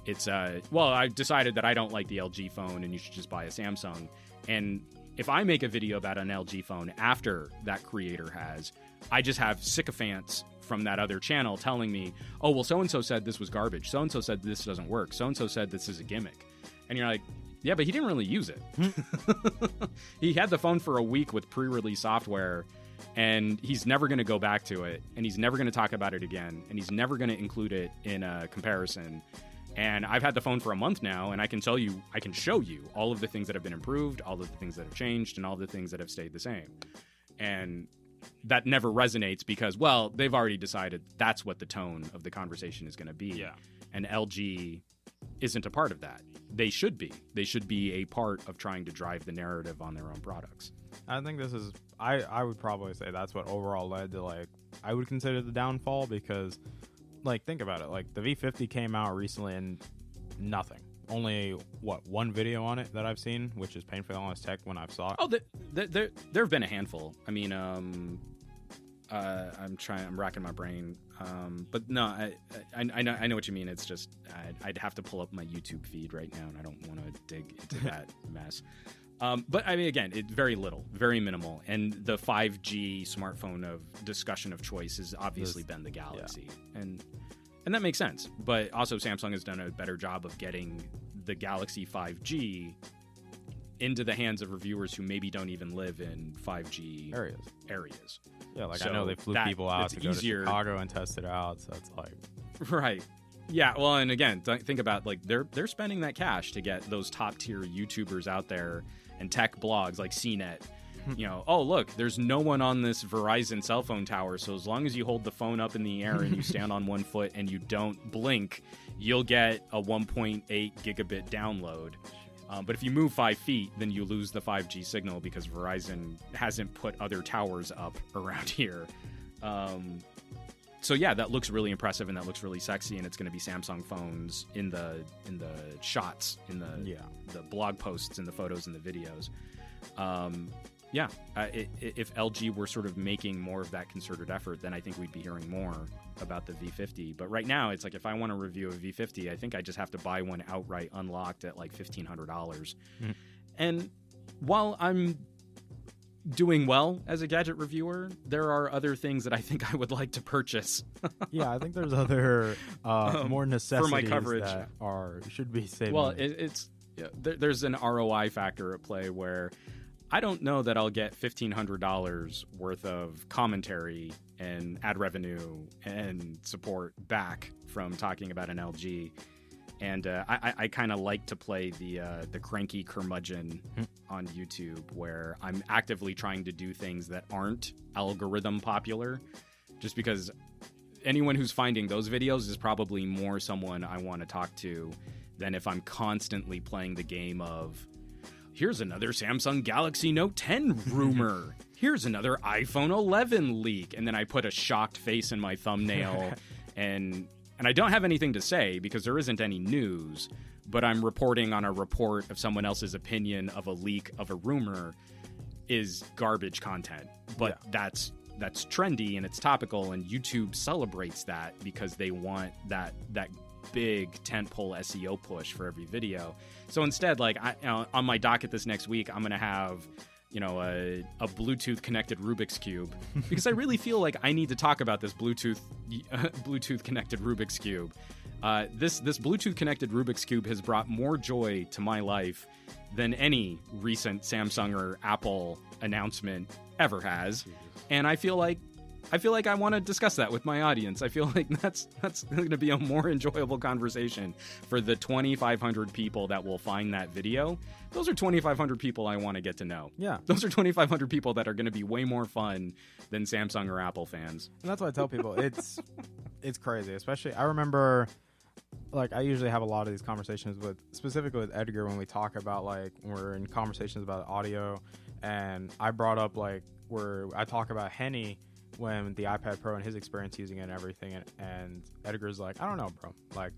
It's well, I decided that I don't like the LG phone, and you should just buy a Samsung. And if I make a video about an LG phone after that creator has, I just have sycophants from that other channel telling me, oh, well, so-and-so said this was garbage. So-and-so said this doesn't work. So-and-so said this is a gimmick. And you're like, yeah, but he didn't really use it. He had the phone for a week with pre-release software, and he's never going to go back to it, and he's never going to talk about it again, and he's never going to include it in a comparison. And I've had the phone for a month now, and I can show you all of the things that have been improved, all of the things that have changed, and all the things that have stayed the same. And that never resonates because, well, they've already decided that's what the tone of the conversation is going to be. Yeah. And LG isn't a part of that. They should be. They should be a part of trying to drive the narrative on their own products. I think this is, I would probably say that's what overall led to, like, I would consider the downfall because, like, think about it. Like, the V50 came out recently and nothing. Only, one video on it that I've seen, which is Painfully Honest Tech when I've saw it. Oh, there have been a handful. I mean, I'm racking my brain. But no, I know what you mean. It's just, I'd have to pull up my YouTube feed right now, and I don't want to dig into that mess. But I mean, again, it's very little, very minimal. And the 5G smartphone of discussion of choice has obviously been the Galaxy. Yeah. And that makes sense. But also Samsung has done a better job of getting the Galaxy 5G into the hands of reviewers who maybe don't even live in 5G areas. Yeah, like, so I know they flew people out to go to Chicago and test it out, so it's like... Right. Yeah, well, and again, think about, like, they're spending that cash to get those top-tier YouTubers out there and tech blogs like CNET. You know, oh, look, there's no one on this Verizon cell phone tower, so as long as you hold the phone up in the air and you stand on one foot and you don't blink, you'll get a 1.8 gigabit download. But if you move 5 feet, then you lose the 5G signal because Verizon hasn't put other towers up around here. So yeah, that looks really impressive and that looks really sexy, and it's going to be Samsung phones in the shots, in the blog posts and the photos and the videos. If LG were sort of making more of that concerted effort, then I think we'd be hearing more about the V50. But right now, it's like if I want to review a V50, I think I just have to buy one outright unlocked at like $1,500. And while I'm doing well as a gadget reviewer, there are other things that I think I would like to purchase. Yeah, I think there's other more necessities for my coverage that should be saved. Well, there's an ROI factor at play where I don't know that I'll get $1,500 worth of commentary and ad revenue and support back from talking about an LG. And I kind of like to play the cranky curmudgeon on YouTube, where I'm actively trying to do things that aren't algorithm popular, just because anyone who's finding those videos is probably more someone I want to talk to than if I'm constantly playing the game of, here's another Samsung Galaxy Note 10 rumor. Here's another iPhone 11 leak. And then I put a shocked face in my thumbnail. and I don't have anything to say because there isn't any news, but I'm reporting on a report of someone else's opinion of a leak of a rumor is garbage content. But that's trendy and it's topical, and YouTube celebrates that because they want that big tentpole SEO push for every video. So instead, like on my docket this next week, I'm gonna have a Bluetooth connected Rubik's Cube because I really feel like I need to talk about this Bluetooth connected Rubik's Cube. This Bluetooth connected Rubik's Cube has brought more joy to my life than any recent Samsung or Apple announcement ever has. And I feel like I want to discuss that with my audience. I feel like that's going to be a more enjoyable conversation for the 2,500 people that will find that video. Those are 2,500 people I want to get to know. Yeah. Those are 2,500 people that are going to be way more fun than Samsung or Apple fans. And that's what I tell people. It's crazy. Especially, I remember, like, I usually have a lot of these conversations specifically with Edgar when we talk about, like, we're in conversations about audio. And I brought up, like, where I talk about Henny when the iPad Pro and his experience using it and everything, and Edgar's like, I don't know, bro. Like,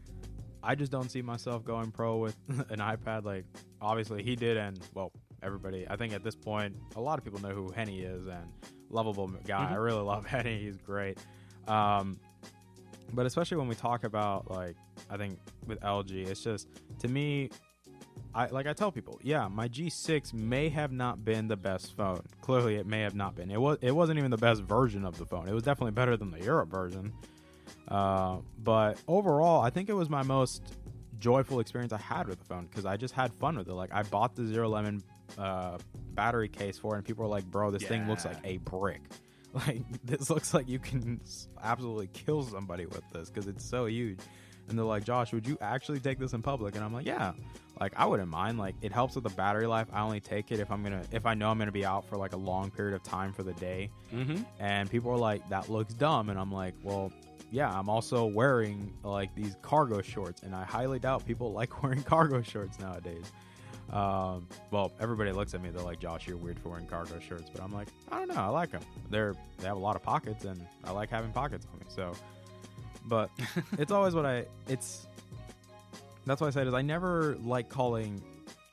I just don't see myself going pro with an iPad. Like, obviously he did, and well, everybody, I think at this point, a lot of people know who Henny is, and lovable guy. I really love Henny. He's great. But especially when we talk about, like, I think with LG, it's just, to me, I tell people, yeah, my G6 may have not been the best phone. Clearly, it may have not been. It wasn't even the best version of the phone. It was definitely better than the Europe version. But overall, I think it was my most joyful experience I had with the phone because I just had fun with it. Like, I bought the 011 battery case for it, and people were like, bro, this thing looks like a brick. Like, this looks like you can absolutely kill somebody with this because it's so huge. And they're like, Josh, would you actually take this in public? And I'm like, yeah, like, I wouldn't mind. Like, it helps with the battery life. I only take it if I know I'm gonna be out for like a long period of time for the day. And people are like, that looks dumb. And I'm like, well, yeah, I'm also wearing like these cargo shorts, and I highly doubt people like wearing cargo shorts nowadays. Well, everybody looks at me, they're like, Josh, you're weird for wearing cargo shorts. But I'm like, I don't know, I like them. They have a lot of pockets, and I like having pockets on me. So, but it's always that's why I said is I never like calling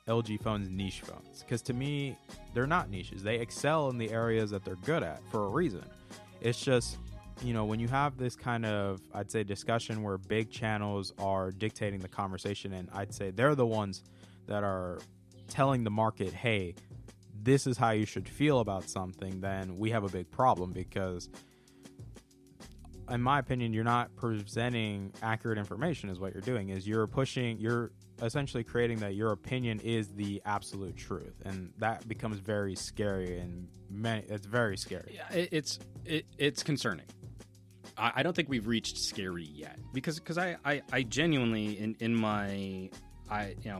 LG phones niche phones, because to me, they're not niches. They excel in the areas that they're good at for a reason. It's just, when you have this kind of, I'd say, discussion where big channels are dictating the conversation, and I'd say they're the ones that are telling the market, hey, this is how you should feel about something, then we have a big problem, because in my opinion, you're not presenting accurate information is what you're doing. Is you're essentially creating that your opinion is the absolute truth, and that becomes very scary, and it's very scary. Yeah, it's concerning. I don't think we've reached scary yet, because I genuinely in my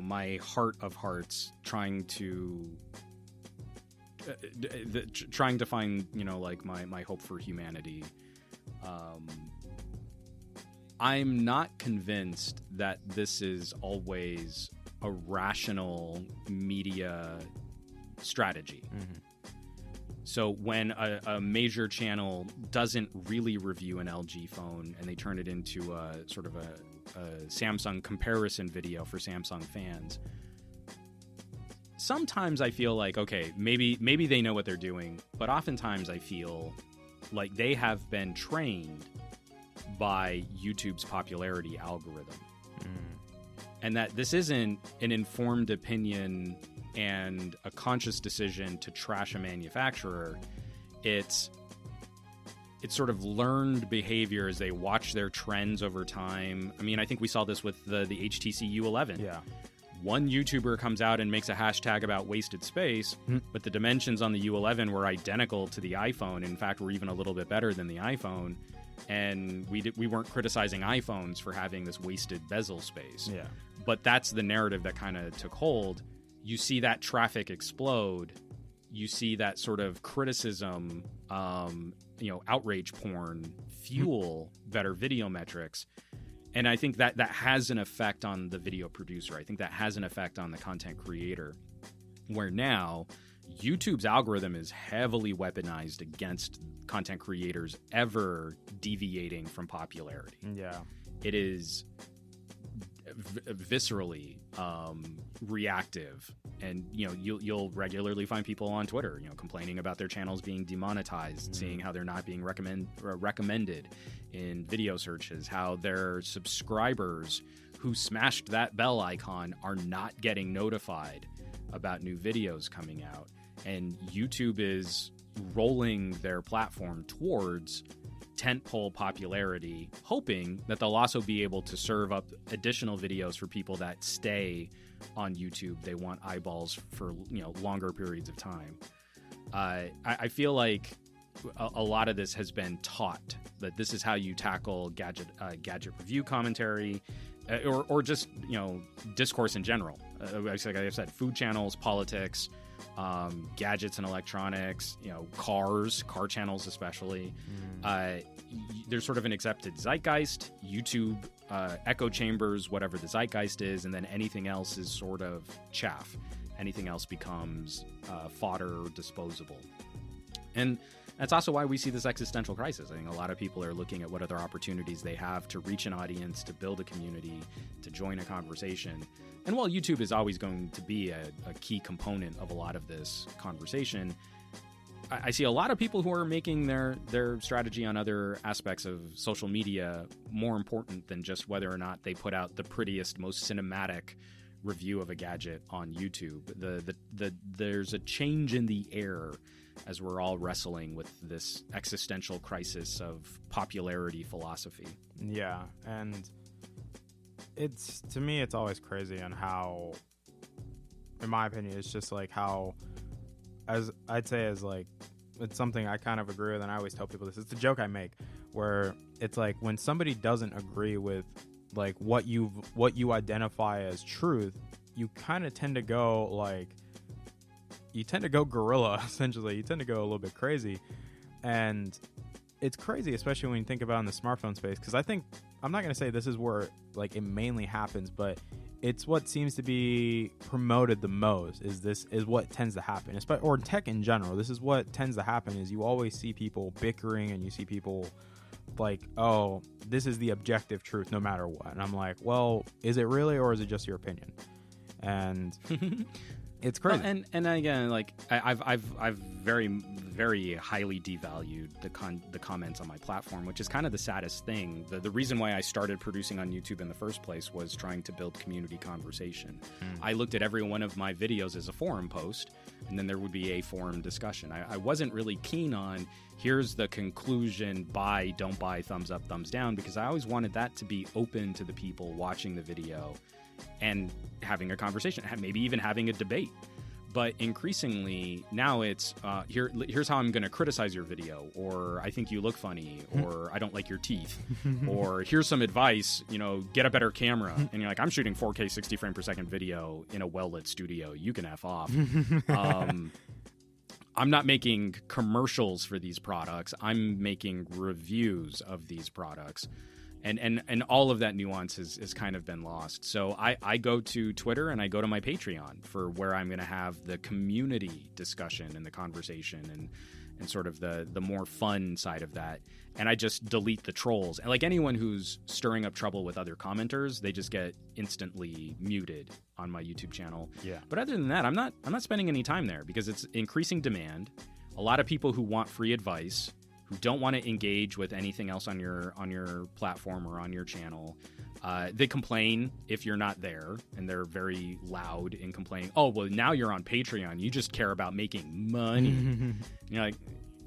my heart of hearts trying to find like my hope for humanity. I'm not convinced that this is always a rational media strategy. So when a major channel doesn't really review an LG phone and they turn it into a sort of a Samsung comparison video for Samsung fans, sometimes I feel like, okay, maybe they know what they're doing, but oftentimes I feel like they have been trained by YouTube's popularity algorithm. And that this isn't an informed opinion and a conscious decision to trash a manufacturer. It's sort of learned behavior as they watch their trends over time. I mean, I think we saw this with the HTC U11. Yeah. One YouTuber comes out and makes a hashtag about wasted space, but the dimensions on the U11 were identical to the iPhone. In fact, were even a little bit better than the iPhone. and we weren't criticizing iPhones for having this wasted bezel space. Yeah. But that's the narrative that kind of took hold. You see that traffic explode. You see that sort of criticism, outrage porn fuel better video metrics. And I think that has an effect on the video producer. I think that has an effect on the content creator, where now YouTube's algorithm is heavily weaponized against content creators ever deviating from popularity. Yeah. It is viscerally reactive, and you'll regularly find people on Twitter complaining about their channels being demonetized, seeing how they're not being recommended in video searches, how their subscribers who smashed that bell icon are not getting notified about new videos coming out, and YouTube is rolling their platform towards tentpole popularity, hoping that they'll also be able to serve up additional videos for people that stay on YouTube. They want eyeballs for longer periods of time. I feel like a lot of this has been taught, that this is how you tackle gadget review commentary, or just discourse in general. Like I said, food channels, politics, gadgets and electronics, car channels especially. There's sort of an accepted zeitgeist, YouTube, echo chambers, whatever the zeitgeist is, and then anything else is sort of chaff. Anything else becomes fodder or disposable. And that's also why we see this existential crisis. I think a lot of people are looking at what other opportunities they have to reach an audience, to build a community, to join a conversation. And while YouTube is always going to be a key component of a lot of this conversation, I see a lot of people who are making their strategy on other aspects of social media more important than just whether or not they put out the prettiest, most cinematic review of a gadget on YouTube. There's a change in the air as we're all wrestling with this existential crisis of popularity philosophy. Yeah, and to me it's always crazy on how, in my opinion, it's just like how, as I'd say, as like, it's something I kind of agree with, and I always tell people this. It's a joke I make, where it's like when somebody doesn't agree with like what you identify as truth, you kind of tend to go like, you tend to go guerrilla, essentially. You tend to go a little bit crazy. And it's crazy, especially when you think about in the smartphone space, because I think, I'm not going to say this is where like it mainly happens, but it's what seems to be promoted the most, is what tends to happen, or tech in general. This is what tends to happen, is you always see people bickering, and you see people like, oh, this is the objective truth no matter what. And I'm like, well, is it really, or is it just your opinion? And it's crazy. Well, and again, like I've very, very highly devalued the comments on my platform, which is kind of the saddest thing. The reason why I started producing on YouTube in the first place was trying to build community conversation. I looked at every one of my videos as a forum post, and then there would be a forum discussion. I wasn't really keen on, here's the conclusion, buy, don't buy, thumbs up, thumbs down, because I always wanted that to be open to the people watching the video and having a conversation, maybe even having a debate. But increasingly now it's here's how I'm going to criticize your video, or I think you look funny, or I don't like your teeth, or here's some advice, get a better camera. And you're like, I'm shooting 4K 60 frame per second video in a well-lit studio. You can F off. I'm not making commercials for these products. I'm making reviews of these products. And all of that nuance has kind of been lost. So I go to Twitter and I go to my Patreon for where I'm going to have the community discussion and the conversation and sort of the more fun side of that. And I just delete the trolls. And like anyone who's stirring up trouble with other commenters, they just get instantly muted on my YouTube channel. Yeah. But other than that, I'm not spending any time there because it's increasing demand. A lot of people who want free advice, who don't want to engage with anything else on your platform or on your channel. They complain if you're not there, and they're very loud in complaining. Oh, well, now you're on Patreon. You just care about making money.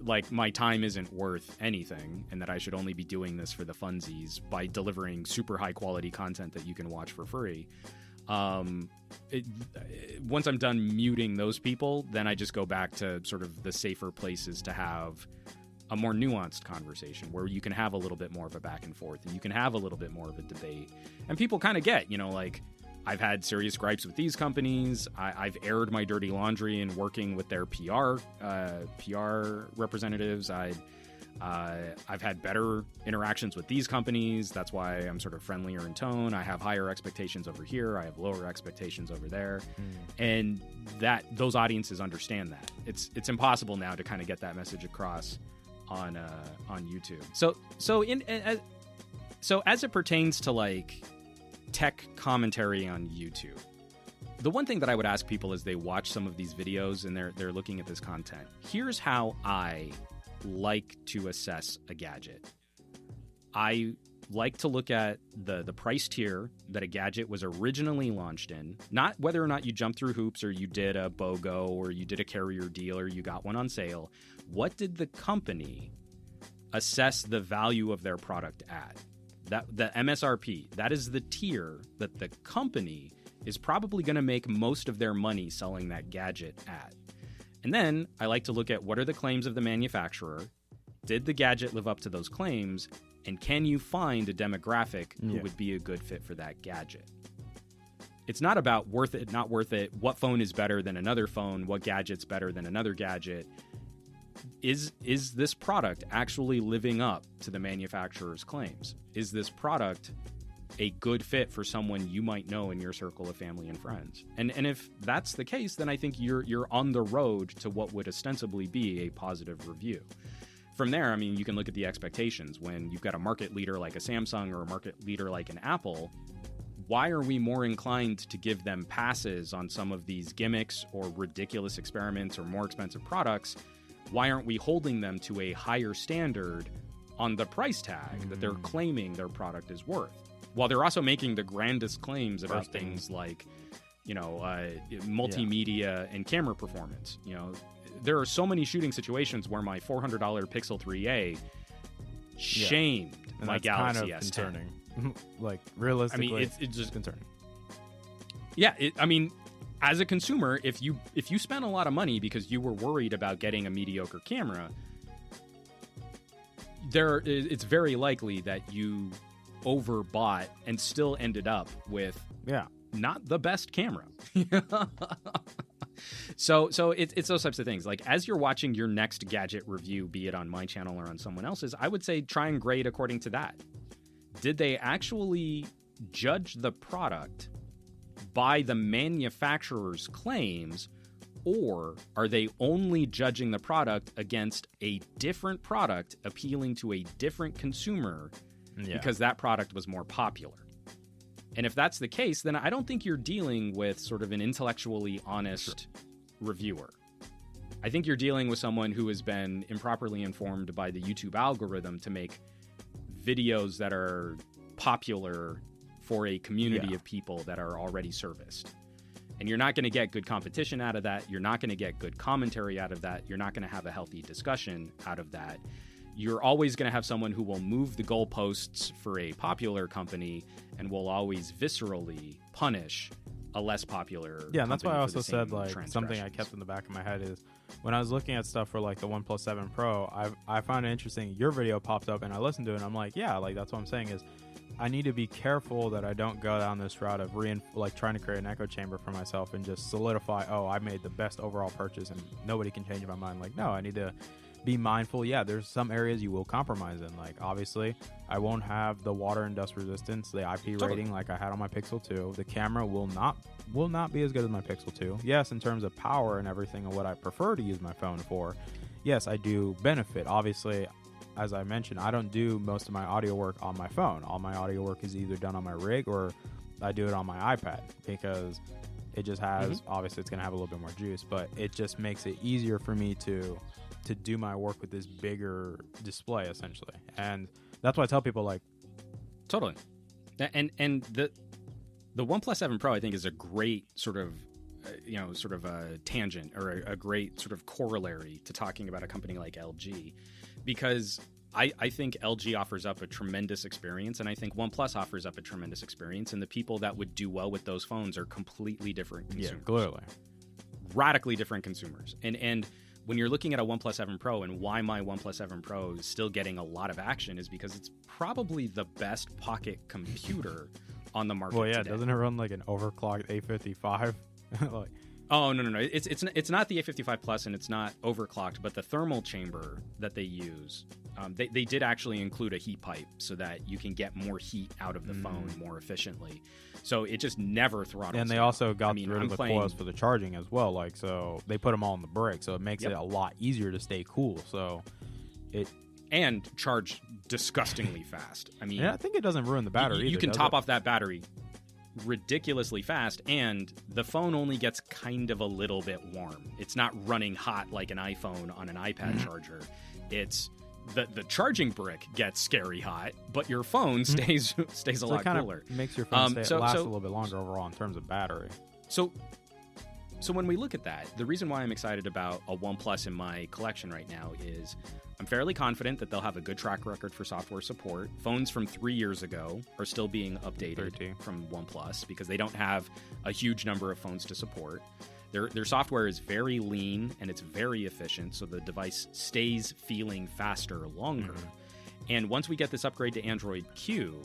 Like my time isn't worth anything, and that I should only be doing this for the funsies by delivering super high quality content that you can watch for free. Once I'm done muting those people, then I just go back to sort of the safer places to have a more nuanced conversation where you can have a little bit more of a back and forth and you can have a little bit more of a debate. And people kind of get, like, I've had serious gripes with these companies. I've aired my dirty laundry in working with their PR representatives. I've had better interactions with these companies. That's why I'm sort of friendlier in tone. I have higher expectations over here. I have lower expectations over there. And that those audiences understand that. It's impossible now to kind of get that message across on YouTube. So as it pertains to like tech commentary on YouTube, the one thing that I would ask people as they watch some of these videos and they're looking at this content, here's how I like to assess a gadget. I like to look at the price tier that a gadget was originally launched in, not whether or not you jumped through hoops or you did a BOGO or you did a carrier deal or you got one on sale. What did the company assess the value of their product at? The MSRP, that is the tier that the company is probably going to make most of their money selling that gadget at. And then I like to look at what are the claims of the manufacturer. Did the gadget live up to those claims? And can you find a demographic who would be a good fit for that gadget? It's not about worth it, not worth it. What phone is better than another phone? What gadget's better than another gadget? Is this product actually living up to the manufacturer's claims? Is this product a good fit for someone you might know in your circle of family and friends? And if that's the case, then I think you're on the road to what would ostensibly be a positive review. From there, I mean, you can look at the expectations. When you've got a market leader like a Samsung or a market leader like an Apple, why are we more inclined to give them passes on some of these gimmicks or ridiculous experiments or more expensive products? Why aren't we holding them to a higher standard on the price tag that they're claiming their product is worth? While they're also making the grandest claims about things like, multimedia and camera performance. There are so many shooting situations where my $400 Pixel 3a shamed my Galaxy kind of S10. concerning. Like, realistically, I mean, it's just concerning. Yeah, as a consumer, if you spent a lot of money because you were worried about getting a mediocre camera, it's very likely that you overbought and still ended up with not the best camera. So it's those types of things. Like, as you're watching your next gadget review, be it on my channel or on someone else's, I would say try and grade according to that. Did they actually judge the product by the manufacturer's claims, or are they only judging the product against a different product appealing to a different consumer because that product was more popular? And if that's the case, then I don't think you're dealing with sort of an intellectually honest reviewer. I think you're dealing with someone who has been improperly informed by the YouTube algorithm to make videos that are popular for a community of people that are already serviced. And you're not going to get good competition out of that. You're not going to get good commentary out of that. You're not going to have a healthy discussion out of that. You're always going to have someone who will move the goalposts for a popular company and will always viscerally punish a less popular company. Yeah, and that's why I also said, like, something I kept in the back of my head is when I was looking at stuff for like the OnePlus 7 Pro, I found it interesting. Your video popped up and I listened to it and I'm like, yeah, like that's what I'm saying is I need to be careful that I don't go down this route of trying to create an echo chamber for myself and just solidify, I made the best overall purchase and nobody can change my mind. Like, no, I need to be mindful. Yeah, there's some areas you will compromise in. Like, obviously, I won't have the water and dust resistance, the IP rating like I had on my Pixel 2. The camera will not be as good as my Pixel 2. Yes, in terms of power and everything and what I prefer to use my phone for, yes, I do benefit. Obviously, as I mentioned, I don't do most of my audio work on my phone. All my audio work is either done on my rig or I do it on my iPad because it just has, obviously it's going to have a little bit more juice, but it just makes it easier for me to do my work with this bigger display, essentially. And that's why I tell people, like... Totally. And the OnePlus 7 Pro, I think, is a great sort of a tangent or a great sort of corollary to talking about a company like LG, because I think LG offers up a tremendous experience, and I think OnePlus offers up a tremendous experience, and the people that would do well with those phones are completely different consumers. Yeah, clearly. Radically different consumers. And when you're looking at a OnePlus 7 Pro, and why my OnePlus 7 Pro is still getting a lot of action, is because it's probably the best pocket computer on the market today. Doesn't it run like an overclocked A55? Like, oh, no. It's not the A55 Plus, and it's not overclocked, but the thermal chamber that they use, they did actually include a heat pipe so that you can get more heat out of the phone more efficiently. So it just never throttles. And they also got rid of the coils for the charging as well. Like, so they put them all in the brick, so it makes it a lot easier to stay cool. So and charge disgustingly fast. I mean, I think it doesn't ruin the battery. You can top off that battery ridiculously fast, and the phone only gets kind of a little bit warm. It's not running hot like an iPhone on an iPad charger. It's the charging brick gets scary hot, but your phone stays a lot cooler. Makes your phone last a little bit longer overall in terms of battery. So when we look at that, the reason why I'm excited about a OnePlus in my collection right now is I'm fairly confident that they'll have a good track record for software support. Phones from 3 years ago are still being updated from OnePlus because they don't have a huge number of phones to support. Their software is very lean and it's very efficient, so the device stays feeling faster longer. And once we get this upgrade to Android Q,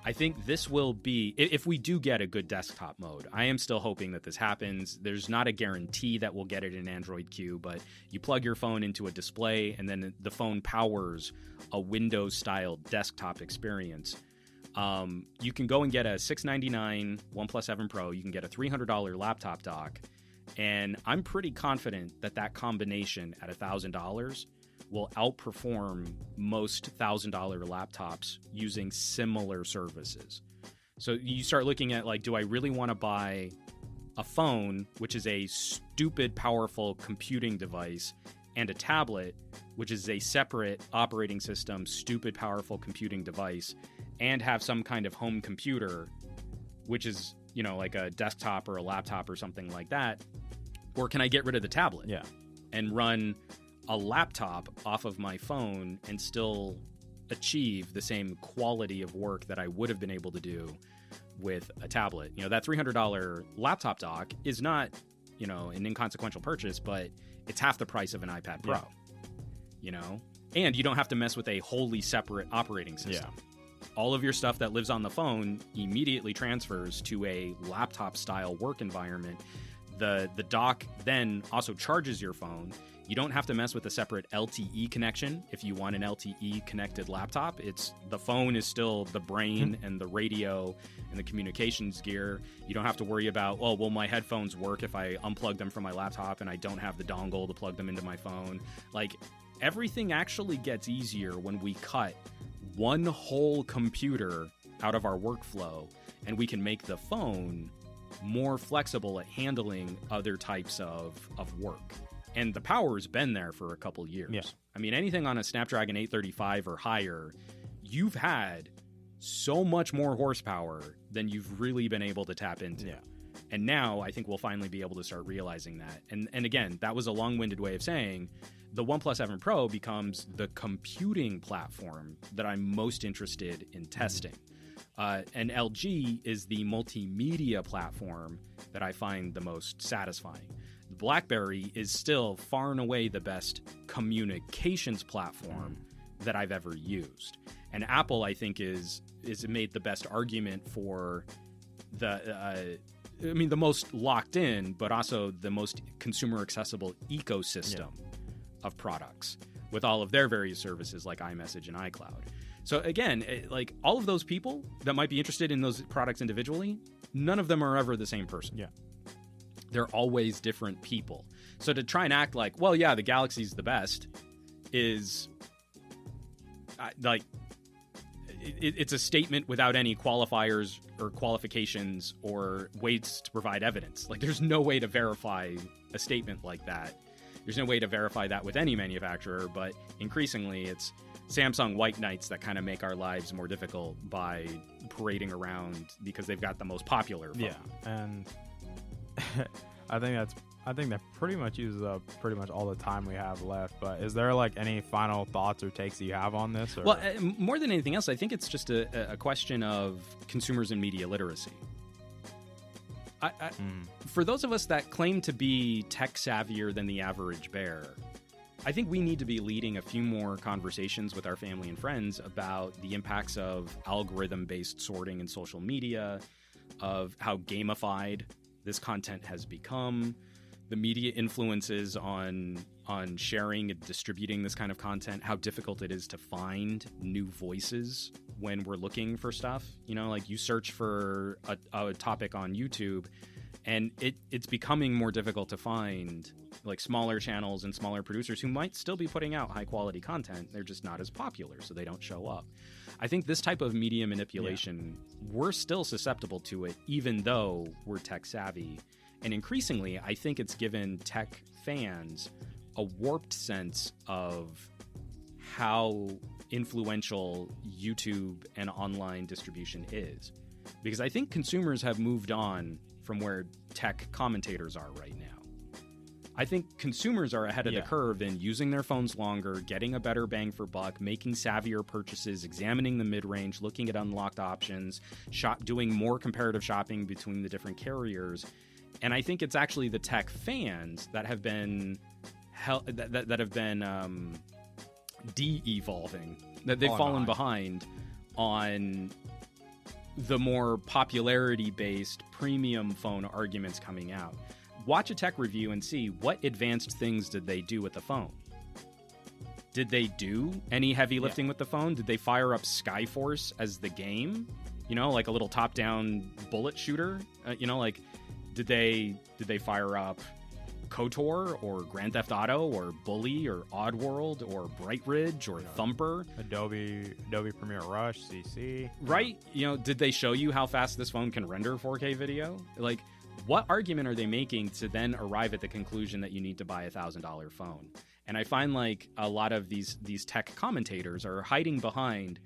I think this will be, if we do get a good desktop mode, I am still hoping that this happens. There's not a guarantee that we'll get it in Android Q, but you plug your phone into a display and then the phone powers a Windows-style desktop experience. You can go and get a $699 OnePlus 7 Pro. You can get a $300 laptop dock. And I'm pretty confident that combination at $1,000 will outperform most $1,000 laptops using similar services. So you start looking at, like, do I really want to buy a phone, which is a stupid, powerful computing device, and a tablet, which is a separate operating system, stupid, powerful computing device, and have some kind of home computer, which is, like a desktop or a laptop or something like that? Or can I get rid of the tablet and run a laptop off of my phone and still achieve the same quality of work that I would have been able to do with a tablet? That $300 laptop dock is not, an inconsequential purchase, but it's half the price of an iPad Pro, and you don't have to mess with a wholly separate operating system. All of your stuff that lives on the phone immediately transfers to a laptop-style work environment. The dock then also charges your phone. You don't have to mess with a separate LTE connection if you want an LTE-connected laptop. The phone is still the brain and the radio and the communications gear. You don't have to worry about, will my headphones work if I unplug them from my laptop and I don't have the dongle to plug them into my phone? Like, everything actually gets easier when we cut one whole computer out of our workflow, and we can make the phone more flexible at handling other types of work. And the power's been there for a couple years. Yeah. I mean, anything on a Snapdragon 835 or higher, you've had so much more horsepower than you've really been able to tap into. Yeah. And now I think we'll finally be able to start realizing that. And again, that was a long-winded way of saying the OnePlus 7 Pro becomes the computing platform that I'm most interested in testing. And LG is the multimedia platform that I find the most satisfying. The BlackBerry is still far and away the best communications platform that I've ever used. And Apple, I think, is made the best argument for the most locked in, but also the most consumer accessible ecosystem of products with all of their various services like iMessage and iCloud. So again, like, all of those people that might be interested in those products individually, none of them are ever the same person. Yeah. They're always different people. So to try and act like, the Galaxy's the best is it's a statement without any qualifiers or qualifications or ways to provide evidence. Like, there's no way to verify a statement like that. There's no way to verify that with any manufacturer, but increasingly it's Samsung white knights that kind of make our lives more difficult by parading around because they've got the most popular phone. Yeah, and I think that pretty much uses up pretty much all the time we have left. But is there, like, any final thoughts or takes that you have on this? Or? Well, more than anything else, I think it's just a question of consumers and media literacy. For those of us that claim to be tech savvier than the average bear, I think we need to be leading a few more conversations with our family and friends about the impacts of algorithm-based sorting in social media, of how gamified this content has become, the media influences on sharing and distributing this kind of content, how difficult it is to find new voices when we're looking for stuff. You know, like you search for a topic on YouTube, and it's becoming more difficult to find like smaller channels and smaller producers who might still be putting out high quality content. They're just not as popular, so they don't show up. I think this type of media manipulation, we're still susceptible to it, even though we're tech savvy. And increasingly, I think it's given tech fans a warped sense of how influential YouTube and online distribution is. Because I think consumers have moved on from where tech commentators are right now. I think consumers are ahead of the curve in using their phones longer, getting a better bang for buck, making savvier purchases, examining the mid-range, looking at unlocked options, doing more comparative shopping between the different carriers. And I think it's actually the tech fans that have been de-evolving, that they've fallen behind on the more popularity-based premium phone arguments coming out. Watch a tech review and see what advanced things did they do with the phone. Did they do any heavy lifting with the phone? Did they fire up Skyforce as the game? You know, like a little top-down bullet shooter? Like, did they fire up KOTOR or Grand Theft Auto or Bully or Oddworld or Bright Ridge or Thumper? Adobe Premiere Rush, CC. Right? You know, did they show you how fast this phone can render 4K video? Like, what argument are they making to then arrive at the conclusion that you need to buy a $1,000 phone? And I find like a lot of these tech commentators are hiding behind,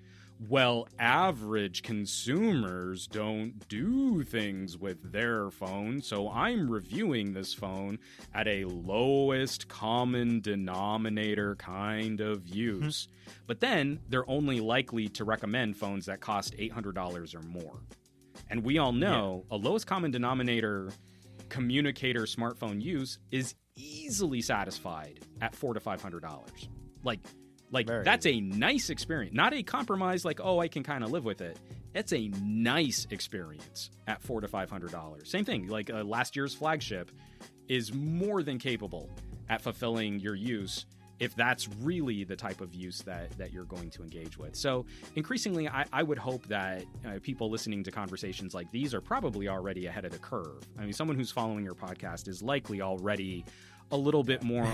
well, average consumers don't do things with their phone, so I'm reviewing this phone at a lowest common denominator kind of use. But then they're only likely to recommend phones that cost $800 or more. And we all know a lowest common denominator communicator smartphone use is easily satisfied at $400 to $500. Like that's a nice experience, not a compromise like, oh, I can kind of live with it. It's a nice experience at $400 to $500. Same thing, like last year's flagship is more than capable at fulfilling your use if that's really the type of use that you're going to engage with. So increasingly, I would hope that people listening to conversations like these are probably already ahead of the curve. I mean, someone who's following your podcast is likely already a little bit more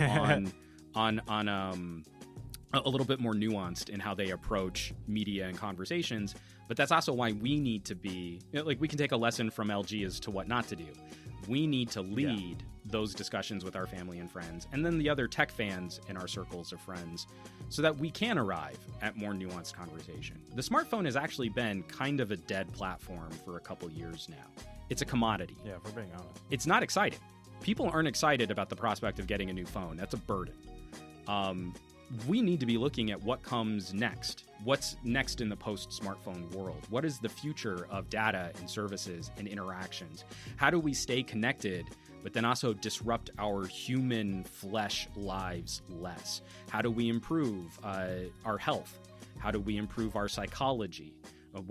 a little bit more nuanced in how they approach media and conversations. But that's also why we need to be, like, we can take a lesson from LG as to what not to do. We need to lead those discussions with our family and friends, and then the other tech fans in our circles of friends, so that we can arrive at more nuanced conversation. The smartphone has actually been kind of a dead platform for a couple years now. It's a commodity. Yeah, if we're being honest. It's not exciting. People aren't excited about the prospect of getting a new phone. That's a burden. We need to be looking at what comes next. What's next in the post-smartphone world? What is the future of data and services and interactions? How do we stay connected, but then also disrupt our human flesh lives less? How do we improve our health? How do we improve our psychology?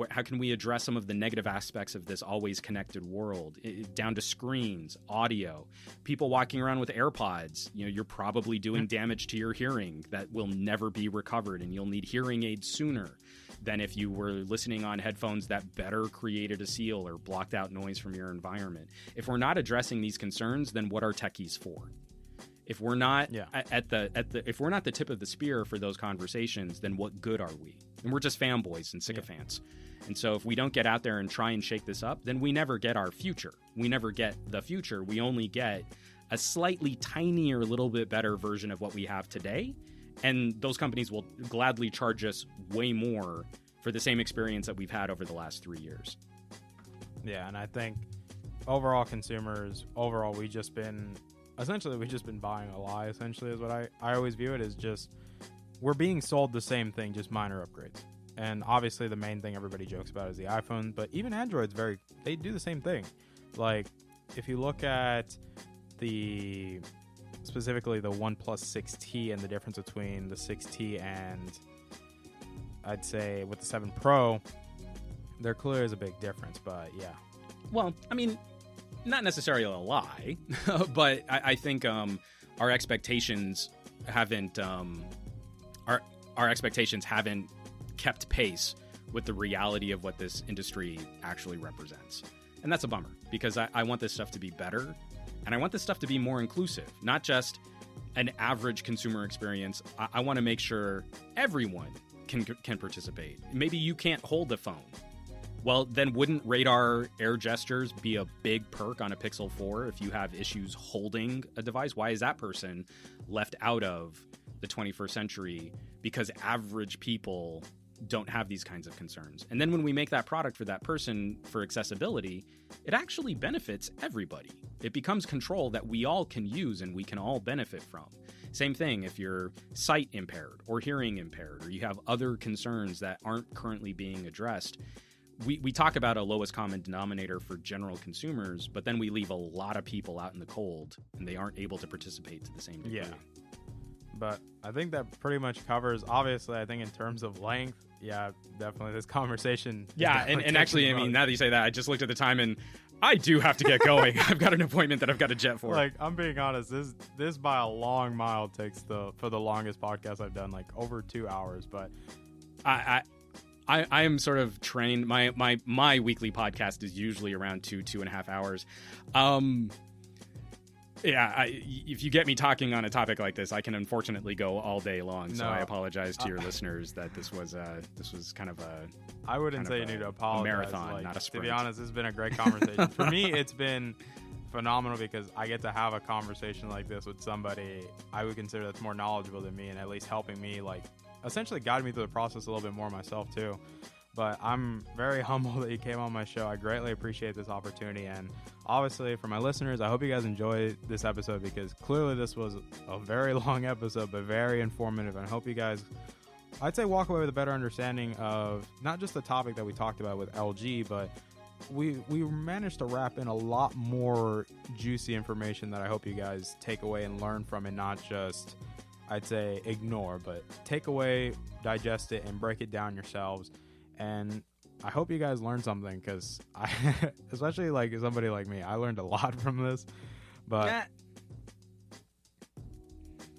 How can we address some of the negative aspects of this always connected world, down to screens, audio, people walking around with AirPods? You know, you're probably doing damage to your hearing that will never be recovered, and you'll need hearing aids sooner than if you were listening on headphones that better created a seal or blocked out noise from your environment. If we're not addressing these concerns, then what are techies for? If we're not if we're not the tip of the spear for those conversations, then what good are we? And we're just fanboys and sycophants. And so if we don't get out there and try and shake this up, then we never get our future. We never get the future. We only get a slightly tinier, little bit better version of what we have today. And those companies will gladly charge us way more for the same experience that we've had over the last 3 years. Yeah, and I think overall consumers, we've just been buying a lie, essentially, is what I always view it as. Just we're being sold the same thing, just minor upgrades. And obviously the main thing everybody jokes about is the iPhone, but even Android's they do the same thing. Like, if you look at specifically the OnePlus 6T and the difference between the 6T and I'd say with the 7 Pro, there clearly is a big difference, but yeah. Well, I mean, not necessarily a lie, but I think our expectations haven't our expectations haven't kept pace with the reality of what this industry actually represents. And that's a bummer, because I want this stuff to be better, and I want this stuff to be more inclusive, not just an average consumer experience. I want to make sure everyone can participate. Maybe you can't hold the phone. Well, then wouldn't radar air gestures be a big perk on a Pixel 4 if you have issues holding a device? Why is that person left out of the 21st century? Because average people don't have these kinds of concerns. And then when we make that product for that person for accessibility, it actually benefits everybody. It becomes control that we all can use and we can all benefit from. Same thing if you're sight impaired or hearing impaired, or you have other concerns that aren't currently being addressed. We talk about a lowest common denominator for general consumers, but then we leave a lot of people out in the cold and they aren't able to participate to the same degree. Yeah. But I think that pretty much covers, obviously, I think in terms of length, yeah, definitely this conversation. Yeah, and actually, I mean, now that you say that, I just looked at the time and I do have to get going. I've got an appointment that I've got to jet for. Like, I'm being honest, this by a long mile takes for the longest podcast I've done, like over 2 hours, but I am sort of trained. My weekly podcast is usually around 2.5 hours. If you get me talking on a topic like this, I can unfortunately go all day long. So I apologize to your listeners that this was kind of a. I wouldn't say you need to apologize. A marathon, not a sprint. To be honest, this has been a great conversation. For me, it's been phenomenal because I get to have a conversation like this with somebody I would consider that's more knowledgeable than me, and at least helping me, like, essentially guide me through the process a little bit more myself too. But I'm very humble that you came on my show. I greatly appreciate this opportunity, and obviously for my listeners, I hope you guys enjoyed this episode, because clearly this was a very long episode but very informative, and I hope you guys, I'd say, walk away with a better understanding of not just the topic that we talked about with LG, but we managed to wrap in a lot more juicy information that I hope you guys take away and learn from, and not just, I'd say, ignore, but take away, digest it, and break it down yourselves. And I hope you guys learned something, because especially like somebody like me, I learned a lot from this. But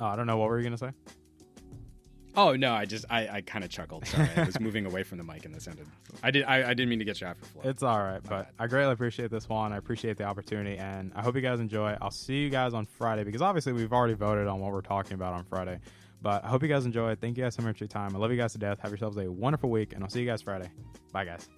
I don't know, what were you gonna say? Oh no, I kind of chuckled. Sorry, I was moving away from the mic and this ended. I didn't mean to get you off the floor. It's all right, but I greatly appreciate this one. I appreciate the opportunity, and I hope you guys enjoy. I'll see you guys on Friday, because obviously we've already voted on what we're talking about on Friday. But I hope you guys enjoy. Thank you guys so much for your time. I love you guys to death. Have yourselves a wonderful week, and I'll see you guys Friday. Bye, guys.